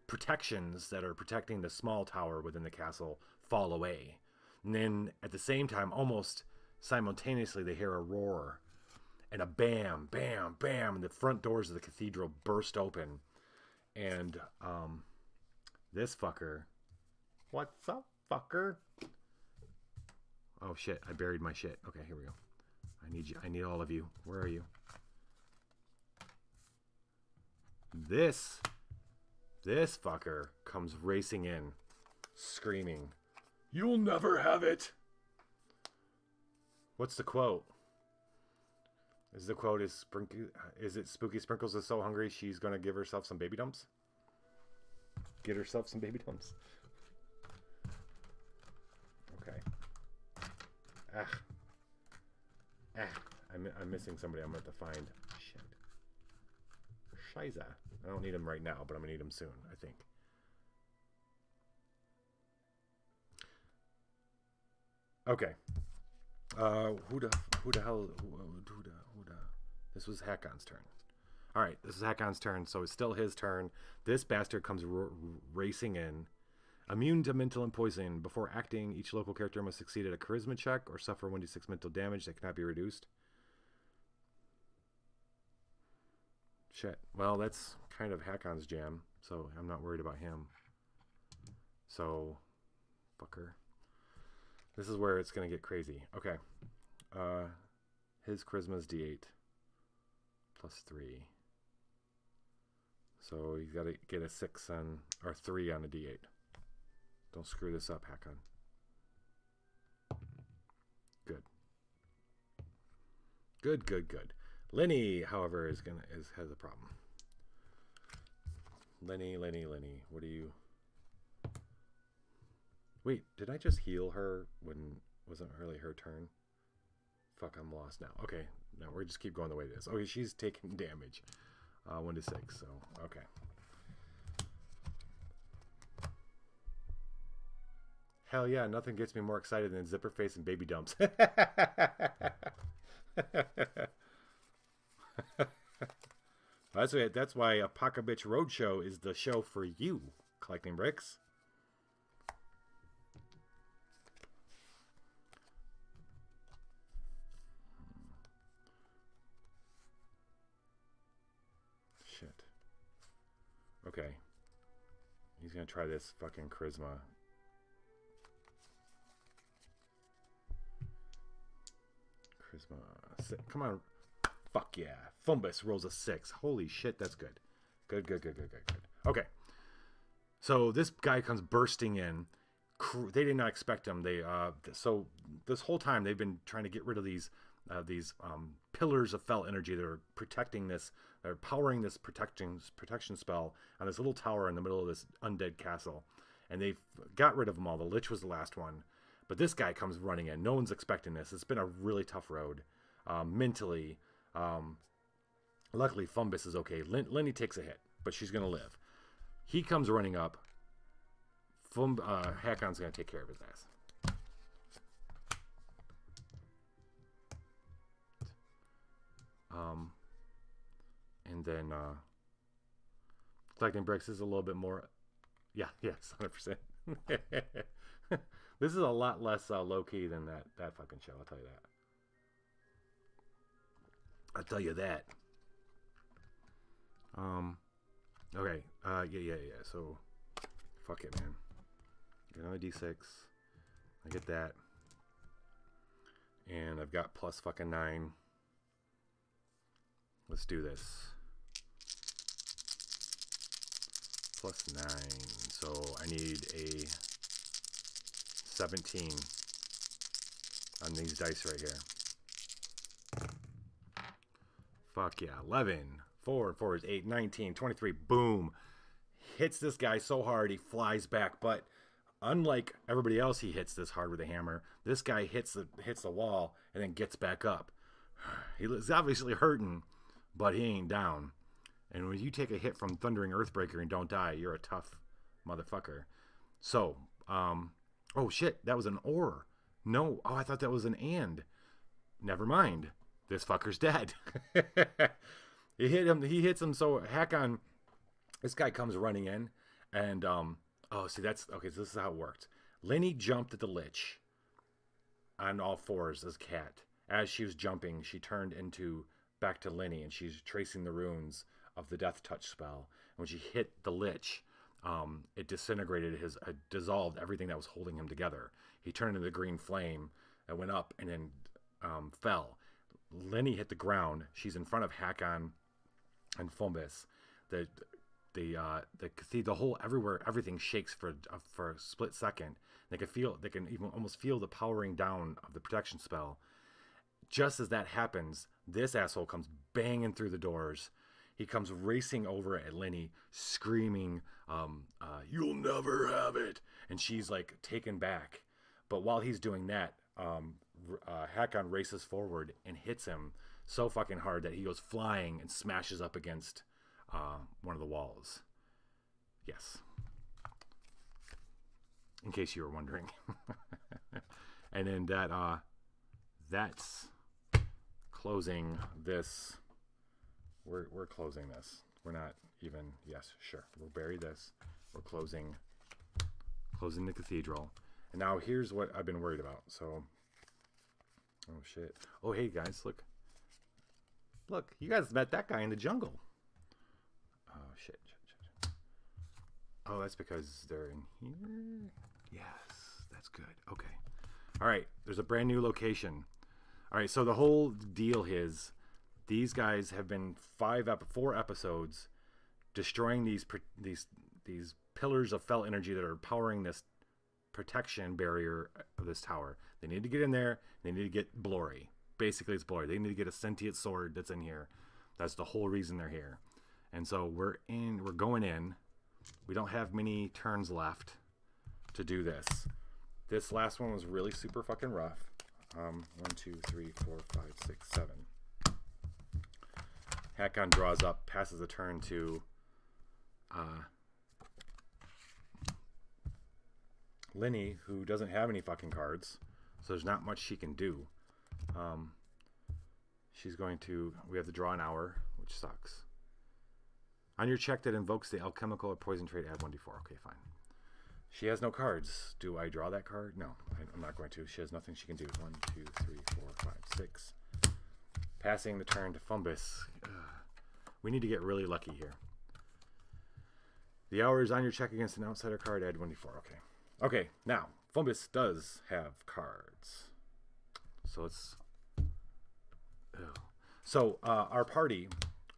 protections that are protecting the small tower within the castle fall away. And then at the same time, almost simultaneously, they hear a roar and a bam, bam, bam, and the front doors of the cathedral burst open. And this fucker... What's up, fucker? Oh shit, I buried my shit. Okay, here we go. I need you. I need all of you. Where are you? This fucker comes racing in, screaming, "You'll never have it!" What's the quote? Is it Spooky Sprinkles is so hungry she's gonna give herself some baby dumps? Get herself some baby dumps. Okay. I'm missing somebody I'm going to have to find. Shit. Shiza. I don't need him right now, but I'm going to need him soon, I think. Okay. Who the hell? This was Hakon's turn. Alright, this is Hakon's turn, so it's still his turn. This bastard comes racing in. Immune to mental and poison. Before acting, each local character must succeed at a charisma check or suffer 1d6 mental damage that cannot be reduced. Shit. Well, that's kind of Hakon's jam, so I'm not worried about him. So, fucker. This is where it's going to get crazy. Okay. His charisma is d8 plus 3. So he's got to get a 6 on, or 3 on a d8. Don't screw this up, Hakon. Good. Good, good, good. Lenny, however, has a problem. Lenny, what are you? Wait, did I just heal her when it wasn't really her turn? Fuck, I'm lost now. Okay, no, we're just keep going the way it is. Okay, she's taking damage. 1 to 6, so okay. Hell yeah, nothing gets me more excited than zipper face and baby dumps. That's why a Paka Bitch Roadshow is the show for you, collecting bricks. Okay. He's gonna try this fucking charisma. Charisma. Come on. Fuck yeah. Fumbus rolls a 6. Holy shit, that's good. Good. Okay. So this guy comes bursting in. They did not expect him. So this whole time they've been trying to get rid of these pillars of fell energy that are protecting this. They're powering this protection spell on this little tower in the middle of this undead castle, and they've got rid of them all. The Lich was the last one, but this guy comes running in. No one's expecting this. It's been a really tough road, mentally. Luckily, Fumbus is okay. Lenny takes a hit, but she's gonna live. He comes running up. Hakon's gonna take care of his ass. And then collecting bricks is a little bit more. Yes, 100%. This is a lot less low key than that fucking show. I'll tell you that. Okay. Yeah. So, fuck it, man. Get another D6. I get that. And I've got plus fucking 9. Let's do this. Plus 9. So I need a 17 on these dice right here. Fuck yeah. 11. 4 and 4 is 8. 19. 23. Boom. Hits this guy so hard he flies back. But unlike everybody else he hits this hard with a hammer, this guy hits the wall and then gets back up. He's obviously hurting, but he ain't down. And when you take a hit from Thundering Earthbreaker and don't die, you're a tough motherfucker. So, oh shit, that was an or. No, I thought that was an and. Never mind. This fucker's dead. He hits him so Hakon, this guy comes running in and, see that's, okay, so this is how it worked. Lenny jumped at the Lich on all fours as cat. As she was jumping, she turned back to Lenny, and she's tracing the runes of the Death Touch spell. And when she hit the Lich, it disintegrated dissolved everything that was holding him together. He turned into the green flame and went up and then fell. Lenny hit the ground. She's in front of Hakon and Fumbus. The whole everything shakes for a split second. They can even almost feel the powering down of the protection spell. Just as that happens, this asshole comes banging through the doors. He comes racing over at Lenny, screaming, "You'll never have it!" And she's like taken back. But while he's doing that, Hakon races forward and hits him so fucking hard that he goes flying and smashes up against one of the walls. Yes. In case you were wondering. And then that's closing this. We're closing this. We're not even. Yes, sure. We'll bury this. We're closing the cathedral. And now here's what I've been worried about. So, oh shit. Oh hey guys, look. You guys met that guy in the jungle. Oh shit. Oh, that's because they're in here. Yes, that's good. Okay. All right. There's a brand new location. All right. So the whole deal is, these guys have been 4 episodes destroying these pillars of fell energy that are powering this protection barrier of this tower. They need to get in there. They need to get Blory. Basically, it's Blory. They need to get a sentient sword that's in here. That's the whole reason they're here. And so we're going in. We don't have many turns left to do this. This last one was really super fucking rough. 1, 2, 3, 4, 5, 6, 7. Hakon draws up, passes a turn to Lenny, who doesn't have any fucking cards, so there's not much she can do. We have to draw an hour, which sucks. On your check that invokes the alchemical or poison trait, add 1d4. Okay, fine. She has no cards. Do I draw that card? No, I'm not going to. She has nothing she can do. 1, 2, 3, 4, 5, 6. Passing the turn to Fumbus. We need to get really lucky here. The hour is on your check against an outsider card. Add 1d4. Okay. Okay, now, Fumbus does have cards. So it's... Ugh. So our party,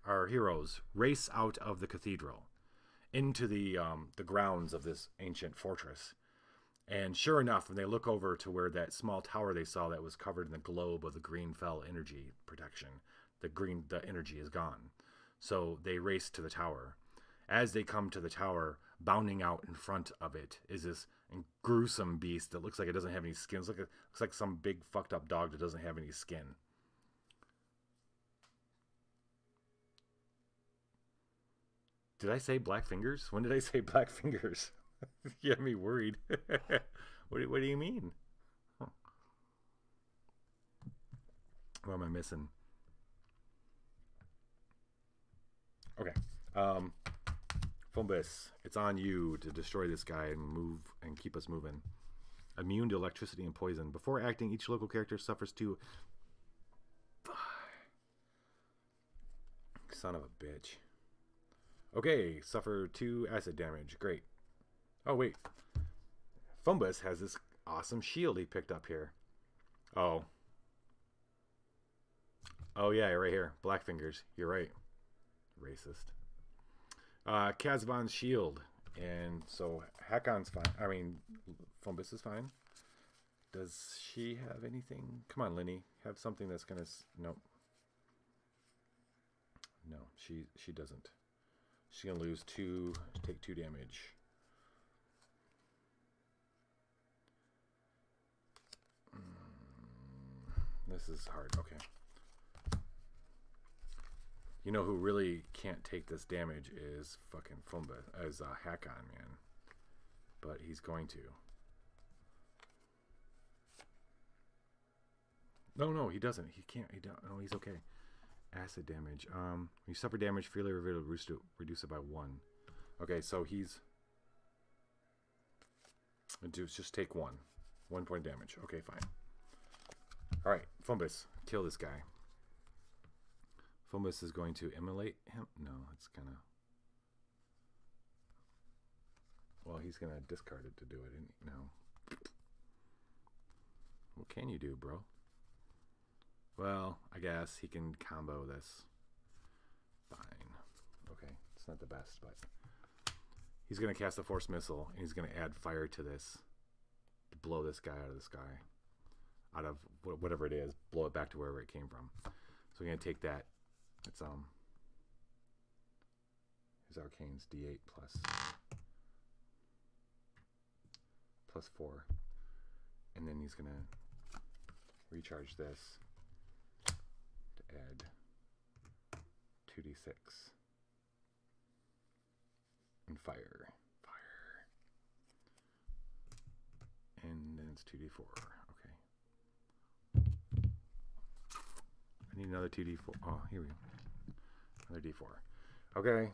our heroes, race out of the cathedral into the grounds of this ancient fortress. And sure enough, when they look over to where that small tower they saw that was covered in the globe of the green fell energy protection, the energy is gone. So they race to the tower. As they come to the tower, bounding out in front of it is this gruesome beast that looks like it doesn't have any skin. Looks like some big fucked up dog that doesn't have any skin. Did I say black fingers? When did I say black fingers? You had me worried. What do you mean? Huh. What am I missing? Okay. Fumbus, it's on you to destroy this guy and move and keep us moving. Immune to electricity and poison. Before acting, each local character suffers 2... Son of a bitch. Okay, suffer 2 acid damage. Great. Oh, wait. Fumbus has this awesome shield he picked up here. Oh. Oh, yeah, right here. Black fingers. You're right. Racist. Kazvan's shield. And so Hakon's fine. I mean, Fumbus is fine. Does she have anything? Come on, Linny. Have something that's going to... Nope. No, she doesn't. She's going to lose 2, take 2 damage. This is hard. Okay. You know who really can't take this damage is fucking Fumba, as Hakon, man. But he's going to. No, he doesn't. He can't. He don't. No, he's okay. Acid damage. When you suffer damage, freely reduce it by 1. Okay, so he's... Just take 1. 1 point damage. Okay, fine. Alright, Fumbus. Kill this guy. Fumbus is going to immolate him. No, it's kind of... Well, he's going to discard it to do it. No. What can you do, bro? Well, I guess he can combo this. Fine. Okay, it's not the best, but... He's going to cast a Force Missile, and he's going to add fire to this. To blow this guy out of the sky. Out of whatever it is. Blow it back to wherever it came from. So we're going to take that. It's, his Arcane's D8 plus 4. And then he's going to recharge this. To add 2d6 and fire, and then it's 2d4. Okay, I need another 2d4. Oh, here we go. Another d4. Okay.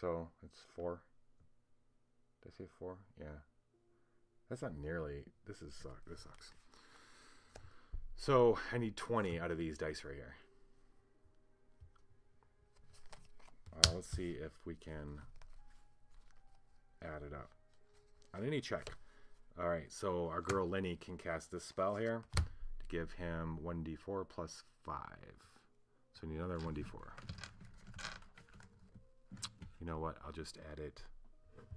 So it's 4. Did I say 4? Yeah. That's not nearly. This sucks. So I need 20 out of these dice right here. Let's see if we can add it up on any check. All right, so our girl Lenny can cast this spell here to give him 1d4 plus 5. So we need another 1d4. You know what? I'll just add it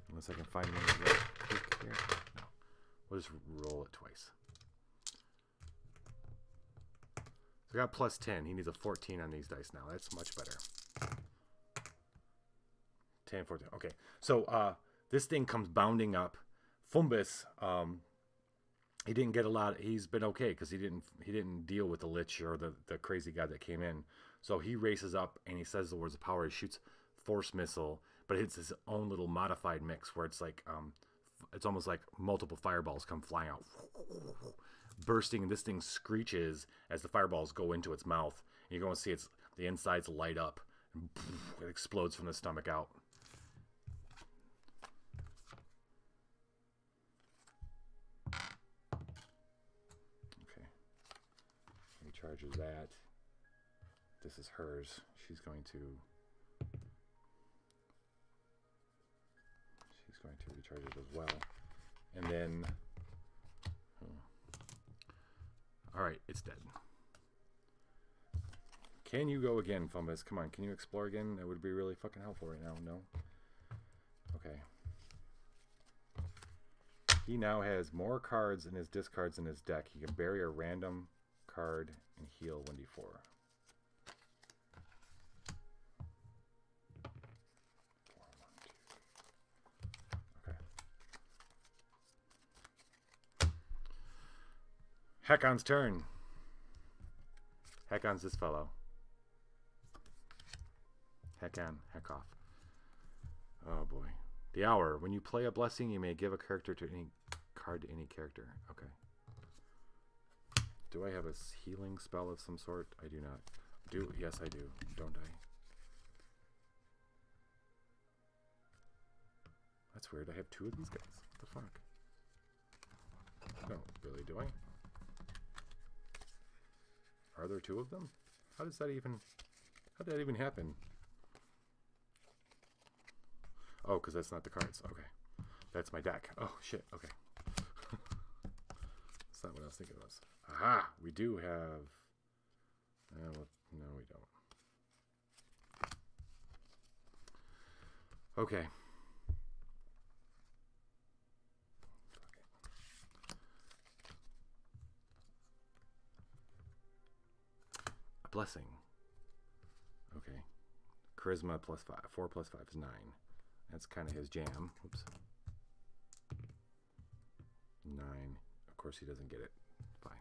unless I can find one real quick here. No, we'll just roll it twice. I got plus 10. He needs a 14 on these dice now. That's much better. 10, 14. Okay. So this thing comes bounding up. Fumbus, he didn't get a lot. He's been okay because he didn't deal with the Lich or the crazy guy that came in. So he races up and he says the words of power. He shoots Force Missile, but it's his own little modified mix where it's like it's almost like multiple fireballs come flying out. Bursting, this thing screeches as the fireballs go into its mouth. And you're going to see the insides light up. And it explodes from the stomach out. Okay. He charges that. This is hers. She's going to activity charges as well. And then... Alright, it's dead. Can you go again, Fumbus? Come on, can you explore again? That would be really fucking helpful right now. No? Okay. He now has more cards in his discards in his deck. He can bury a random card and heal 1d4. Okay. Hackon's turn. Hackon's this fellow. Heck on, heck off. Oh boy. The hour. When you play a blessing, you may give a character to any card to any character. Okay. Do I have a healing spell of some sort? I do not. Do? Yes, I do. Don't I? That's weird. I have two of these guys. What the fuck? No, really, do I? Are there two of them? How does that even... How did that even happen? Oh, because that's not the cards. Okay. That's my deck. Oh, shit. Okay. That's not what I was thinking it was. Aha! We do have... well, no, we don't. Okay. A blessing. Okay. Charisma plus 5. 4 plus 5 is 9. That's kind of his jam. Oops. 9. Of course he doesn't get it. Fine.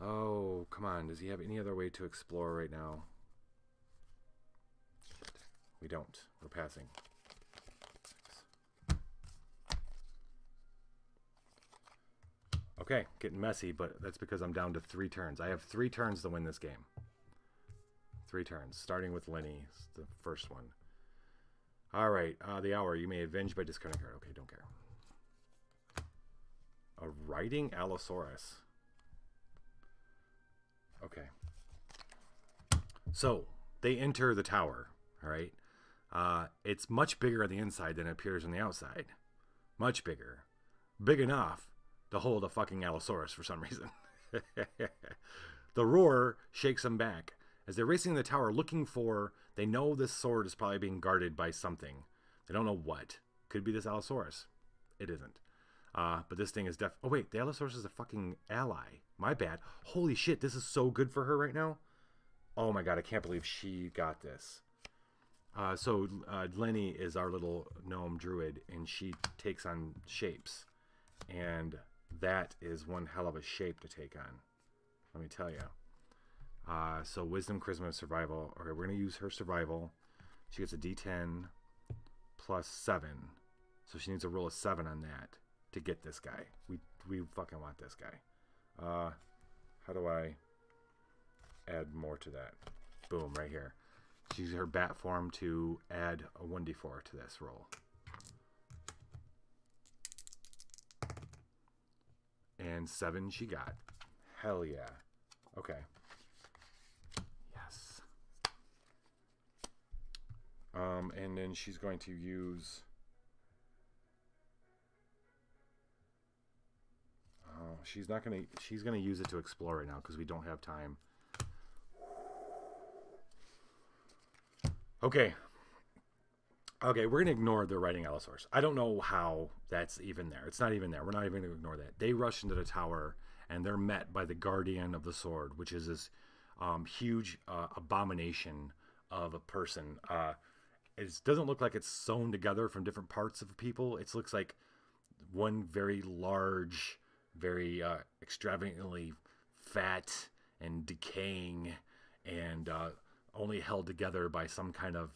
Oh, come on. Does he have any other way to explore right now? Shit. We don't. We're passing. 6. Okay, getting messy, but that's because I'm down to 3 turns. I have 3 turns to win this game. 3 turns, starting with Lenny, the first one. All right, the hour. You may avenge by discarding a card. Okay, don't care. A riding Allosaurus. Okay. So, they enter the tower, all right? It's much bigger on the inside than it appears on the outside. Much bigger. Big enough to hold a fucking Allosaurus for some reason. The roar shakes them back. As they're racing the tower looking for, they know this sword is probably being guarded by something. They don't know what. Could be this Allosaurus. It isn't. But this thing is oh wait, the Allosaurus is a fucking ally. My bad. Holy shit, this is so good for her right now. Oh my god, I can't believe she got this. So Lenny is our little gnome druid, and she takes on shapes. And that is one hell of a shape to take on. Let me tell you. So Wisdom, Charisma, Survival. Okay, we're going to use her Survival. She gets a D10 plus 7. So she needs a roll of 7 on that to get this guy. We fucking want this guy. How do I add more to that? Boom, right here. She uses her bat form to add a 1d4 to this roll. And 7 she got. Hell yeah. Okay. Yes. And then she's going to use... she's not gonna. She's gonna use it to explore right now because we don't have time. Okay. Okay, we're gonna ignore the riding Allosaurus. I don't know how that's even there. It's not even there. We're not even gonna ignore that. They rush into the tower and they're met by the guardian of the sword, which is this huge abomination of a person. It doesn't look like it's sewn together from different parts of people. It looks like one very large, very extravagantly fat and decaying and only held together by some kind of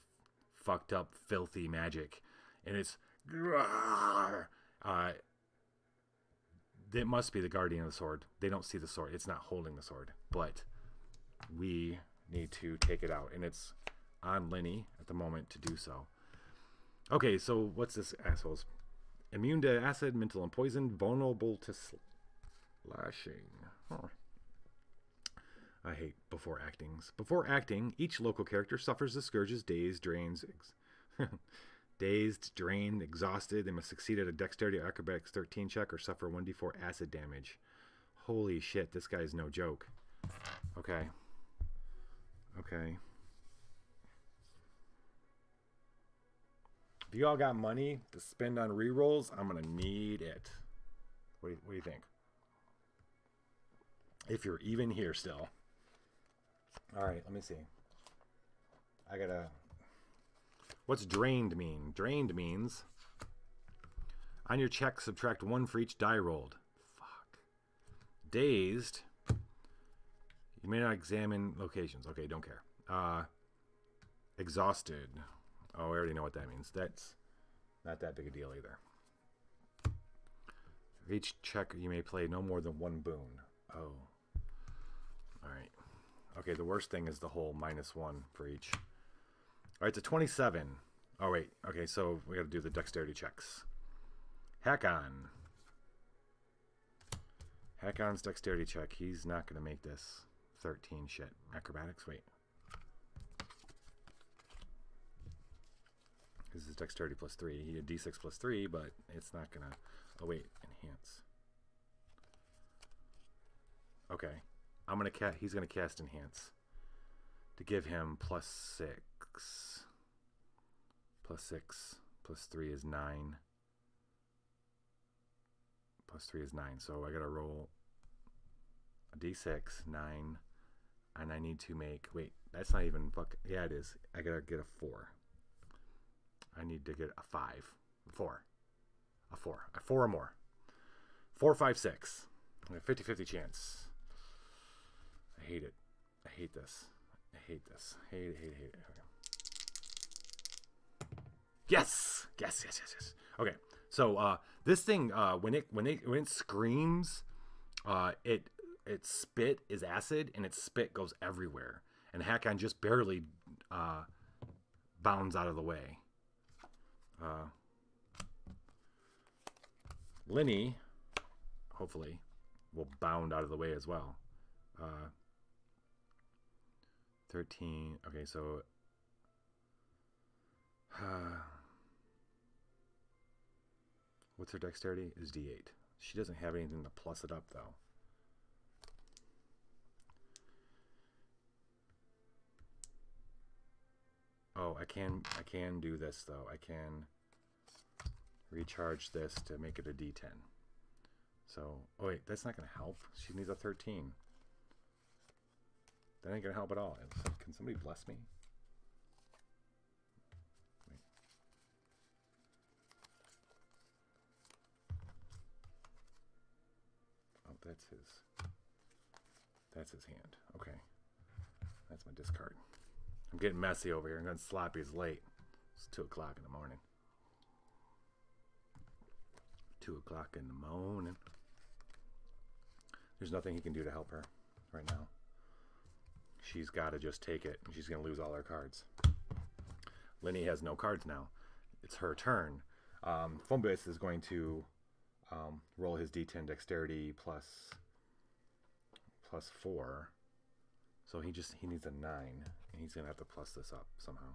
fucked up, filthy magic. And it's... it must be the guardian of the sword. They don't see the sword. It's not holding the sword. But we need to take it out. And it's on Lenny at the moment to do so. Okay, so what's this asshole's? Immune to acid, mental and poison, vulnerable to slashing. Huh. I hate before actings. Before acting, each local character suffers the scourges, daze, drains, Dazed, drained, exhausted. They must succeed at a dexterity or acrobatics 13 check or suffer 1d4 acid damage. Holy shit, this guy's no joke. Okay. Okay. If you all got money to spend on rerolls, I'm going to need it. What do you think? If you're even here still. All right, let me see. I got to... What's drained mean? Drained means on your check, subtract 1 for each die rolled. Fuck. Dazed. You may not examine locations. Okay, don't care. Exhausted. Oh, I already know what that means. That's not that big a deal either. For each check, you may play no more than 1 boon. Oh. Alright. Okay, the worst thing is the whole -1 for each. Alright, it's a 27. Oh, wait. Okay, so we got to do the dexterity checks. Hack-On. Hack-On's dexterity check. He's not going to make this. 13 shit. Acrobatics? Wait. This is dexterity +3. He did d6 +3, but it's not going to... Oh, wait. Enhance. Okay. He's going to cast Enhance. To give him +6. +6 +3 is 9. +3 is 9. So I got to roll a d6, 9, and I need to make... Wait, that's not even... Yeah, it is. I got to get a 4. I need to get a 5. 4. A 4. A 4 or more. 4, 5, 6. I have a 50-50 chance. I hate it. I hate this. I hate this. Hate it. Okay. Yes! Yes. Okay. So this thing, when it screams, its spit is acid, and its spit goes everywhere. And Hack-On just barely bounds out of the way. Linny, hopefully, will bound out of the way as well. 13. Okay, so... what's her dexterity? Is D8. She doesn't have anything to plus it up, though. Oh, I can do this, though. I can recharge this to make it a D10. So, oh wait, that's not going to help. She needs a 13. That ain't going to help at all. Can somebody bless me? Wait. Oh, that's his hand. Okay. That's my discard. I'm getting messy over here. I'm getting sloppy. It's late. It's 2 o'clock in the morning. 2 o'clock in the morning. There's nothing he can do to help her right now. She's got to just take it, and she's going to lose all her cards. Linny has no cards now. It's her turn. Fumbus is going to roll his D10 dexterity plus 4. So he needs a 9, and he's going to have to plus this up somehow.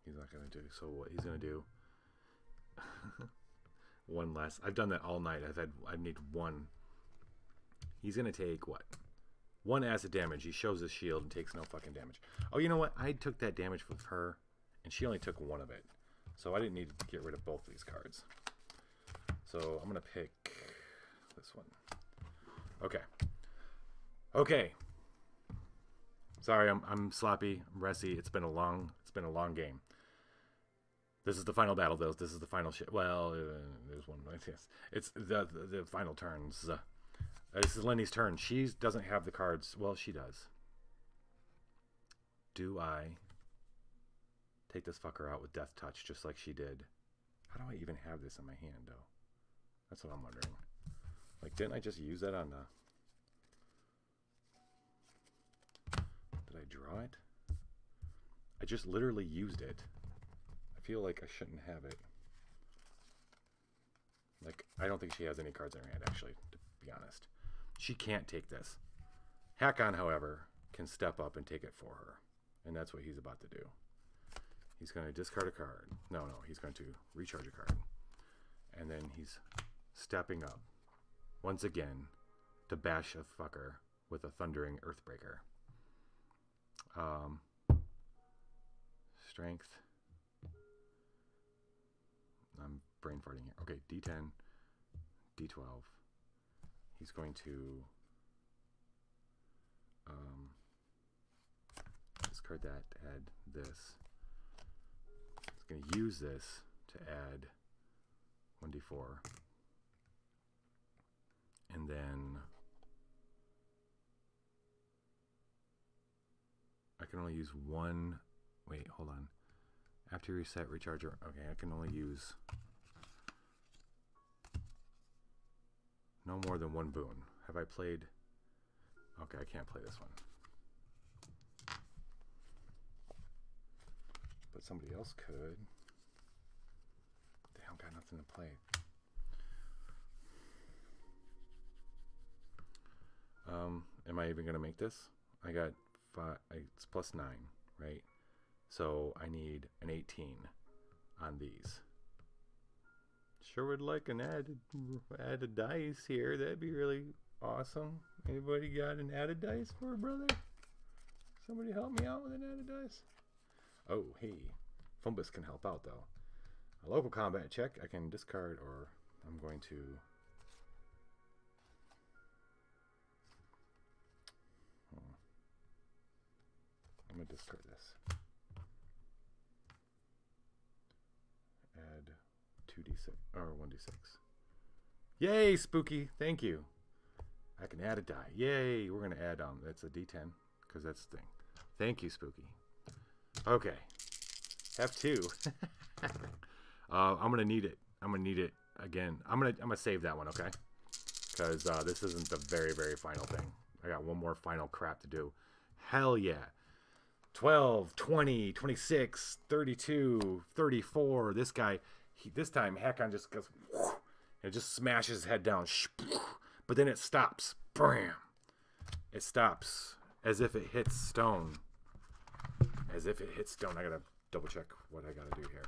He's not going to do. So what he's going to do... one less. I've done that all night. I need 1. He's going to take what? 1 acid damage. He shows his shield and takes no fucking damage. Oh, you know what? I took that damage with her, and she only took 1 of it. So I didn't need to get rid of both these cards. So I'm going to pick this one. Okay. Sorry, I'm sloppy. I'm rusty. It's been a long game. This is the final battle, though. This is the final shit. Well, there's one. Yes, it's the final turns. This is Lenny's turn. She doesn't have the cards. Well, she does. Do I take this fucker out with Death Touch, just like she did? How do I even have this in my hand, though? That's what I'm wondering. Like, didn't I just use that on the... Did I draw it? I just literally used it. I feel like I shouldn't have it. Like, I don't think she has any cards in her hand, actually, to be honest. She can't take this. Hack-On, however, can step up and take it for her. And that's what he's about to do. He's going to discard a card. No, he's going to recharge a card. And then he's stepping up once again to bash a fucker with a thundering Earthbreaker. Strength. I'm brain farting here. Okay, D10, D12. He's going to discard that to add this. He's going to use this to add 1d4. And then I can only use one. Wait, hold on. After you reset, recharge your. Okay, I can only use no more than one boon. Have I played? Okay, I can't play this one. But somebody else could. They don't got nothing to play. Am I even going to make this? I got 5, it's plus 9, right? So I need an 18 on these. Sure would like an added dice here. That'd be really awesome. Anybody got an added dice for a brother? Somebody help me out with an added dice? Oh, hey. Fumbus can help out, though. A local combat check. I can discard, or I'm going to... I'm going to discard this. Add 2d6, or 1d6. Yay, spooky. Thank you. I can add a die. Yay. We're going to add, that's a d10, because that's the thing. Thank you, spooky. Okay. Have 2. I'm going to need it. I'm going to need it again. I'm going to save that one, okay? Because this isn't the very, very final thing. I got one more final crap to do. Hell yeah. 12, 20, 26, 32, 34. This guy, this time, Hakon just goes, and it just smashes his head down. But then it stops. Bam! It stops as if it hits stone. As if it hits stone. I gotta double check what I gotta do here.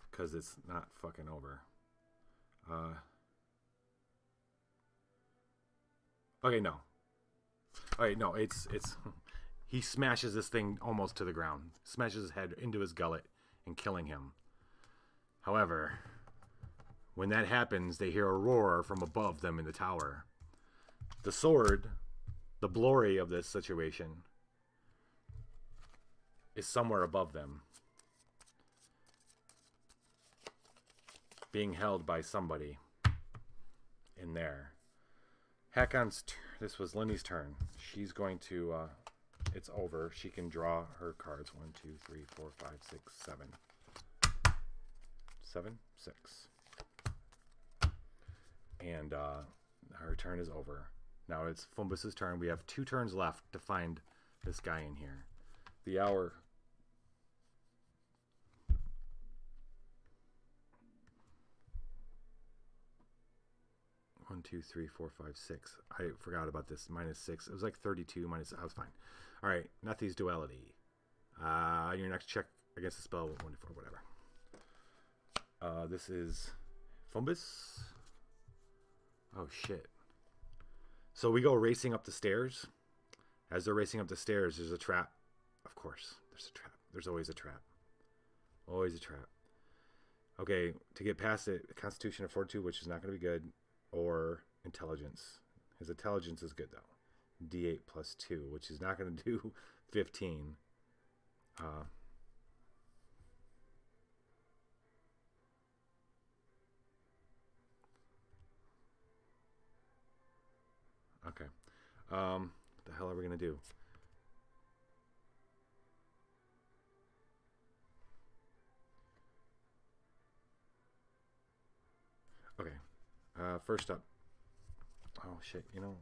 Because it's not fucking over. Okay, no. Alright, no, it's he smashes this thing almost to the ground. Smashes his head into his gullet and killing him. However, when that happens, they hear a roar from above them in the tower. The sword, the glory of this situation, is somewhere above them. Being held by somebody in there. Hakon's this was Lindy's turn. She's going to it's over. She can draw her cards. 1, 2, 3, 4, 5, 6, 7. 7, 6. And her turn is over. Now it's Fumbus's turn. We have 2 turns left to find this guy in here. The hour. One, 2, 3, 4, 5, 6. I forgot about this. -6. It was like 32 minus. I was fine. All right. Nothing's duality. Your next check against the spell. 1 to 4. Whatever. This is Fumbus. Oh shit. So we go racing up the stairs. As they're racing up the stairs, there's a trap. Of course, there's a trap. There's always a trap. Always a trap. Okay, to get past it, Constitution of Fortitude, which is not going to be good, or Intelligence. His Intelligence is good, though. D8 plus 2, which is not going to do 15. Okay. What the hell are we going to do? Okay. First up. Oh, shit. You know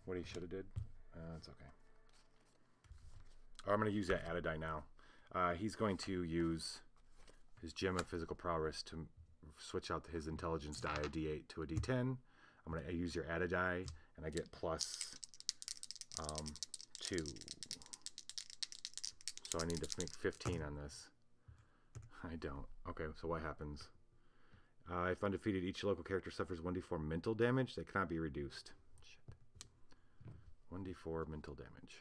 what he should have did? It's okay. I'm going to use that added die now. He's going to use his gem of physical prowess to switch out his intelligence die, a D8 to a D10. I'm going to use your added die, and I get plus 2. So I need to make 15 on this. I don't. Okay, so what happens? If undefeated, each local character suffers 1d4 mental damage that cannot be reduced. Shit. 1d4 mental damage.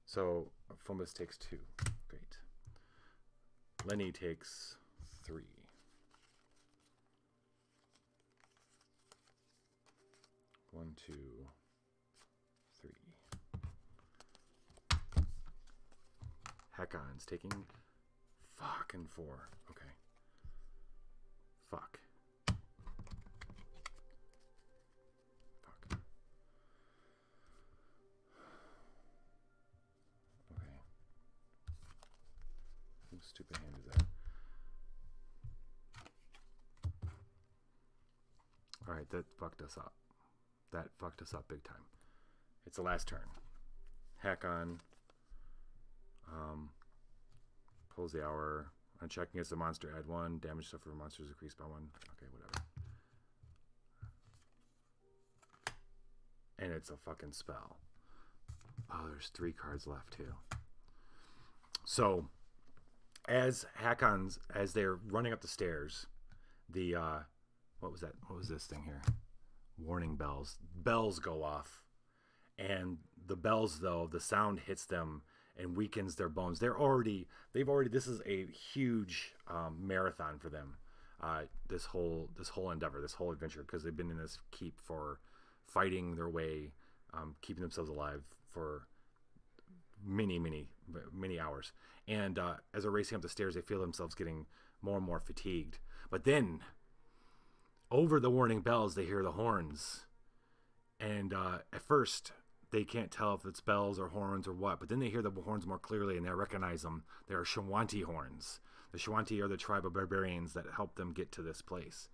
So Fumbus takes 2. Great. Lenny takes 3. 1, 2, 3. Hackon's taking fucking 4. Okay. Fuck. Fuck. Okay. Whose stupid hand is that? Alright, that fucked us up. That fucked us up big time. It's the last turn. Hackon. Pulls the hour. On checking against the monster, add 1. Damage suffered from monsters increased by 1. Okay, whatever. And it's a fucking spell. Oh, there's 3 cards left too. So, as they're running up the stairs, the what was that? What was this thing here? Warning bells. Bells go off, and the bells, though, the sound hits them and weakens their bones. They've already. This is a huge marathon for them. This whole endeavor, this whole adventure, because they've been in this keep for fighting their way, keeping themselves alive for many hours. And as they're racing up the stairs, they feel themselves getting more and more fatigued. But then, over the warning bells, they hear the horns. And at first, they can't tell if it's bells or horns or what. But then they hear the horns more clearly, and they recognize them. They are Shawanti horns. The Shawanti are the tribe of barbarians that helped them get to this place.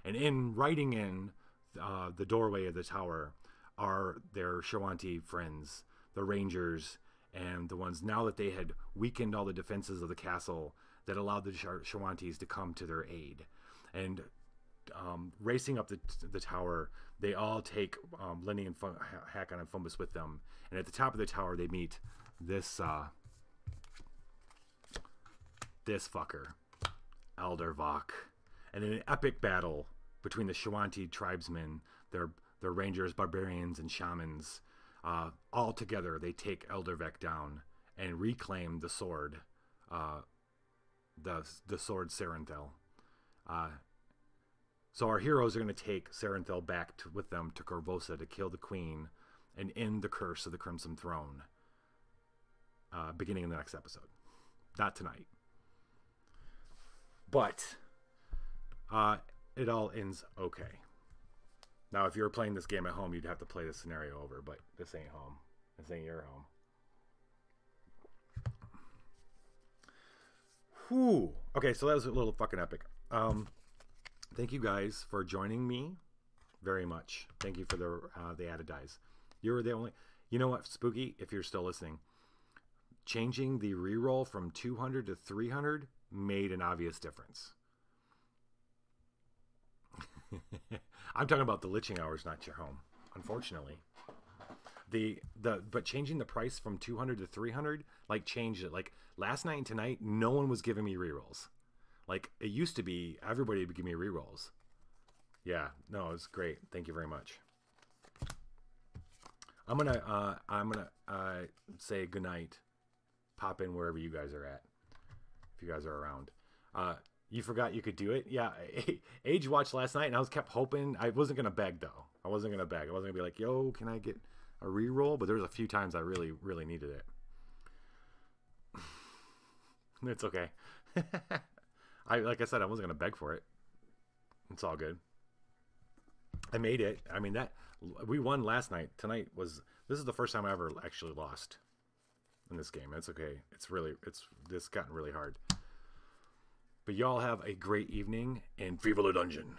And in riding in the doorway of the tower are their Shawanti friends, the rangers, and the ones now that they had weakened all the defenses of the castle that allowed the Shawantis to come to their aid. And racing up the tower, they all take Lenny and Hackon and Fumbus with them. And at the top of the tower, they meet this fucker, Elder Vok. And in an epic battle between the Shawanti tribesmen, their rangers, barbarians, and shamans, all together they take Elder Vok down and reclaim the sword, the sword Sarenthal. So our heroes are going to take Sarenthal back with them to Korvosa to kill the queen and end the curse of the Crimson Throne, beginning in the next episode. Not tonight. But it all ends okay. Now, if you were playing this game at home, you'd have to play this scenario over, but this ain't home. This ain't your home. Whew. Okay, so that was a little fucking epic. Thank you guys for joining me very much. Thank you for the added dice. You're the only... You know what, Spooky, if you're still listening, changing the reroll from 200 to 300 made an obvious difference. I'm talking about the liching hours, not your home, unfortunately. But changing the price from 200 to 300 like changed it. Like last night and tonight, no one was giving me rerolls. Like it used to be, everybody would give me rerolls. Yeah, no, it was great. Thank you very much. I'm gonna say goodnight. Pop in wherever you guys are at, if you guys are around. You forgot you could do it. Yeah, Age watched last night, and I was kept hoping. I wasn't gonna beg though. I wasn't gonna beg. I wasn't gonna be like, "Yo, can I get a reroll?" But there was a few times I really, really needed it. It's okay. Like I said, I wasn't gonna beg for it. It's all good. I made it. I mean, we won last night. This is the first time I ever actually lost in this game. It's okay. This gotten really hard. But y'all have a great evening, and Viva la Dungeon.